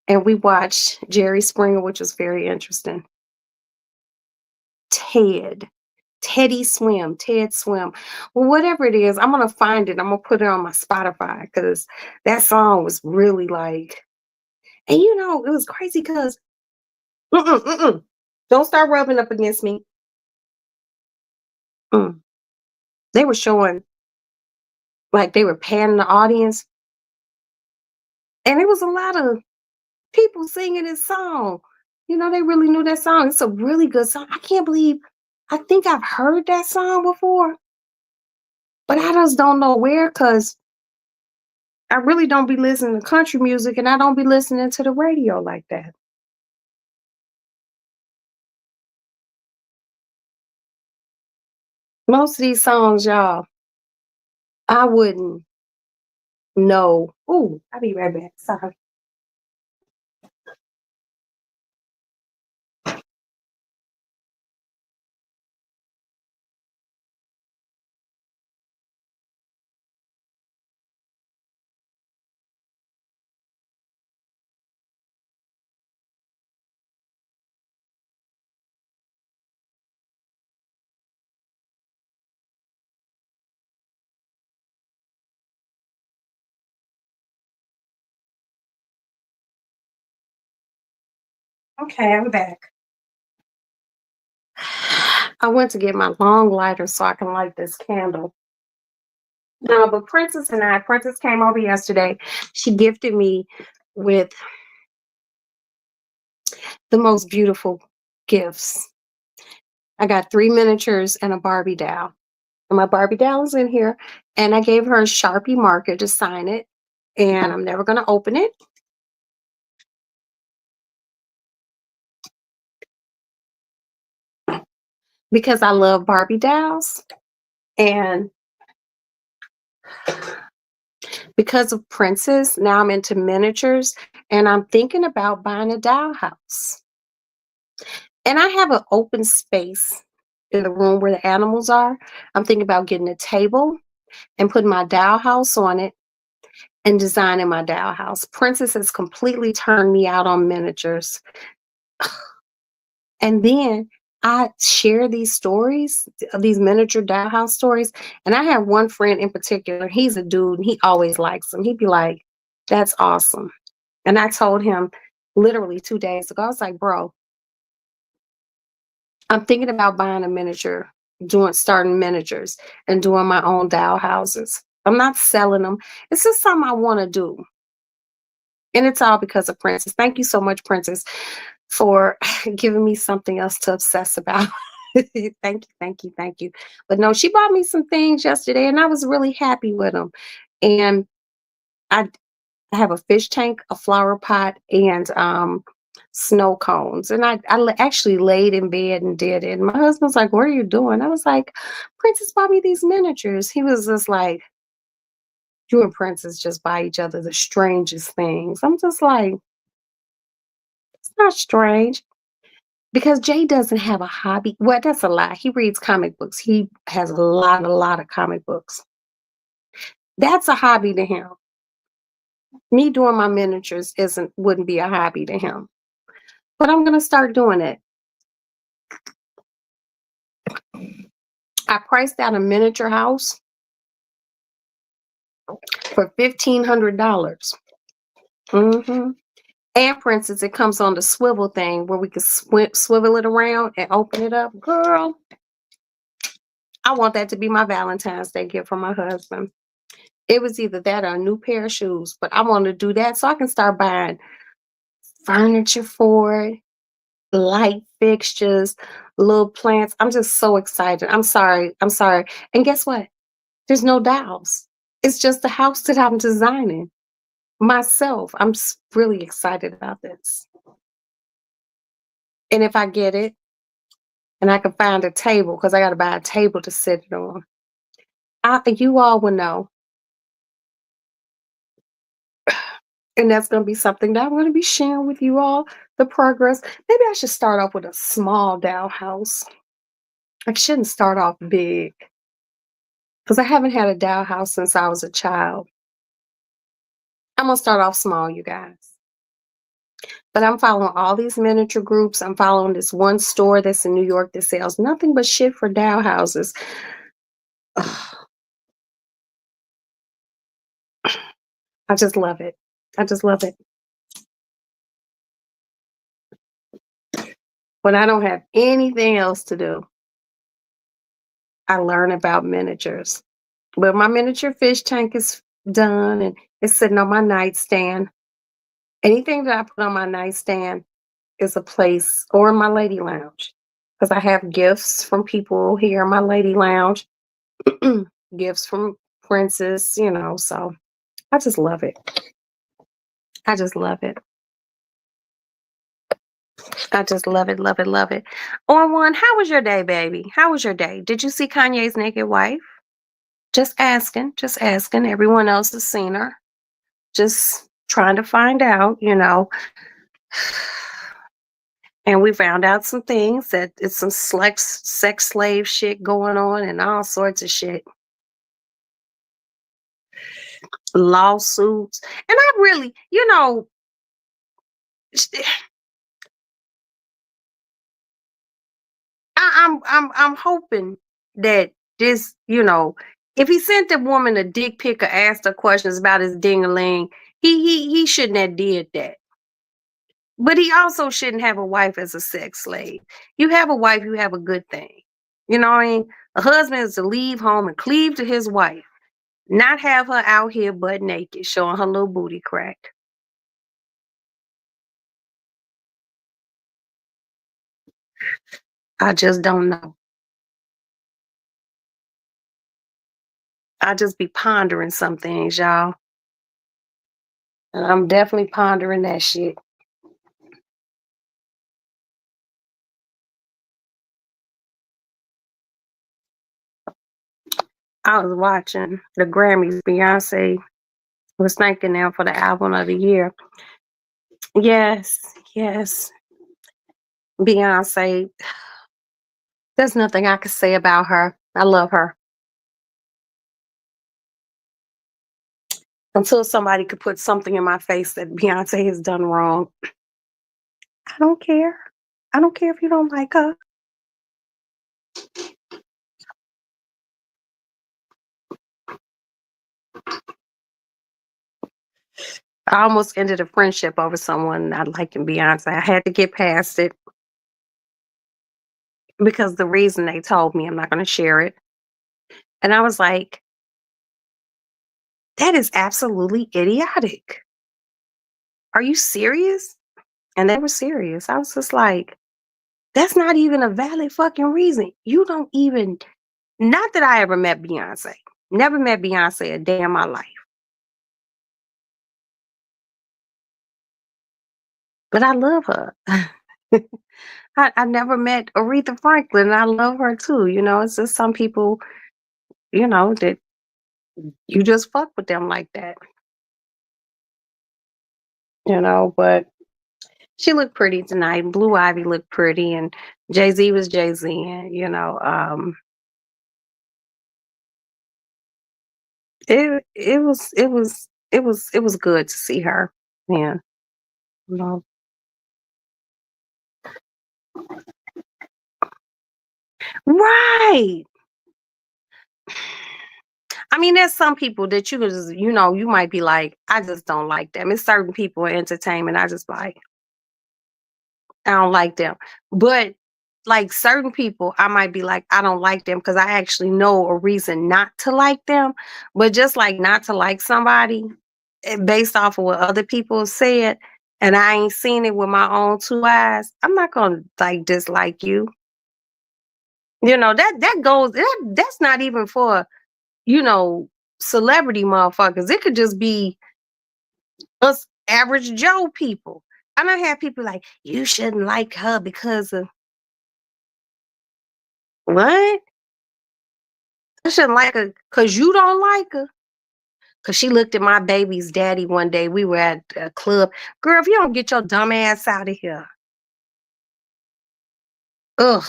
And we watched Jerry Springer, which was very interesting. Teddy Swim, Ted Swim. Well, whatever it is, I'm gonna find it. I'm gonna put it on my Spotify because that song was really like, and you know, it was crazy because don't start rubbing up against me. Mm. They were showing like they were panning the audience, and it was a lot of people singing this song. You know, they really knew that song. It's a really good song. I can't believe I think I've heard that song before, but I just don't know where because I really don't be listening to country music and I don't be listening to the radio like that. Most of these songs, y'all, I wouldn't know. Ooh, I'll be right back. Sorry. Okay, I'm back. I went to get my long lighter so I can light this candle. No, but Princess came over yesterday. She gifted me with the most beautiful gifts. I got 3 miniatures and a Barbie doll. And my Barbie doll is in here. And I gave her a Sharpie marker to sign it. And I'm never going to open it. Because I love Barbie dolls. And because of Princess, now I'm into miniatures. And I'm thinking about buying a doll house. And I have an open space in the room where the animals are. I'm thinking about getting a table and putting my doll house on it and designing my doll house. Princess has completely turned me out on miniatures. And then I share these stories, these miniature doll house stories. And I have one friend in particular. He's a dude and he always likes them. He'd be like, that's awesome. And I told him literally 2 days ago, I was like, bro, I'm thinking about buying a miniature, starting miniatures and doing my own doll houses. I'm not selling them. It's just something I want to do. And it's all because of Princess. Thank you so much, Princess, for giving me something else to obsess about. Thank you, thank you, thank you. But no, she bought me some things yesterday and I was really happy with them. And I have a fish tank, a flower pot, and snow cones. And actually laid in bed and did it. And my husband's like, what are you doing? I was like, Princess bought me these miniatures. He was just like, you and Princess just buy each other the strangest things. I'm just like, it's not strange. Because Jay doesn't have a hobby. Well, that's a lie. He reads comic books. He has a lot of comic books. That's a hobby to him. Me doing my miniatures wouldn't be a hobby to him. But I'm gonna start doing it. I priced out a miniature house for $1,500. And Princess, it comes on the swivel thing where we can swivel it around and open it up. Girl, I want that to be my Valentine's Day gift from my husband. It was either that or a new pair of shoes, but I want to do that so I can start buying furniture for it, light fixtures, little plants. I'm just so excited. I'm sorry. And guess what? There's no dolls. It's just the house that I'm designing myself. I'm really excited about this. And if I get it, and I can find a table, because I got to buy a table to sit it on, you all will know. And that's going to be something that I'm going to be sharing with you all, the progress. Maybe I should start off with a small doll house. I shouldn't start off big, because I haven't had a doll house since I was a child. I'm going to start off small, you guys. But I'm following all these miniature groups. I'm following this one store that's in New York that sells nothing but shit for doll houses. I just love it. I just love it. When I don't have anything else to do, I learn about miniatures. But my miniature fish tank is done and it's sitting on my nightstand. Anything that I put on my nightstand is a place, or in my lady lounge, because I have gifts from people here in my lady lounge, gifts from Princess, so I just love it. I just love it. I just love it, love it, love it. On one, how was your day, baby? How was your day? Did you see Kanye's naked wife? Just asking, just asking. Everyone else has seen her. Just trying to find out, And we found out some things, that it's some sex slave shit going on and all sorts of shit. Lawsuits. And I really, I'm hoping that this, if he sent the woman a dick pic or asked her questions about his ding-a-ling, he shouldn't have did that. But he also shouldn't have a wife as a sex slave. You have a wife, you have a good thing. You know what I mean? A husband is to leave home and cleave to his wife, not have her out here butt naked, showing her little booty crack. I just don't know. I just be pondering some things, y'all. And I'm definitely pondering that shit. I was watching the Grammys. Beyonce was thanking them for the album of the year. Yes. Beyonce. There's nothing I could say about her. I love her. Until somebody could put something in my face that Beyonce has done wrong. I don't care. I don't care if you don't like her. I almost ended a friendship over someone not liking Beyonce. I had to get past it because the reason they told me, I'm not going to share it. And I was like, that is absolutely idiotic. Are you serious? And they were serious. I was just like, that's not even a valid fucking reason. You don't even, not that I ever met Beyonce. Never met Beyonce a day in my life. but I love her. I never met Aretha Franklin, and I love her too. You know, it's just some people, you know, that you just fuck with them like that. You know, but she looked pretty tonight. Blue Ivy looked pretty, and Jay Z was Jay Z. And you know, it was good to see her. Yeah, you know. Right. I mean, there's some people that you could just, you know, you might be like, I just don't like them. It's certain people in entertainment. I just like, I don't like them. But like certain people, I might be like, I don't like them because I actually know a reason not to like them. But just like not to like somebody based off of what other people said, and I ain't seen it with my own two eyes, I'm not gonna like dislike you. You know, that goes that's not even for, you know, celebrity motherfuckers. It could just be us average Joe people. I don't have people like, you shouldn't like her because of what? I shouldn't like her because you don't like her. Because she looked at my baby's daddy one day. We were at a club. Girl, if you don't get your dumb ass out of here. Ugh.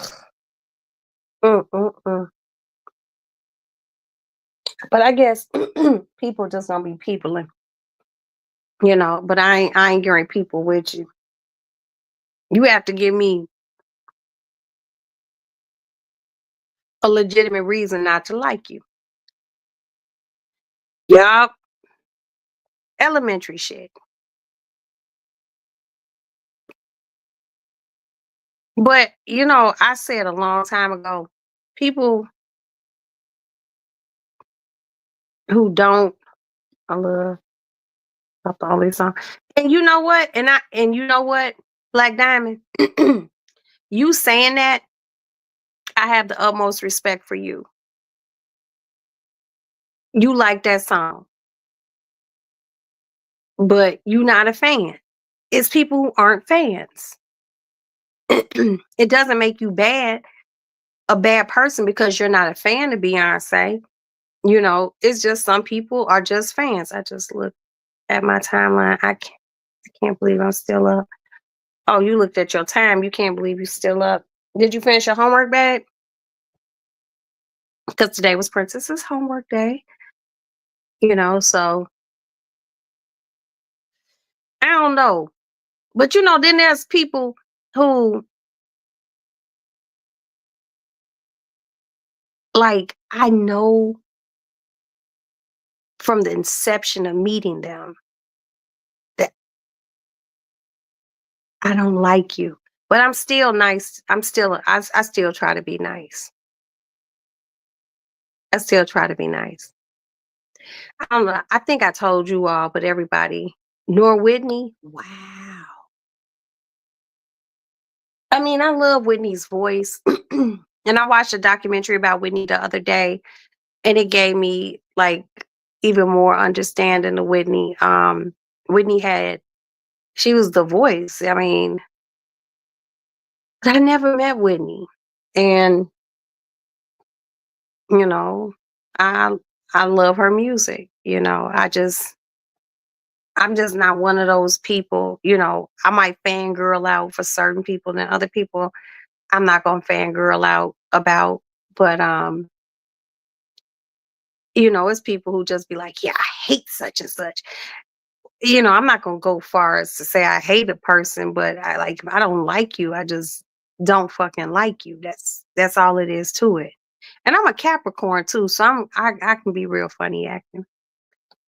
Mm. But I guess people just gonna be peopling, you know. But I ain't getting people with you. You have to give me a legitimate reason not to like you. Yup. Elementary shit. But you know, I said a long time ago, people who don't, I love all these songs. And you know what? And you know what, Black Diamond, you saying that, I have the utmost respect for you. You like that song, but you not a fan. It's people who aren't fans. It doesn't make you a bad person because you're not a fan of Beyonce. You know, it's just some people are just fans. I just look at my timeline. I can't believe I'm still up. Oh, you looked at your time. You can't believe you're still up. Did you finish your homework, babe? Because today was Princess's homework day. You know, so I don't know. But you know, then there's people who, like, I know from the inception of meeting them that I don't like you. But I'm still nice. I still try to be nice. I still try to be nice. I don't know. I think I told you all, but everybody, Nor Whitney, wow. I mean, I love Whitney's voice. And I watched a documentary about Whitney the other day, and it gave me like even more understanding of Whitney. Whitney she was the voice. I mean, but I never met Whitney. And, you know, I I love her music. You know, I'm just not one of those people, you know, I might fangirl out for certain people and other people I'm not gonna fangirl out about. But you know, it's people who just be like, yeah, I hate such and such. You know, I'm not gonna go far as to say I hate a person, but if I don't like you, I just don't fucking like you. That's all it is to it. And I'm a Capricorn too, so I can be real funny acting.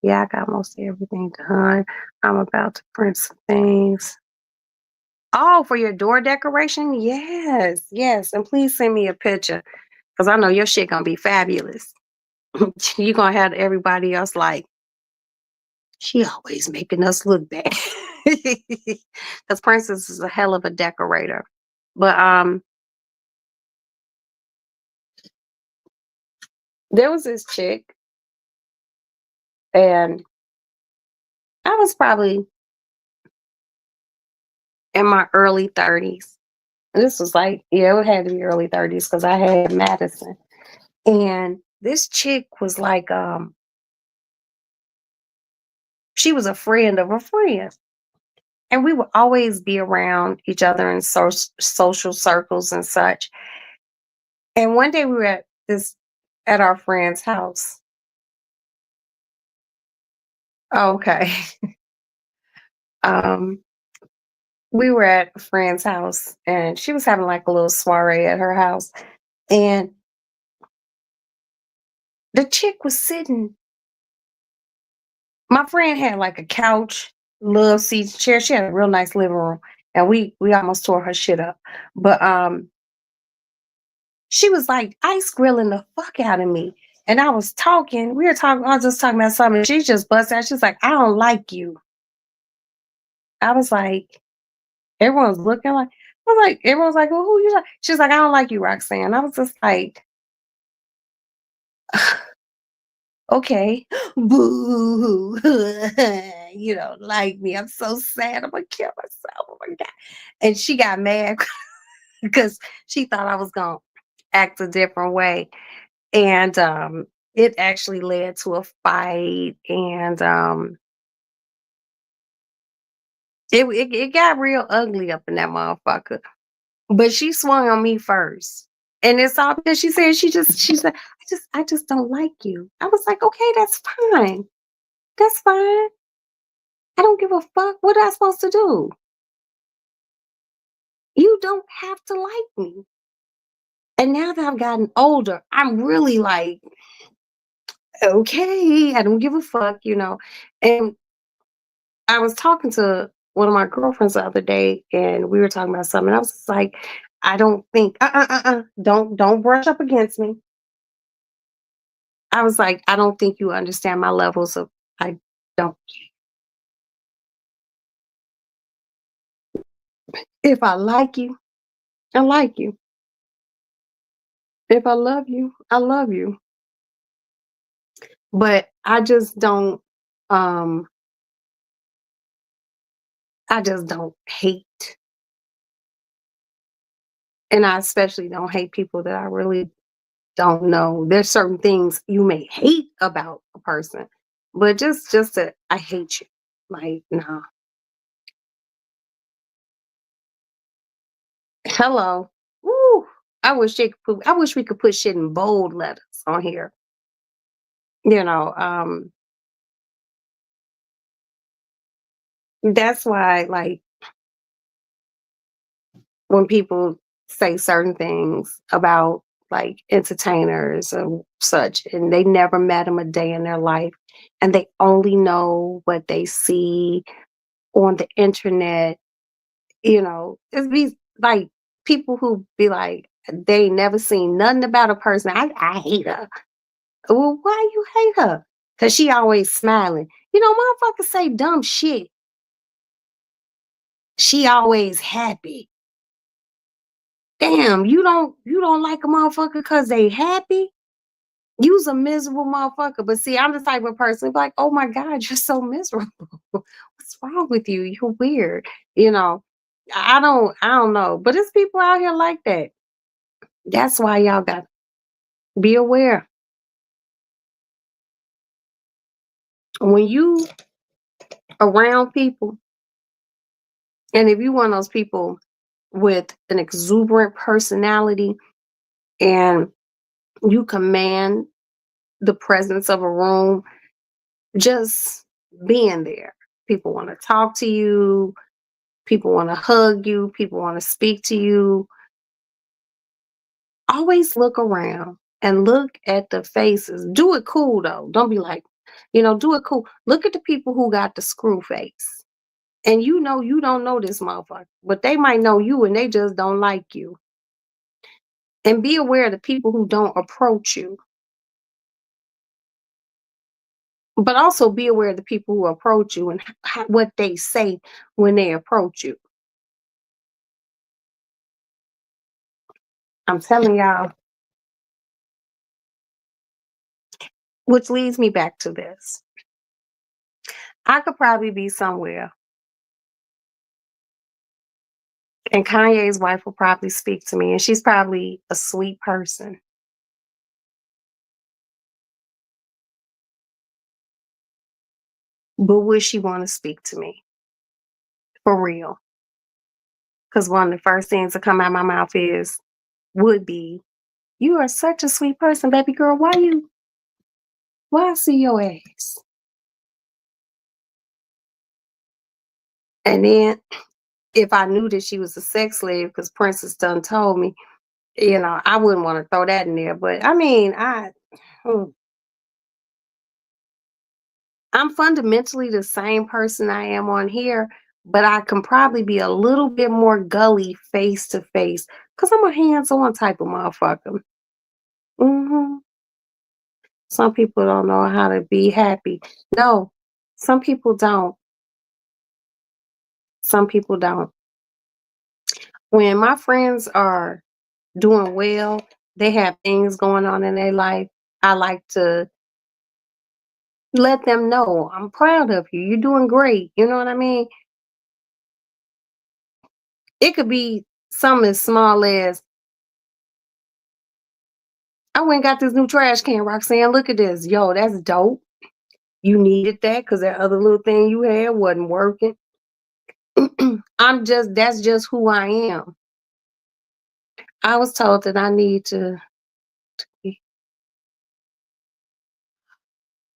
Yeah, I got most everything done. I'm about to print some things. Oh, for your door decoration? Yes, yes. And please send me a picture because I know your shit gonna be fabulous. You gonna have everybody else like, she always making us look bad. Because Princess is a hell of a decorator. But there was this chick, and I was probably in my early 30s. And this was like, yeah, it had to be early 30s because I had Madison. And this chick was like, she was a friend of a friend. And we would always be around each other in social circles and such. And one day we were at our friend's house. Okay. um, we were at a friend's house and she was having like a little soiree at her house. And the chick was sitting, my friend had like a couch, love seats, chair. She had a real nice living room. And we almost tore her shit up. But she was like ice grilling the fuck out of me. And I was talking, I was just talking about something. She just busted out. She's like, I don't like you. I was like, everyone's looking like, I was like, everyone's like, well, who you like? She's like, I don't like you, Roxanne. I was just like, okay, boo, you don't like me. I'm so sad. I'm gonna kill myself. Oh my God. And she got mad because she thought I was gonna act a different way. And it actually led to a fight. And it got real ugly up in that motherfucker. But she swung on me first. And it's all because she said, I just don't like you. I was like, okay, that's fine. That's fine. I don't give a fuck. What am I supposed to do? You don't have to like me. And now that I've gotten older, I'm really like, okay, I don't give a fuck. And I was talking to one of my girlfriends the other day, and we were talking about something. I was just like, I don't think, don't brush up against me. I was like, I don't think you understand my levels of, I don't. If I like you, I like you. If I love you, I love you. But um, I just don't hate. And I especially don't hate people that I really don't know. There's certain things you may hate about a person, but just that I hate you. Like, nah. Hello. Woo. I wish we could put shit in bold letters on here. You know, that's why like when people say certain things about like entertainers or such, and they never met them a day in their life, and they only know what they see on the internet. It's be like people who be like they ain't never seen nothing about a person. I hate her. Well, why you hate her? Cause she always smiling. Motherfuckers say dumb shit. She always happy. Damn, you don't like a motherfucker cause they happy? You's a miserable motherfucker. But see, I'm the type of person like, oh my God, you're so miserable. What's wrong with you? You're weird. You know, I don't know. But it's people out here like that. That's why y'all got to be aware. When you around people, and if you one of those people with an exuberant personality and you command the presence of a room, just being there. People want to talk to you, people want to hug you, people want to speak to you. Always look around and look at the faces. Do it cool though. Don't be like, do it cool. Look at the people who got the screw face. And you don't know this motherfucker, but they might know you and they just don't like you. And be aware of the people who don't approach you. But also be aware of the people who approach you and what they say when they approach you. I'm telling y'all, which leads me back to this. I could probably be somewhere And Kanye's wife will probably speak to me, and she's probably a sweet person. But would she want to speak to me? For real. Because one of the first things that come out my mouth would be, you are such a sweet person, baby girl. Why I see your ass? And then if I knew that she was a sex slave, because Princess done told me, I wouldn't want to throw that in there. But I mean, I'm fundamentally the same person I am on here, but I can probably be a little bit more gully face to face because I'm a hands-on type of motherfucker. hmm Some people don't know how to be happy. No, some people don't. Some people don't. When my friends are doing well, they have things going on in their life, I like to let them know I'm proud of you. You're doing great. You know what I mean? It could be something as small as, I went and got this new trash can, Roxanne. Look at this. Yo, that's dope. You needed that because that other little thing you had wasn't working. That's just who I am. I was told that I need to,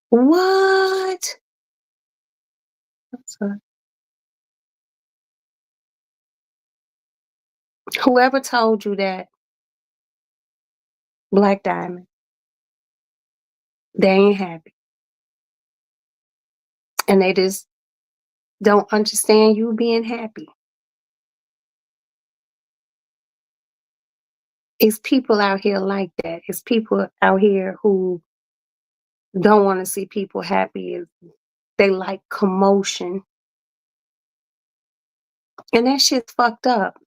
what? So, whoever told you that, Black Diamond, they ain't happy. And they just don't understand you being happy. It's people out here like that. It's people out here who don't want to see people happy. They like commotion. And that shit's fucked up.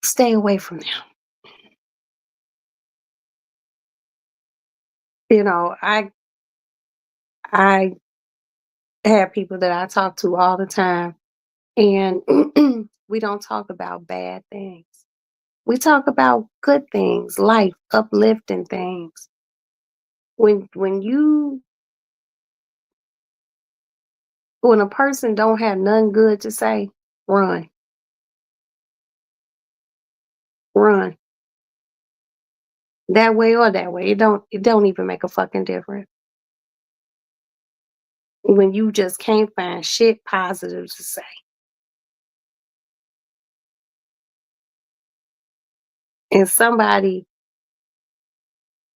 Stay away from them. I have people that I talk to all the time, and we don't talk about bad things. We talk about good things, life, uplifting things. When a person don't have nothing good to say, run. Run. That way or that way. It don't even make a fucking difference. When you just can't find shit positive to say. And somebody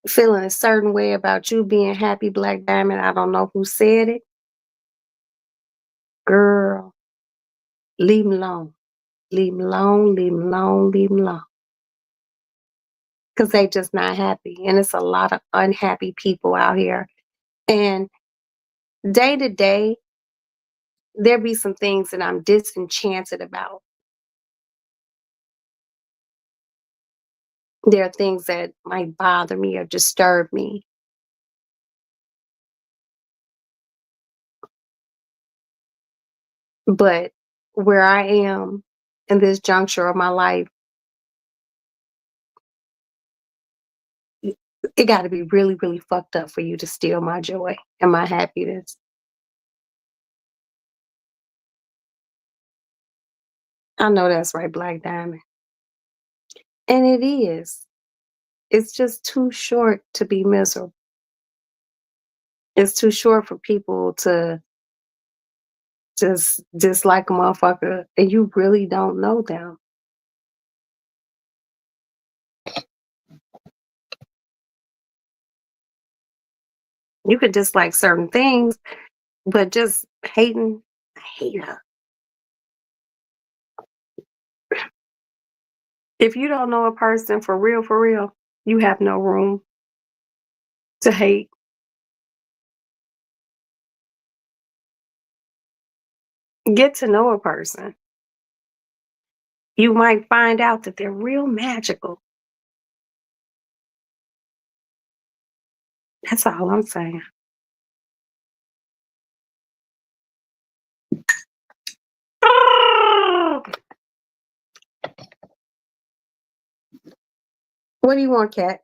feeling a certain way about you being happy, Black Diamond, I don't know who said it. Girl, leave them alone. Leave them alone, leave them alone, leave them alone. Because they just not happy. And it's a lot of unhappy people out here. And day to day, there be some things that I'm disenchanted about. There are things that might bother me or disturb me. But where I am in this juncture of my life, it got to be really, really fucked up for you to steal my joy and my happiness. I know that's right, Black Diamond. And it is. It's just too short to be miserable. It's too short for people to just dislike a motherfucker and you really don't know them. You could dislike certain things, but just hating, I hate her. If you don't know a person for real, you have no room to hate. Get to know a person. You might find out that they're real magical. That's all I'm saying. What do you want, cat?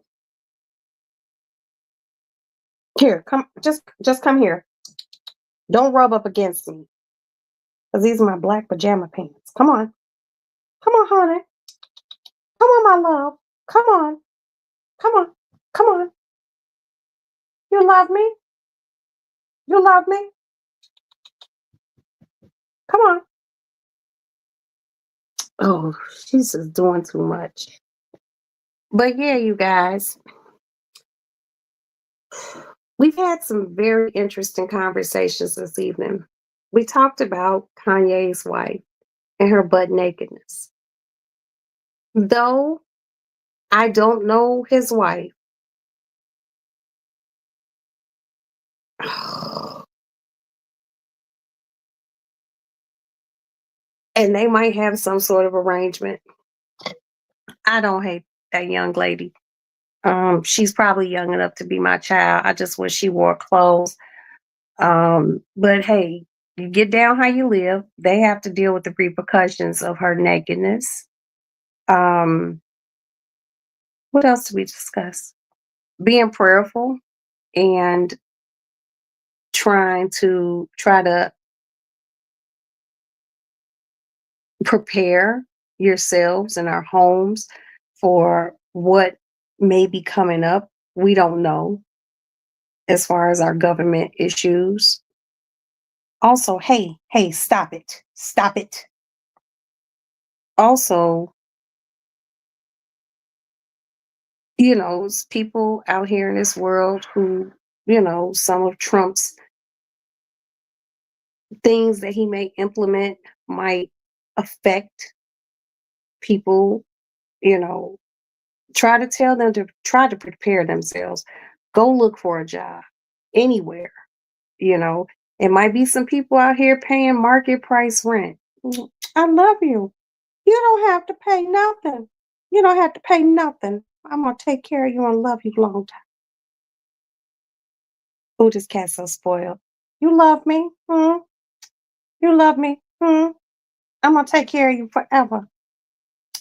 Here, come. Just come here. Don't rub up against me, cause these are my black pajama pants. Come on. Come on, honey. Come on, my love. Come on. Come on. Come on. You love me? You love me? Come on. Oh, she's just doing too much. But yeah, you guys, we've had some very interesting conversations this evening. We talked about Kanye's wife and her butt nakedness. Though I don't know his wife, and they might have some sort of arrangement. I don't hate that young lady. She's probably young enough to be my child. I just wish she wore clothes. But hey, you get down how you live. They have to deal with the repercussions of her nakedness. Um, what else did we discuss? Being prayerful and try to prepare yourselves and our homes for what may be coming up. We don't know as far as our government issues. Also, hey, stop it. Stop it. Also, it's people out here in this world who, some of Trump's things that he may implement might affect people, you know, try to tell them to try to prepare themselves. Go look for a job anywhere, you know. It might be some people out here paying market price rent. I love you. You don't have to pay nothing. You don't have to pay nothing. I'm gonna take care of you and love you long time. Oh, this cat's so spoiled. You love me? Hmm? You love me? Hmm? I'm gonna take care of you forever.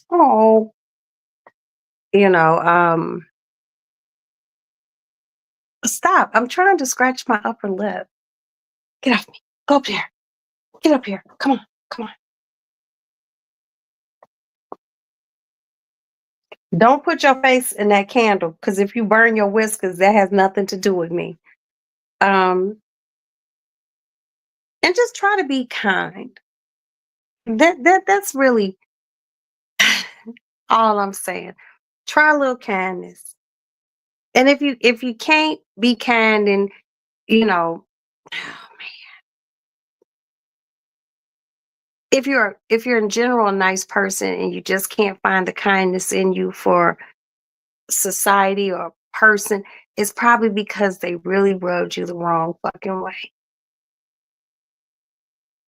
Oh, you know, stop. I'm trying to scratch my upper lip. Get off me. Go up there. Get up here. Come on. Come on. Don't put your face in that candle, because if you burn your whiskers, that has nothing to do with me. Um, and just try to be kind. That's really all I'm saying. Try a little kindness. And if you can't be kind and you know if you're in general a nice person and you just can't find the kindness in you for society or person, it's probably because they really rubbed you the wrong fucking way.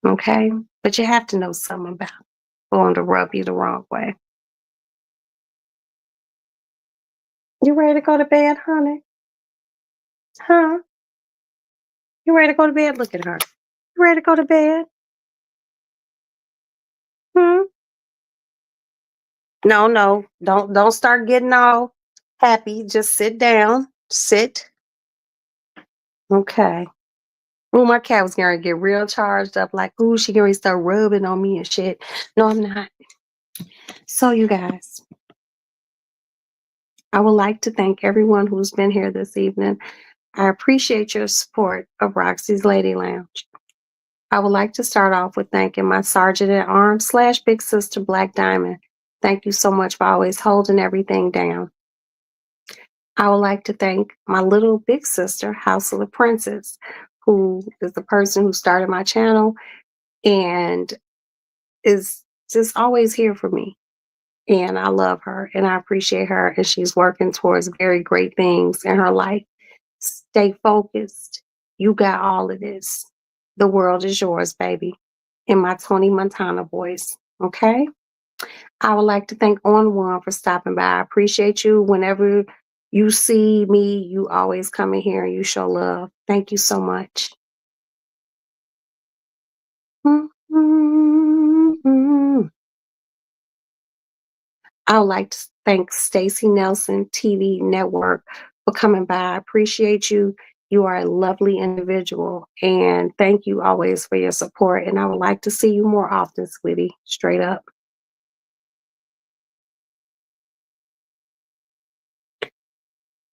Okay? But you have to know something about going to rub you the wrong way. You ready to go to bed, honey? Huh? You ready to go to bed? Look at her. You ready to go to bed? Hmm? No, no. Don't start getting all happy. Just sit down. Sit. Okay. Oh, my cat was gonna get real charged up, like, ooh, she gonna start rubbing on me and shit. No, I'm not. So, you guys, I would like to thank everyone who's been here this evening. I appreciate your support of Roxy's Lady Lounge. I would like to start off with thanking my Sergeant at Arms / Big Sister Black Diamond. Thank you so much for always holding everything down. I would like to thank my little big sister, House of the Princess, who is the person who started my channel and is just always here for me. And I love her and I appreciate her. And she's working towards very great things in her life. Stay focused. You got all of this. The world is yours, baby. In my Tony Montana voice. Okay? I would like to thank On One for stopping by. I appreciate you. Whenever you see me, you always come in here and you show love. Thank you so much. I would like to thank Stacy Nelson TV Network for coming by. I appreciate you. You are a lovely individual, and thank you always for your support. And I would like to see you more often, sweetie. Straight up.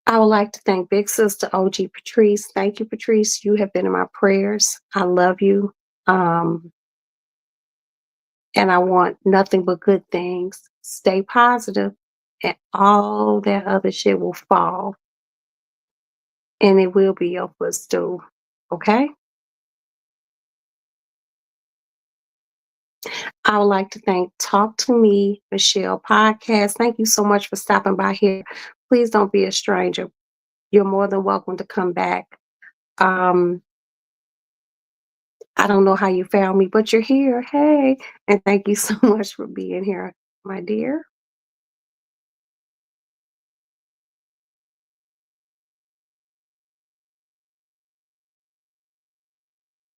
I would like to thank Big Sister OG Patrice. Thank you, Patrice. You have been in my prayers. I love you. Um, and I want nothing but good things. Stay positive, and all that other shit will fall, and it will be your footstool. Okay? I would like to thank Talk to Me, Michelle Podcast. Thank you so much for stopping by here. Please don't be a stranger. You're more than welcome to come back. Um, I don't know how you found me, but you're here. Hey, and thank you so much for being here, my dear.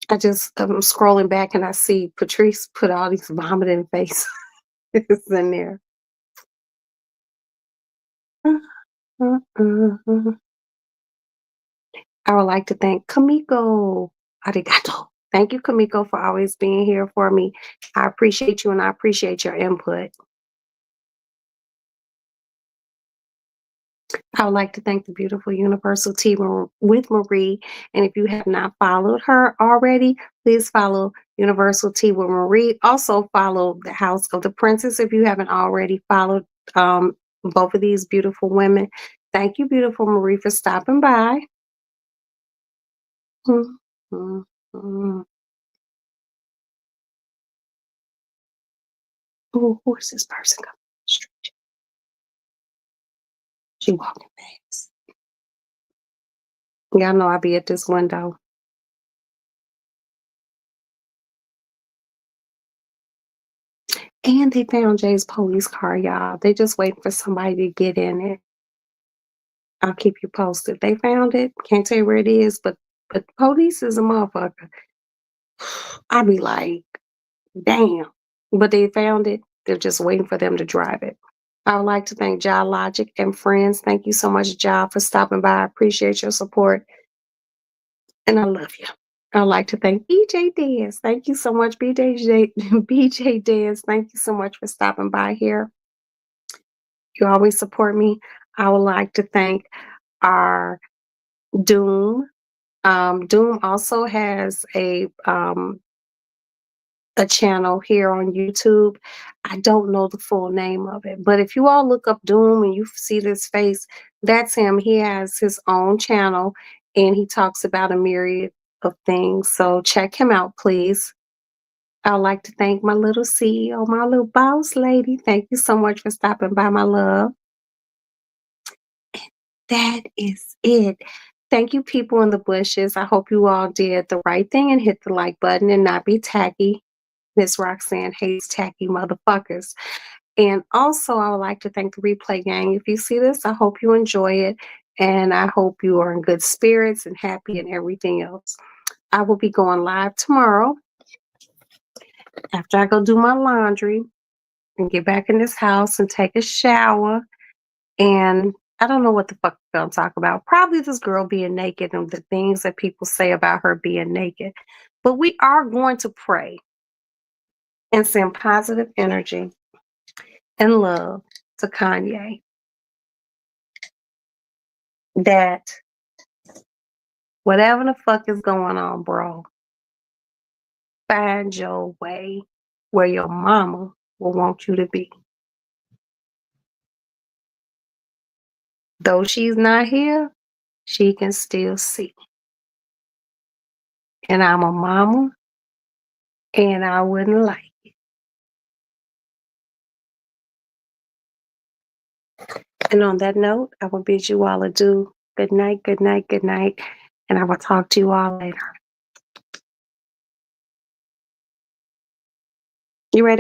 I'm scrolling back and I see Patrice put all these vomiting faces in there. I would like to thank Kamiko. Arigato. Thank you, Kamiko, for always being here for me. I appreciate you and I appreciate your input. I would like to thank the beautiful Universal Tea Room with Marie. And if you have not followed her already, please follow Universal Tea with Marie. Also follow the House of the Princess if you haven't already followed both of these beautiful women. Thank you, beautiful Marie, for stopping by. Mm, mm, mm. Ooh, who is this person coming down the street? She walking fast. Y'all know I be at this window. And they found Jay's police car, y'all. They just waiting for somebody to get in it. I'll keep you posted. They found it. Can't tell you where it is, but police is a motherfucker. I'll be like, damn. But they found it. They're just waiting for them to drive it. I would like to thank Ja Logic and friends. Thank you so much, Ja, for stopping by. I appreciate your support. And I love you. I'd like to thank BJ Dance. Thank you so much, BJ Dance. Thank you so much for stopping by here. You always support me. I would like to thank our Doom. Doom also has a channel here on YouTube. I don't know the full name of it, but if you all look up Doom and you see this face, that's him. He has his own channel and he talks about a myriad of things. So check him out, please. I'd like to thank my little CEO, my little boss lady. Thank you so much for stopping by, my love. That is it. Thank you, people in the bushes. I hope you all did the right thing and hit the like button and not be tacky. Miss Roxanne hates tacky motherfuckers. And also, I would like to thank the replay gang. If you see this, I hope you enjoy it. And I hope you are in good spirits and happy and everything else. I will be going live tomorrow after I go do my laundry and get back in this house and take a shower. And I don't know what the fuck I'm gonna talk about. Probably this girl being naked and the things that people say about her being naked. But we are going to pray and send positive energy and love to Kanye. That whatever the fuck is going on, bro, find your way where your mama will want you to be. Though she's not here, she can still see. And I'm a mama, and I wouldn't like it. And on that note, I will bid you all adieu. Good night, good night, good night. And I will talk to you all later. You ready?